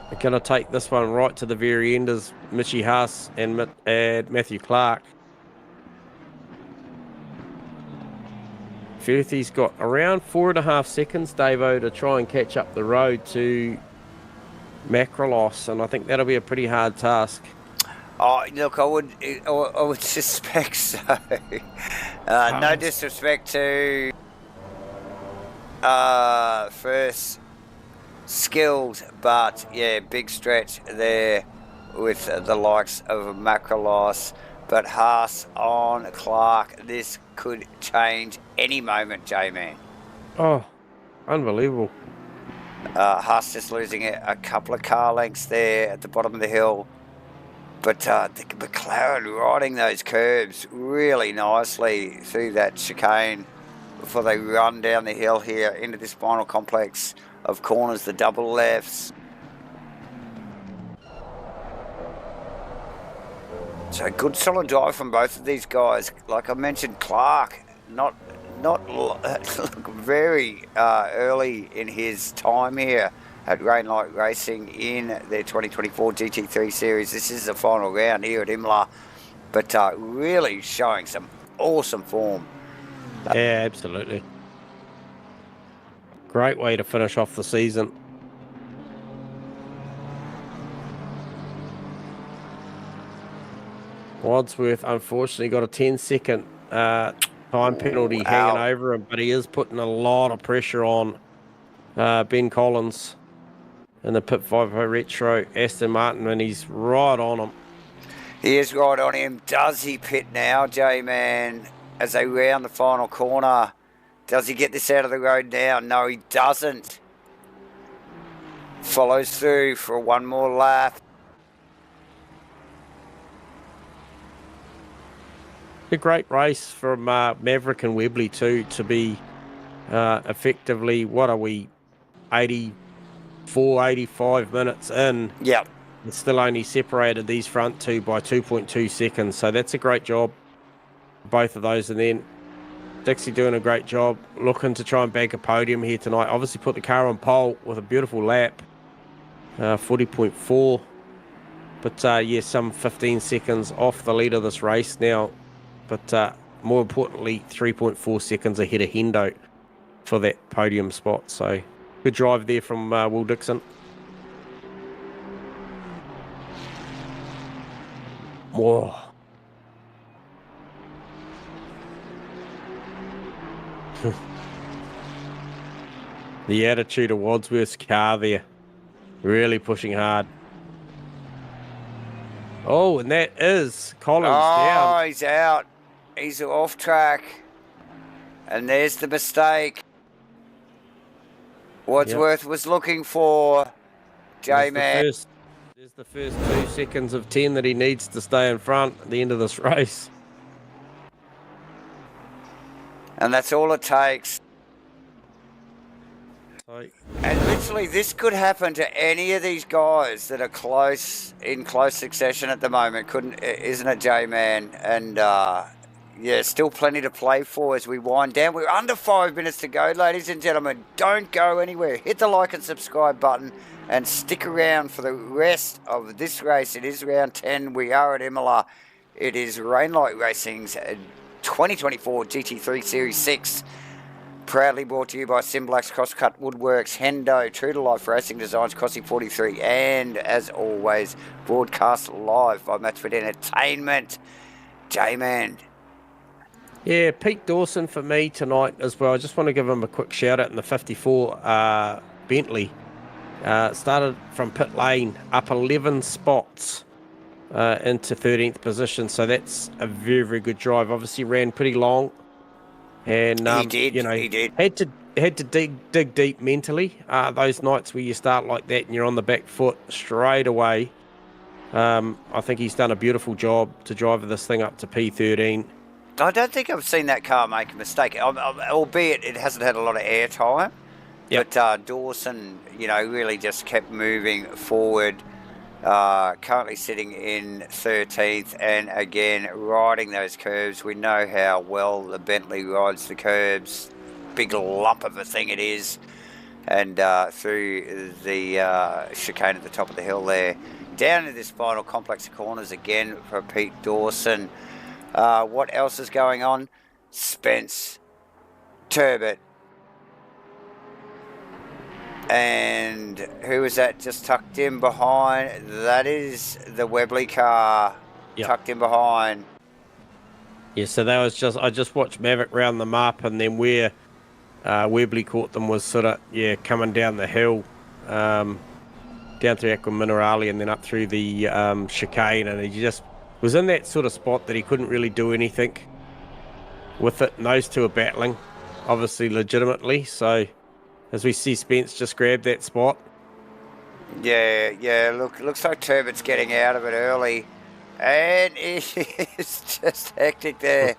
They're going to take this one right to the very end as Mitchie Haas and Matthew Clark. Firthy's got around 4.5 seconds, Davo, to try and catch up the road to Macrolos, and I think that'll be a pretty hard task. Oh, look, I would suspect so. No disrespect to Firth's skills, but yeah, big stretch there with the likes of Macrolos. But Haas on Clark, this could change any moment, J-Man. Oh, unbelievable. Haas just losing a couple of car lengths there at the bottom of the hill. But the McLaren riding those curbs really nicely through that chicane before they run down the hill here into this final complex of corners, the double lefts. So good solid drive from both of these guys. Like I mentioned, Clark not very early in his time here at Rainlight Racing in their 2024 GT3 series. This is the final round here at Imola, but really showing some awesome form. Yeah, absolutely. Great way to finish off the season. Wadsworth unfortunately got a 10-second time penalty hanging over him, but he is putting a lot of pressure on Ben Collins in the Pit 5 Retro Aston Martin, and he's right on him. He is right on him. Does he pit now, J-Man, as they round the final corner? Does he get this out of the road now? No, he doesn't. Follows through for one more lap. A great race from Maverick and Webley too, to be effectively, what are we, 84, 85 minutes in. Yep. And still only separated these front two by 2.2 seconds. So that's a great job, both of those. And then Dixie doing a great job, looking to try and bag a podium here tonight. Obviously put the car on pole with a beautiful lap, 40.4. But yeah, some 15 seconds off the lead of this race now. But more importantly, 3.4 seconds ahead of Hendo for that podium spot. So good drive there from Will Dixon. Whoa. The attitude of Wadsworth's car there. Really pushing hard. Oh, and that is Collins down. Oh, he's out. He's off track. And there's the mistake. Wadsworth was looking for J-Man. There's the first 2 seconds of 10 that he needs to stay in front at the end of this race. And that's all it takes. And literally, this could happen to any of these guys that are in close succession at the moment, isn't it, J-Man? And yeah, still plenty to play for as we wind down. We're under 5 minutes to go, ladies and gentlemen. Don't go anywhere. Hit the like and subscribe button and stick around for the rest of this race. It is round 10. We are at Imola. It is Rainlight Racing's 2024 GT3 Series 6. Proudly brought to you by Simblacks, CrossCut, WOODWORKS, Hendo, True to Life Racing Designs, Crossy 43, and as always, broadcast live by Matchfit Entertainment. J-Man. Yeah, Pete Dawson for me tonight as well. I just want to give him a quick shout out in the 54 Bentley. Started from pit lane, up 11 spots into 13th position, so that's a very, very good drive. Obviously ran pretty long. And he did. Had to dig deep mentally. Those nights where you start like that and you're on the back foot straight away. I think he's done a beautiful job to drive this thing up to P13. I don't think I've seen that car make a mistake, albeit it hasn't had a lot of air time. Yep. But Dawson, really just kept moving forward. Currently sitting in 13th, and again riding those curves. We know how well the Bentley rides the curbs. Big lump of a thing it is. And through the chicane at the top of the hill there, down into this final complex of corners again for Pete Dawson. What else is going on? Spence, Turbot, and who was that just tucked in behind? That is the Webley car. Yep. Tucked in behind. Yeah, so that was I just watched Maverick round them up, and then where Webley caught them was sort of, coming down the hill, down through Aqua Minerale and then up through the chicane, and he just was in that sort of spot that he couldn't really do anything with it, and those two are battling, obviously legitimately, so as we see Spence just grab that spot. Yeah, looks like Turbot's getting out of it early, and it's just hectic there.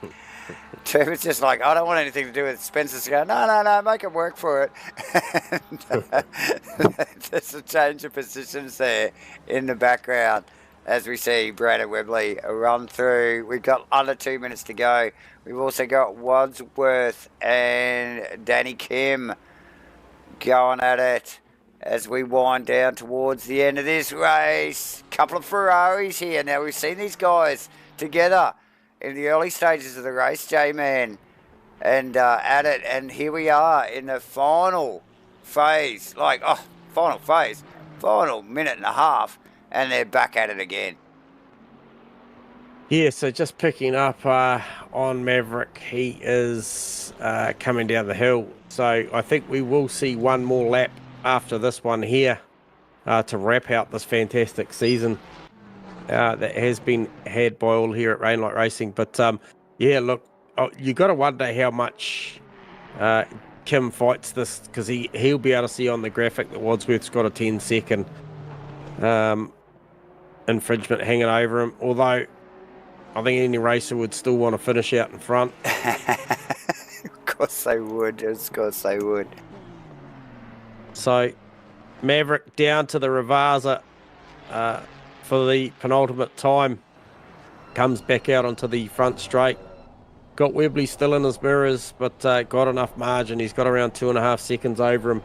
Turbot's just like, I don't want anything to do with it. Spencer's going, no, make it work for it. And, there's a change of positions there in the background as we see Brandon Webley run through. We've got under 2 minutes to go. We've also got Wadsworth and Danny Kim going at it as we wind down towards the end of this race. Couple of Ferraris here. Now, we've seen these guys together in the early stages of the race, J-Man, and at it. And here we are in the final phase. Final minute and a half, and they're back at it again. Yeah, so just picking up on Maverick, he is coming down the hill. So I think we will see one more lap after this one here to wrap out this fantastic season that has been had by all here at Rainlight Racing. But yeah, look, you got to wonder how much Kim fights this, because he'll be able to see on the graphic that Wadsworth's got a 10-second infringement hanging over him. Although I think any racer would still want to finish out in front. Of course they would. Of course they would. So Maverick down to the Ravasa for the penultimate time. Comes back out onto the front straight. Got Webley still in his mirrors, but got enough margin. He's got around 2.5 seconds over him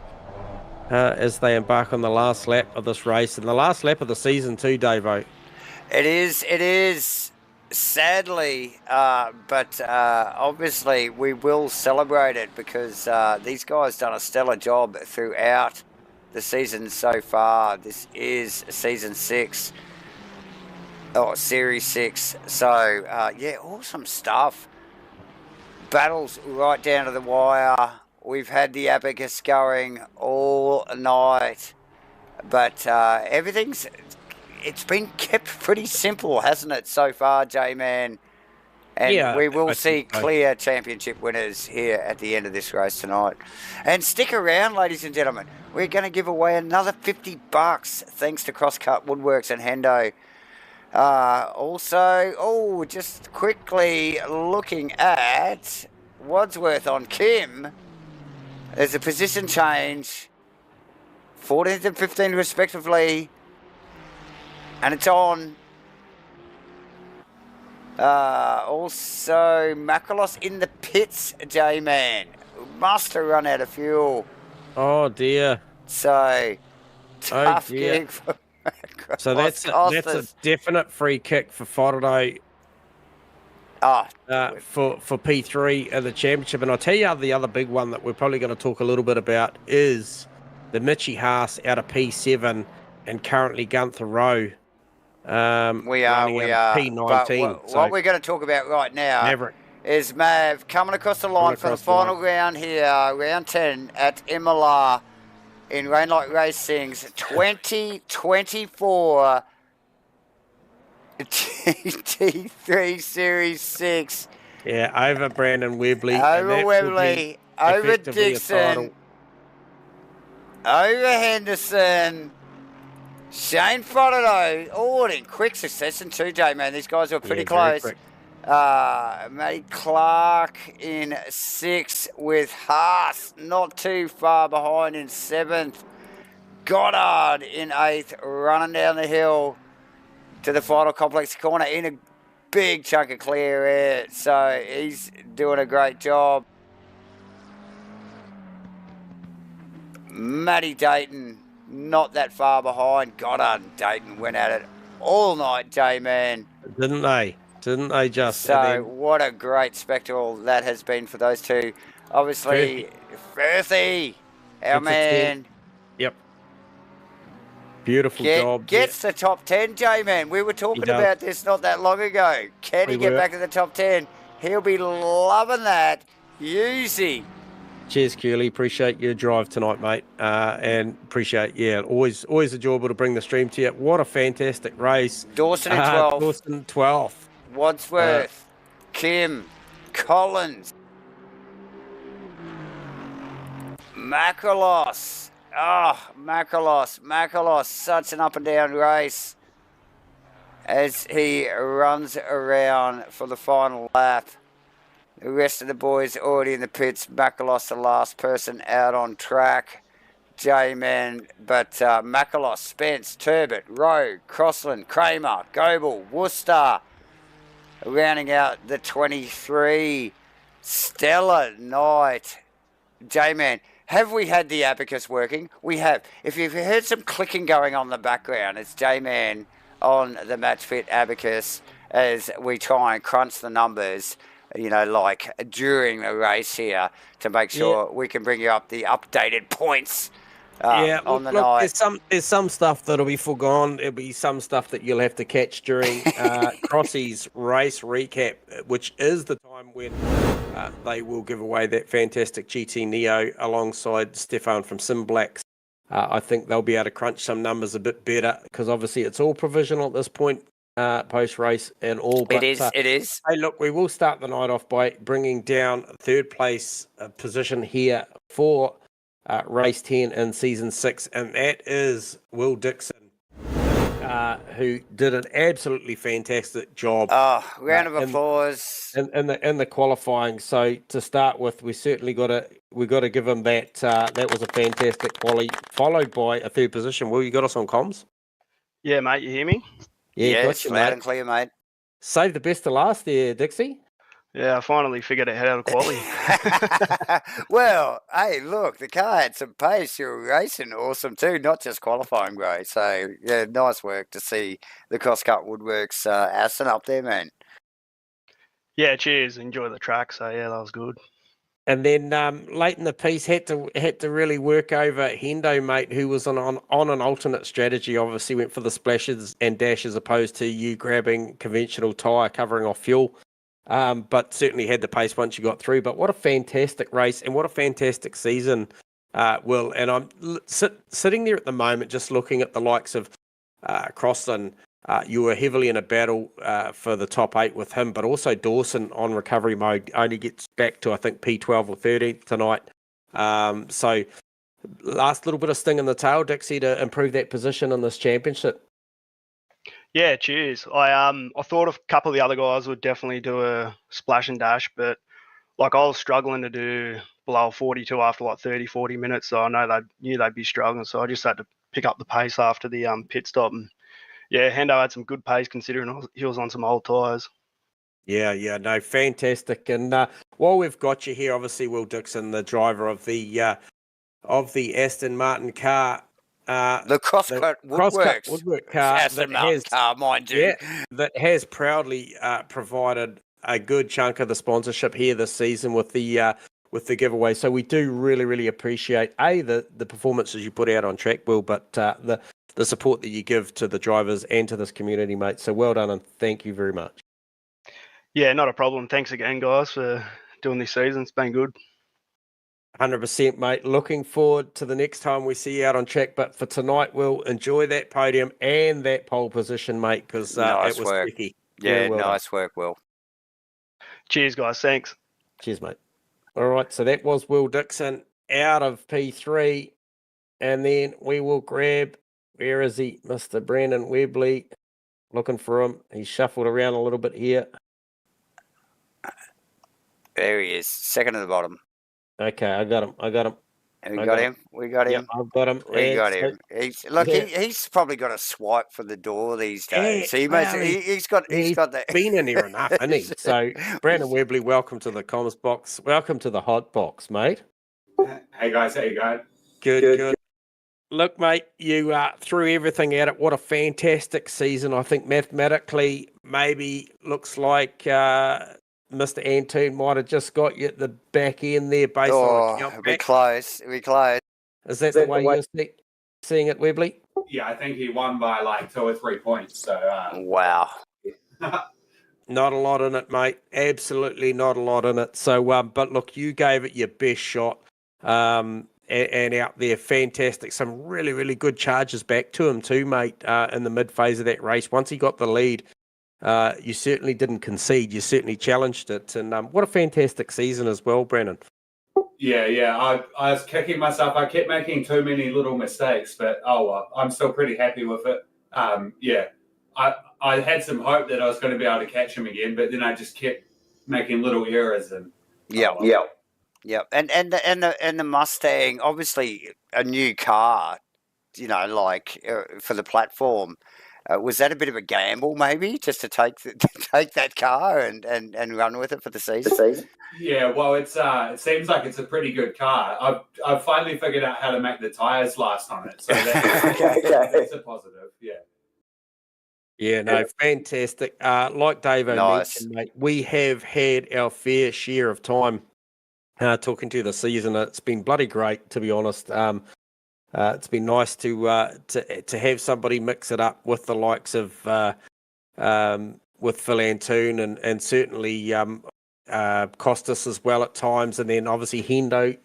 as they embark on the last lap of this race. And the last lap of the season too, Davo. It is. Sadly, but obviously we will celebrate it, because these guys done a stellar job throughout the season so far. This is season 6, or series 6. So yeah, awesome stuff. Battles right down to the wire. we've had the abacus going all night, but it's been kept pretty simple, hasn't it, so far, J-Man? And we will see clear championship winners here at the end of this race tonight. And stick around, ladies and gentlemen. We're going to give away another $50 thanks to CrossCut Woodworks and Hendo. Also, just quickly looking at Wadsworth on Kim. There's a position change. 14th and 15th respectively. And it's on. Also, Makalos in the pits, J-Man. Must have run out of fuel. Oh, dear. So, tough gig for Makalos. So that's a definite free kick for Faraday for P3 of the championship. And I'll tell you the other big one that we're probably going to talk a little bit about is the Mitchie Haas out of P7 and currently Gunther Rowe. We are. P19. What we're going to talk about right now is Mav coming across the line for the final round here, round 10 at Imola in Rainlight Racing's 2024 GT3 Series 6. Yeah, over Brandon Webley. Over Webley, over Dixon, over Henderson. Shane Frodo, all in quick succession too, J-Man. These guys were pretty close. Matty Clark in 6th with Haas, not too far behind in 7th. Goddard in 8th, running down the hill to the final complex corner in a big chunk of clear air. So he's doing a great job. Matty Dayton, not that far behind. Goddard and Dayton went at it all night, J-Man. Didn't they? Didn't they just? So what a great spectacle that has been for those two. Obviously, Firthy, our man. Yep. Beautiful job. Gets the top 10, J-Man. We were talking about this not that long ago. Can he get back to the top 10? He'll be loving that. Easy. Cheers, Curly. Appreciate your drive tonight, mate. And appreciate, always enjoyable to bring the stream to you. What a fantastic race. Dawson in 12th. Dawson 12th. Wadsworth, Kim, Collins, Makalos. Makalos, such an up and down race as he runs around for the final lap. The rest of the boys already in the pits. Makalos, the last person out on track. J-Man, but Makalos, Spence, Turbot, Rowe, Crossland, Kramer, Goebel, Worcester, rounding out the 23. Stellar night. J-Man, have we had the abacus working? We have. If you've heard some clicking going on in the background, it's J-Man on the match fit abacus as we try and crunch the numbers, like during the race here to make sure we can bring you up the updated points on the night. There's some stuff that'll be forgone. There'll be some stuff that you'll have to catch during Crossy's race recap, which is the time when they will give away that fantastic GT Neo alongside Stefan from Simblacks. I think they'll be able to crunch some numbers a bit better because obviously it's all provisional at this point, post-race and all. But, it is. Hey, look, we will start the night off by bringing down third place position here for race 10 in season 6, and that is Will Dixon, who did an absolutely fantastic job. Round of applause in the qualifying. So to start with, we certainly got to give him that. That was a fantastic quali, followed by a third position. Will, you got us on comms? Yeah, mate, you hear me? Yeah, it's loud and clear, mate. Save the best to last there, Dixie. Yeah, I finally figured out how to quality. Well, hey, look, the car had some pace. You were racing awesome too, not just qualifying, bro. So, yeah, nice work to see the CrossCut Woodworks Aston up there, man. Yeah, cheers. Enjoy the track. So, yeah, that was good. And then late in the piece, had to really work over Hendo, mate, who was on an alternate strategy. Obviously, went for the splashes and dashes opposed to you grabbing conventional tyre, covering off fuel. but certainly had the pace once you got through. But what a fantastic race and what a fantastic season, Will. And I'm sitting there at the moment just looking at the likes of Crossland. You were heavily in a battle for the top 8 with him, but also Dawson on recovery mode only gets back to, I think, P12 or 13th tonight. So last little bit of sting in the tail, Dixie, to improve that position in this championship. Yeah, cheers. I thought a couple of the other guys would definitely do a splash and dash, but like I was struggling to do below 42 after like 30, 40 minutes, so I knew they'd be struggling, so I just had to pick up the pace after the pit stop. And yeah, Hendo had some good pace considering he was on some old tyres. Yeah, no, fantastic. And while we've got you here, obviously Will Dixon, the driver of the Aston Martin car, the CROSSCUT woodwork car Aston Martin car, mind you, that has proudly provided a good chunk of the sponsorship here this season with the giveaway. So we do really, really appreciate the performances you put out on track, Will, but the support that you give to the drivers and to this community, mate. So well done and thank you very much. Yeah, not a problem. Thanks again, guys, for doing this season. It's been good. 100%, mate. Looking forward to the next time we see you out on track. But for tonight, we'll enjoy that podium and that pole position, mate, because it was tricky. Yeah, nice work, Will. Cheers, guys. Thanks. Cheers, mate. All right, so that was Will Dixon out of P3. And then we will grab, where is he? Mr. Brandon Webley. Looking for him. He's shuffled around a little bit here. There he is, second at the bottom. Okay, I got him. We got him. Yep, I've got him. We got him. He's probably got a swipe for the door these days. So he's got that. Been in here enough, hasn't he? So, Brandon Webley, welcome to the comms box. Welcome to the hot box, mate. Hey guys, how you going? Good. Look, mate, you threw everything at it. What a fantastic season. I think mathematically, maybe looks like Mr. Antoon might have just got you at the back end there based on the count back. We're close. Is that the way you're seeing it, Webley? Yeah, I think he won by like 2 or 3 points. So wow. Not a lot in it, mate. Absolutely not a lot in it. So, but look, you gave it your best shot. And out there, fantastic. Some really, really good charges back to him too, mate, in the mid phase of that race. Once he got the lead, you certainly didn't concede. You certainly challenged it. And what a fantastic season as well, Brandon. Yeah. I was kicking myself. I kept making too many little mistakes, but I'm still pretty happy with it. I had some hope that I was going to be able to catch him again, but then I just kept making little errors. And Yep, and the Mustang, obviously a new car, for the platform. Was that a bit of a gamble, maybe, just to take that car and run with it for the season? Yeah, well, it seems like it's a pretty good car. I've finally figured out how to make the tires last on it, so that's a positive. Yeah. Yeah, no, fantastic. Like Dave mentioned, mate, we have had our fair share of time talking to you this season. It's been bloody great, to be honest. It's been nice to have somebody mix it up with the likes of with Phil Antoon and certainly Costas as well at times, and then obviously Hendo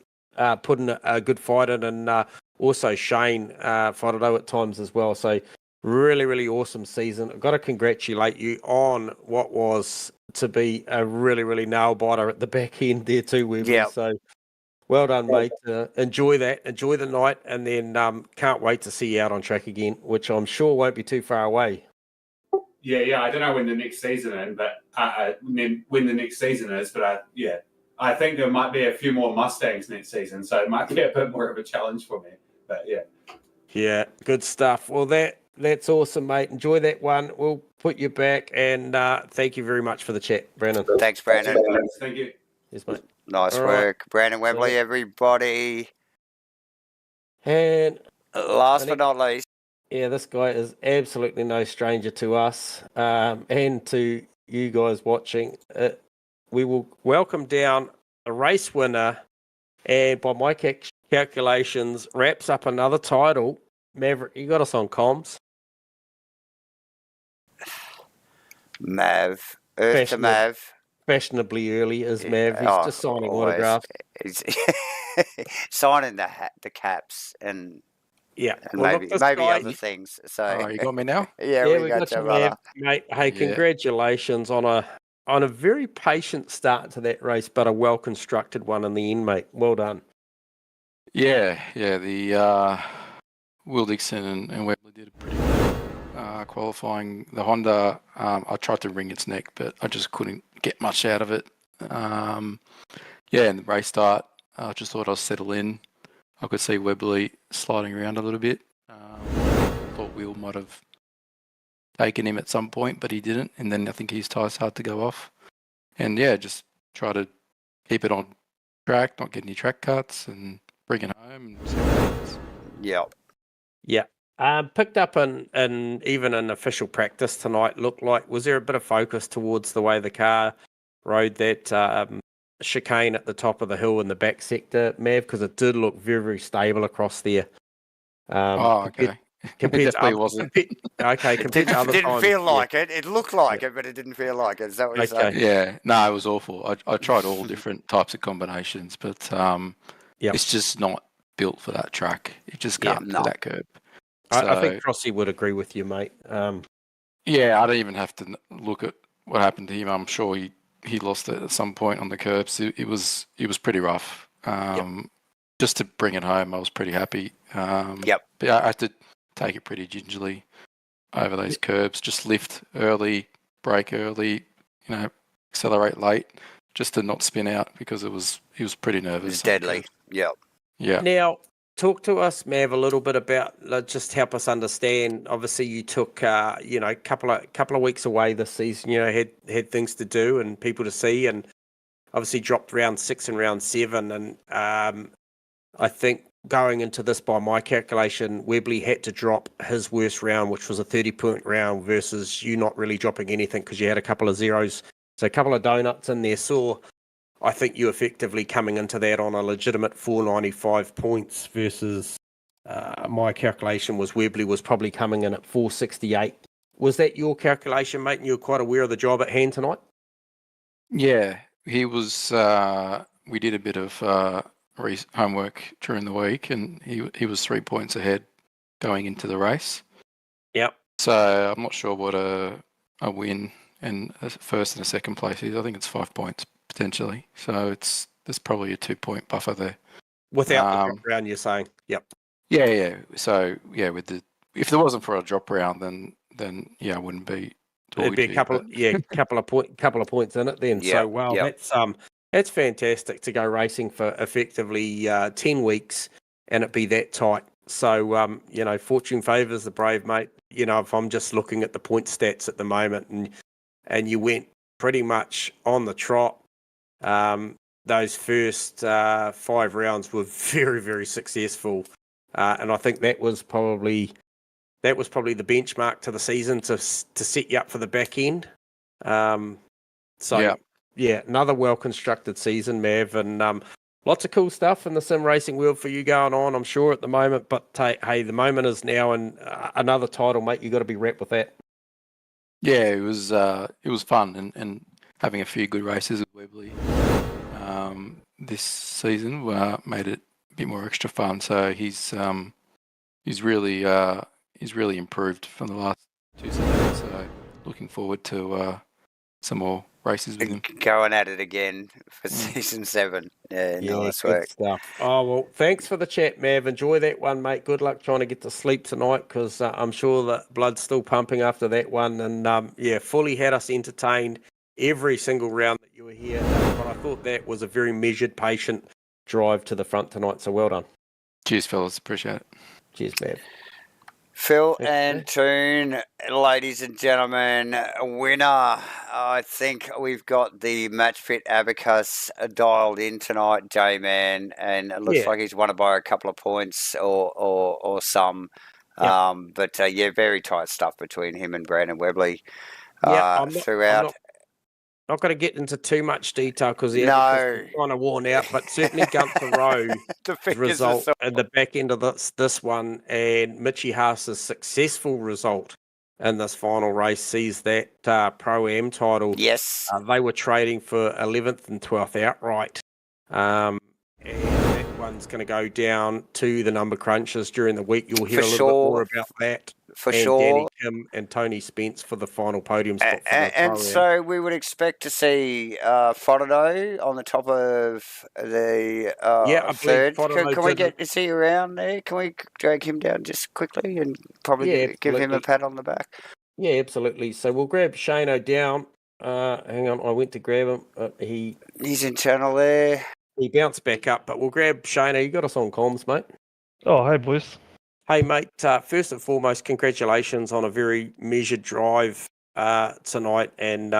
putting a good fight in, and also Shane Whātaro at times as well. So really, really awesome season. I've got to congratulate you on what was to be a really, really nail biter at the back end there too, Webley. Yeah. So well done, mate. Enjoy that. Enjoy the night, and then can't wait to see you out on track again, which I'm sure won't be too far away. Yeah. I don't know when the next season is, but when the next season is, but I think there might be a few more Mustangs next season, so it might be a bit more of a challenge for me. But yeah. Yeah, good stuff. Well, that's awesome, mate. Enjoy that one. We'll put you back, and thank you very much for the chat, Brandon. Thanks, Brandon. Thank you. Yes, mate. Nice All work. right. Brandon Webley, everybody. And last but not least. Yeah, this guy is absolutely no stranger to us and to you guys watching. We will welcome down a race winner, and by my calculations, wraps up another title. Maverick, you got us on comms. Mav. Earth to Mav. fashionably early is Mav. He's just signing autographs. He's signing the caps and maybe other things. So you got me now? yeah, we got you, brother. Mate, hey, congratulations on a very patient start to that race, but a well-constructed one in the end, mate. Well done. Yeah, the Will Dixon and Webley did a pretty good qualifying. The Honda, I tried to wring its neck, but I just couldn't get much out of it. In the race start, I just thought I'd settle in. I could see Webley sliding around a little bit. Thought Will might have taken him at some point, but he didn't. And then I think his tyres started to go off. And just try to keep it on track, not get any track cuts, and bring it home. Yeah. Picked up in even in official practice tonight. Looked like, was there a bit of focus towards the way the car rode that chicane at the top of the hill in the back sector, Mav? Because it did look very, very stable across there. Okay. Compared to wasn't. Compared to other didn't times, feel like it. It looked like it, but it didn't feel like it. Is that what you're saying? Yeah. No, it was awful. I tried all different types of combinations, but it's just not built for that track. It just can't do that curb. So, I think Crossy would agree with you, mate. I don't even have to look at what happened to him. I'm sure he lost it at some point on the curbs. It was pretty rough. Just to bring it home, I was pretty happy. But I had to take it pretty gingerly over those curbs. Just lift early, brake early, accelerate late, just to not spin out because he was pretty nervous. It was deadly. Yeah. Now, talk to us, Mav, a little bit about, just help us understand. Obviously, you took a couple of weeks away this season. Had things to do and people to see, and obviously dropped round 6 and round 7. And I think going into this, by my calculation, Webley had to drop his worst round, which was a 30-point round, versus you not really dropping anything because you had a couple of zeros, so a couple of donuts in there. So I think you effectively coming into that on a legitimate 495 points versus my calculation was Webley was probably coming in at 468. Was that your calculation, mate, and you were quite aware of the job at hand tonight? Yeah, he was. We did a bit of homework during the week, and he was 3 points ahead going into the race. Yep. So I'm not sure what a win and a first and a second place is. I think it's 5 points potentially. So there's probably a 2 point buffer there. Without the drop round, you're saying? Yep. Yeah. So if there wasn't for a drop round, then I wouldn't be. There'd be a couple of points in it then. Yeah, so that's fantastic to go racing for effectively 10 weeks and it be that tight. So fortune favours the brave, mate. If I'm just looking at the point stats at the moment, and you went pretty much on the trot. Those first 5 rounds were very, very successful, and I think that was probably the benchmark to the season to set you up for the back end. Another well constructed season, Mav, and lots of cool stuff in the sim racing world for you going on, I'm sure, at the moment. But hey, the moment is now, and another title, mate. You got to be wrapped with that. Yeah, it was fun and having a few good races with Webley this season made it a bit more extra fun. So he's really improved from the last 2 seasons. So looking forward to some more races with him. Going at it again for season 7. Nice work. Stuff. Oh, well, thanks for the chat, Mav. Enjoy that one, mate. Good luck trying to get to sleep tonight, because I'm sure that blood's still pumping after that one. And fully had us entertained every single round that you were here. But I thought that was a very measured, patient drive to the front tonight. So well done. Cheers, fellas. Appreciate it. Cheers, Mav. Phil and Toon, ladies and gentlemen, a winner. I think we've got the Match Fit Abacus dialed in tonight, J-Man, and it looks like he's won it by a couple of points or some. Yep. Very tight stuff between him and Brandon Webley throughout. Not going to get into too much detail because the Abacus is kind of worn out, but certainly Gunther Rowe result at the back end of this one, and Mitchie Haas's successful result in this final race sees that Pro-Am title. Yes. They were trading for 11th and 12th outright. And that one's going to go down to the number crunches during the week. You'll hear a little bit more about that. For and sure. Danny Kim and Tony Spence for the final podium spot for the And Pro-Am. so we would expect to see Fotido on the top of the third. Can we is he around there? Can we drag him down just quickly and probably give him a pat on the back? Yeah, absolutely. So we'll grab Shano down. Hang on, I went to grab him. He's internal there. He bounced back up, but we'll grab Shano. You got us on comms, mate. Oh, hey, boys. Hey, mate, first and foremost, congratulations on a very measured drive tonight. And,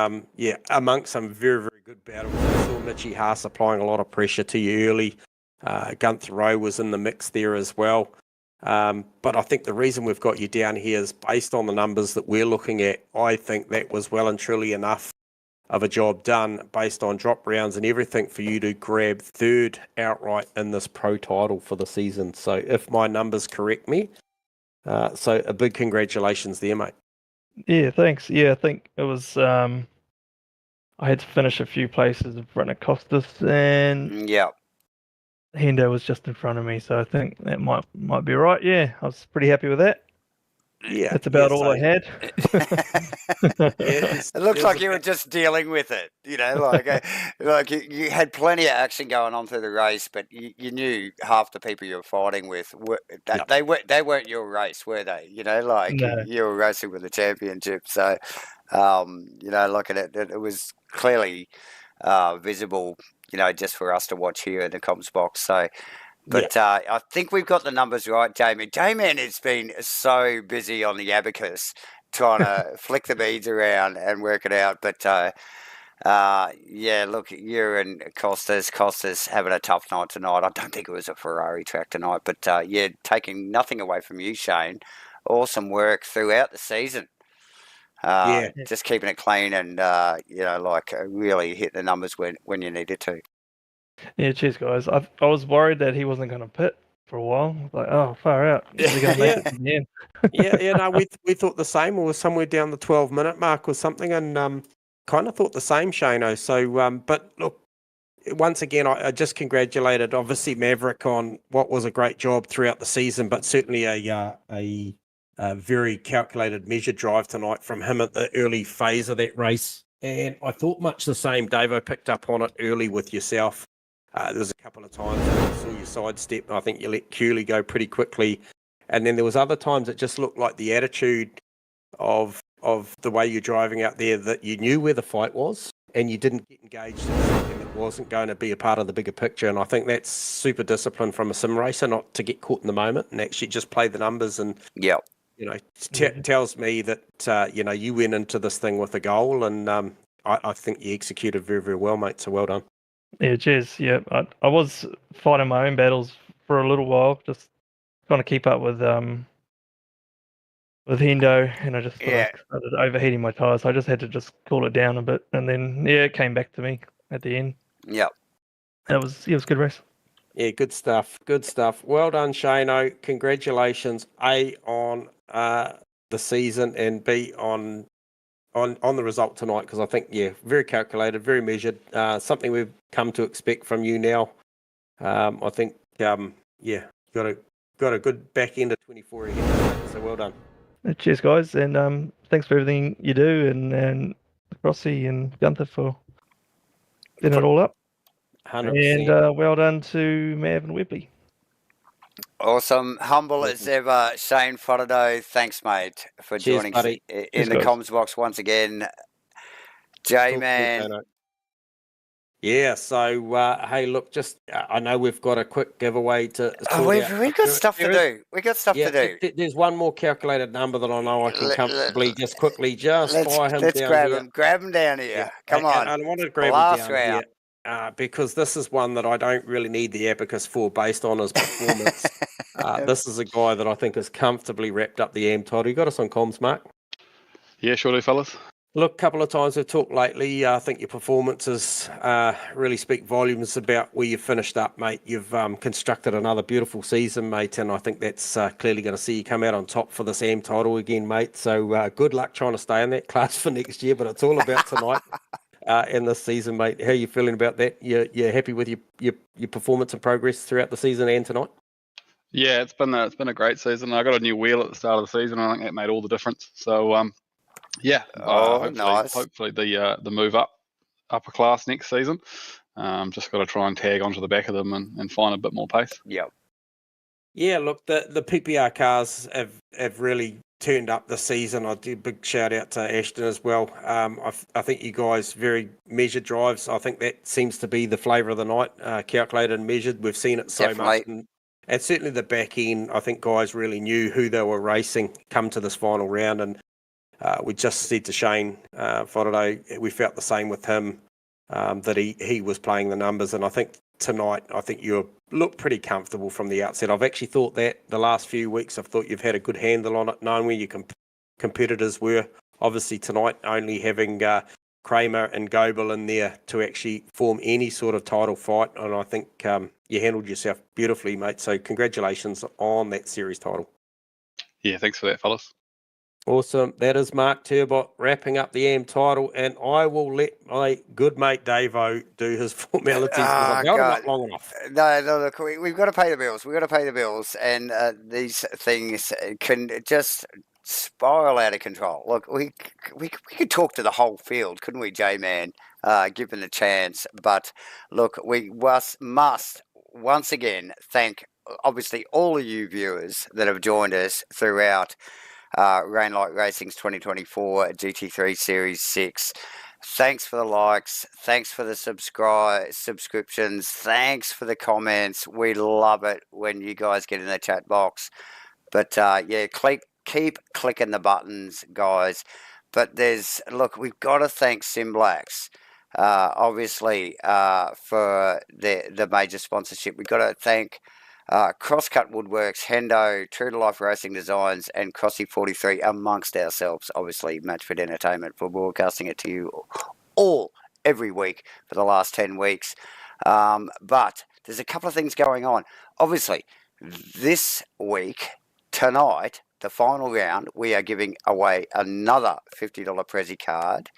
amongst some very, very good battles. I saw Mitchie Haas applying a lot of pressure to you early. Gunther Rowe was in the mix there as well. But I think the reason we've got you down here is based on the numbers that we're looking at. I think that was well and truly enough of a job done based on drop rounds and everything for you to grab third outright in this pro title for the season. So if my numbers correct me, so a big congratulations there, mate. Yeah, thanks. Yeah, I think it was, I had to finish a few places in front of Costas and Hendo was just in front of me. So I think that might be right. Yeah, I was pretty happy with that. Yeah, that's about all I had. It looks like you were just dealing with it, like you had plenty of action going on through the race, but you knew half the people you were fighting with they weren't your race, were they? No. You were racing with the championship, so it was clearly visible, just for us to watch here in the comms box. So. But I think we've got the numbers right, J-Man. J-Man has been so busy on the abacus trying to flick the beads around and work it out. But, look, you and Costas having a tough night tonight. I don't think it was a Ferrari track tonight. But, taking nothing away from you, Shane. Awesome work throughout the season. Just keeping it clean and, really hit the numbers when you needed to. Yeah, cheers, guys. I was worried that he wasn't going to pit for a while. Like, oh, far out. Is he going to make it to the end? We thought the same. We were somewhere down the 12-minute mark or something, and kind of thought the same, Shano. So, but look, once again, I just congratulated, obviously, Maverick on what was a great job throughout the season, but certainly a very calculated, measured drive tonight from him at the early phase of that race. And I thought much the same, Dave. I picked up on it early with yourself. There was a couple of times I saw you sidestep, and I think you let Cooley go pretty quickly. And then there was other times it just looked like the attitude of the way you're driving out there, that you knew where the fight was and you didn't get engaged in something that wasn't going to be a part of the bigger picture. And I think that's super discipline from a sim racer, not to get caught in the moment and actually just play the numbers. And tells me that you went into this thing with a goal, and I think you executed very, very well, mate. So well done. Yeah, cheers. Yeah, I was fighting my own battles for a little while, just trying to keep up with Hendo, and I just started overheating my tyres. So I just had to just cool it down a bit, and then it came back to me at the end. Yep. It was a good race. Yeah, good stuff. Good stuff. Well done, Shano. Congratulations, A, on the season, and B, on the result tonight, because I think, very calculated, very measured, something we've come to expect from you now. I think, got a good back end of 24 ahead, so well done. Cheers, guys, and thanks for everything you do, and Crossy and Gunther for setting it all up. 100%. And well done to Mav and Webley. Awesome. Humble as ever, Shane Fotido. Thanks, mate, for joining us in the comms box once again. J-Man. Yeah, so, hey, look, just, I know we've got a quick giveaway to... we've got stuff to do. We've got stuff to do. There's one more calculated number that I know I can comfortably just quickly fire him let's down grab here. Him. Grab him down here. Yeah. Come on. I want to grab him down here. Because this is one that I don't really need the abacus for based on his performance. This is a guy that I think has comfortably wrapped up the AM title. You got us on comms, Mark? Yeah, sure do, fellas. Look, a couple of times we've talked lately. I think your performances really speak volumes about where you've finished up, mate. You've constructed another beautiful season, mate, and I think that's clearly going to see you come out on top for this AM title again, mate. So good luck trying to stay in that class for next year, but it's all about tonight and this season, mate. How are you feeling about that? You're happy with your performance and progress throughout the season and tonight? Yeah, it's been a great season. I got a new wheel at the start of the season, and I think that made all the difference. So yeah, nice. Hopefully the move up upper class next season. Just got to try and tag onto the back of them and find a bit more pace. Yep. Yeah, look, the PPR cars have really turned up this season. I do a big shout out to Ashton as well. I think you guys very measured drives. I think that seems to be the flavour of the night, calculated and measured. We've seen it so much. And certainly the back end, I think guys really knew who they were racing come to this final round. And we just said to Shane Faraday, we felt the same with him, that he was playing the numbers. And I think tonight, I think you look pretty comfortable from the outset. I've actually thought that the last few weeks, I've thought you've had a good handle on it, knowing where your competitors were. Obviously tonight, only having Kramer and Goebel in there to actually form any sort of title fight. And I think you handled yourself beautifully, mate. So congratulations on that series title. Yeah, thanks for that, fellas. Awesome. That is Mark Turbot wrapping up the AM title, and I will let my good mate Davo do his formalities because I've held him up long enough. No, look, we've got to pay the bills. We've got to pay the bills, and these things can just spiral out of control. Look, we could talk to the whole field, couldn't we, J-Man, given the chance? But look, we must once again thank, obviously, all of you viewers that have joined us throughout Rainlight Racing's 2024 GT3 Series 6. Thanks for the likes. Thanks for the subscriptions. Thanks for the comments. We love it when you guys get in the chat box. But yeah, keep clicking the buttons, guys. But look, we've got to thank Simblacks, obviously, for the major sponsorship. We've got to thank CrossCut Woodworks, Hendo, True to Life Racing Designs, and Crossy 43 amongst ourselves. Obviously, Matchfit Entertainment for broadcasting it to you all every week for the last 10 weeks. But there's a couple of things going on. Obviously, this week, tonight, the final round, we are giving away another $50 Prezi card,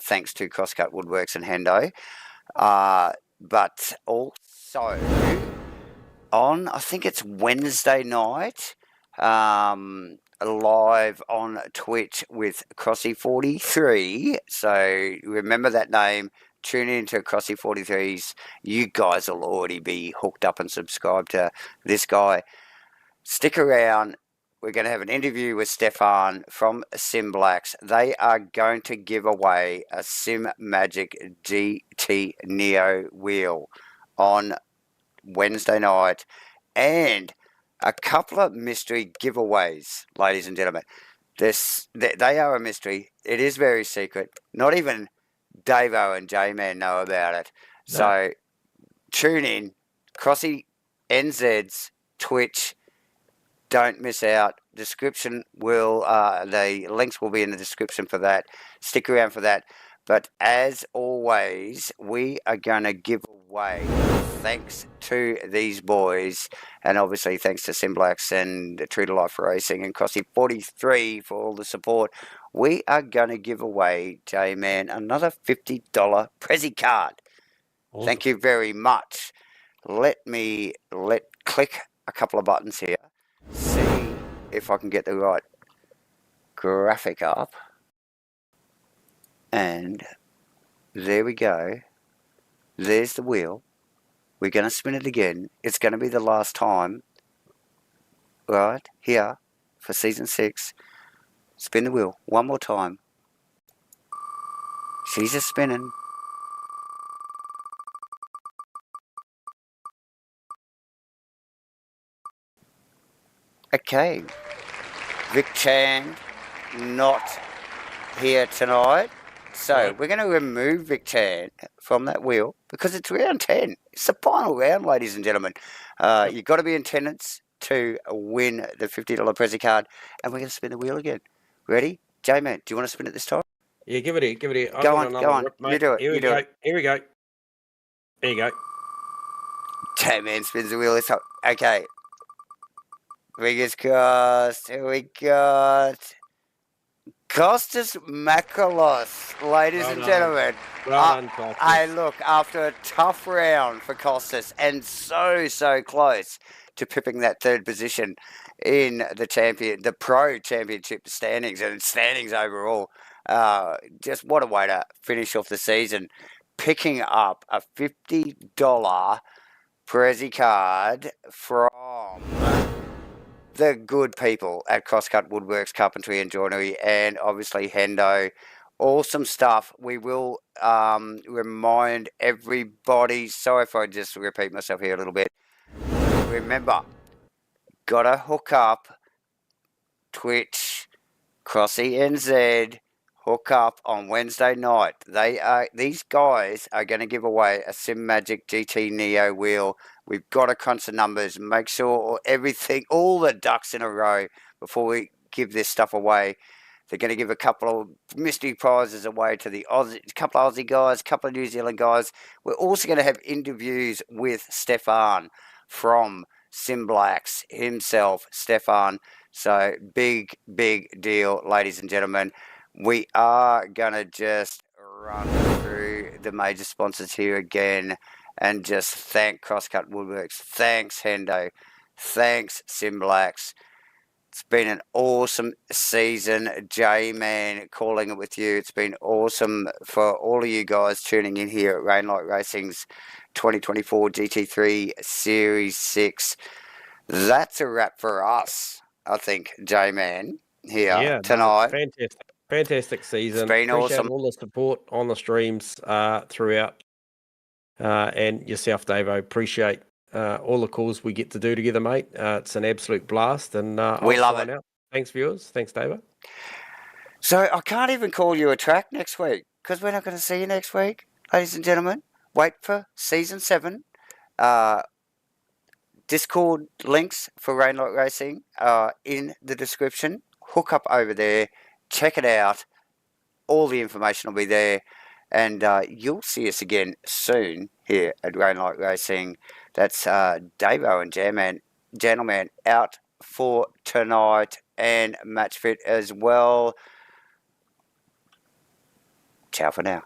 thanks to CrossCut Woodworks and Hendo. But also, on, I think it's Wednesday night, live on Twitch with Crossy 43. So remember that name. Tune in to Crossy 43's. You guys will already be hooked up and subscribed to this guy. Stick around. We're going to have an interview with Stefan from Simblacks. They are going to give away a Sim Magic GT Neo wheel on Wednesday night, and a couple of mystery giveaways, ladies and gentlemen. They are a mystery. It is very secret. Not even Davo and J-Man know about it. No. So tune in. Crossy NZ's Twitch. Don't miss out. Description the links will be in the description for that. Stick around for that. But as always, we are going to give away, thanks to these boys, and obviously thanks to Simblacks and True to Life Racing and Crossy 43 for all the support, we are going to give away, J-Man, another $50 Prezi card. Awesome. Thank you very much. Let click a couple of buttons here. See if I can get the right graphic up. And there we go. There's the wheel. We're going to spin it again. It's going to be the last time. Right here for season 6. Spin the wheel one more time. She's just spinning. Okay. Vic Chan not here tonight. So we're going to remove Vic Chan from that wheel because it's round 10. It's the final round, ladies and gentlemen. You've got to be in attendance to win the $50 Prezi card. And we're going to spin the wheel again. Ready? J-Man, do you want to spin it this time? Yeah, give it here, give it here. Go on. Rip, mate. You do it. Here we go. Here we go. There you go. J-Man spins the wheel. It's up. Okay. Fingers crossed. Here we got Costas Makalos, ladies and gentlemen. Well done, Costas. Hey, look, after a tough round for Costas and so close to pipping that third position in the Pro Championship standings and standings overall, just what a way to finish off the season. Picking up a $50 Prezi card from the good people at CrossCut, WOODWORKS, Carpentary and Joinery, and obviously Hendo. Awesome stuff. We will remind everybody, sorry if I just repeat myself here a little bit, remember, gotta hook up Twitch, Crossy NZ, hook up on Wednesday night. These guys are going to give away a Sim Magic GT Neo wheel. We've got to crunch the numbers, make sure everything, all the ducks in a row before we give this stuff away. They're going to give a couple of mystery prizes away to a couple of Aussie guys, a couple of New Zealand guys. We're also going to have interviews with Stefan from Sim Blacks himself, Stefan. So big deal, ladies and gentlemen. We are going to just run through the major sponsors here again and just thank CrossCut WOODWORKS. Thanks, Hendo. Thanks, Sim Blacks. It's been an awesome season. J-Man, calling it with you. It's been awesome for all of you guys tuning in here at Rainlight Racing's 2024 GT3 Series 6. That's a wrap for us, I think, J-Man, here tonight. Fantastic season. It's been Appreciate awesome. All the support on the streams throughout. And yourself, Davo. Appreciate all the calls we get to do together, mate. It's an absolute blast, and we love it. Out. Thanks, viewers. Thanks, Davo. So I can't even call you a track next week because we're not going to see you next week, ladies and gentlemen. Wait for season 7. Discord links for Rainlight Racing are in the description. Hook up over there, check it out. All the information will be there, and you'll see us again soon here at Rainlight Racing. That's Davo and Gentleman out for tonight, and Match Fit as well. Ciao for now.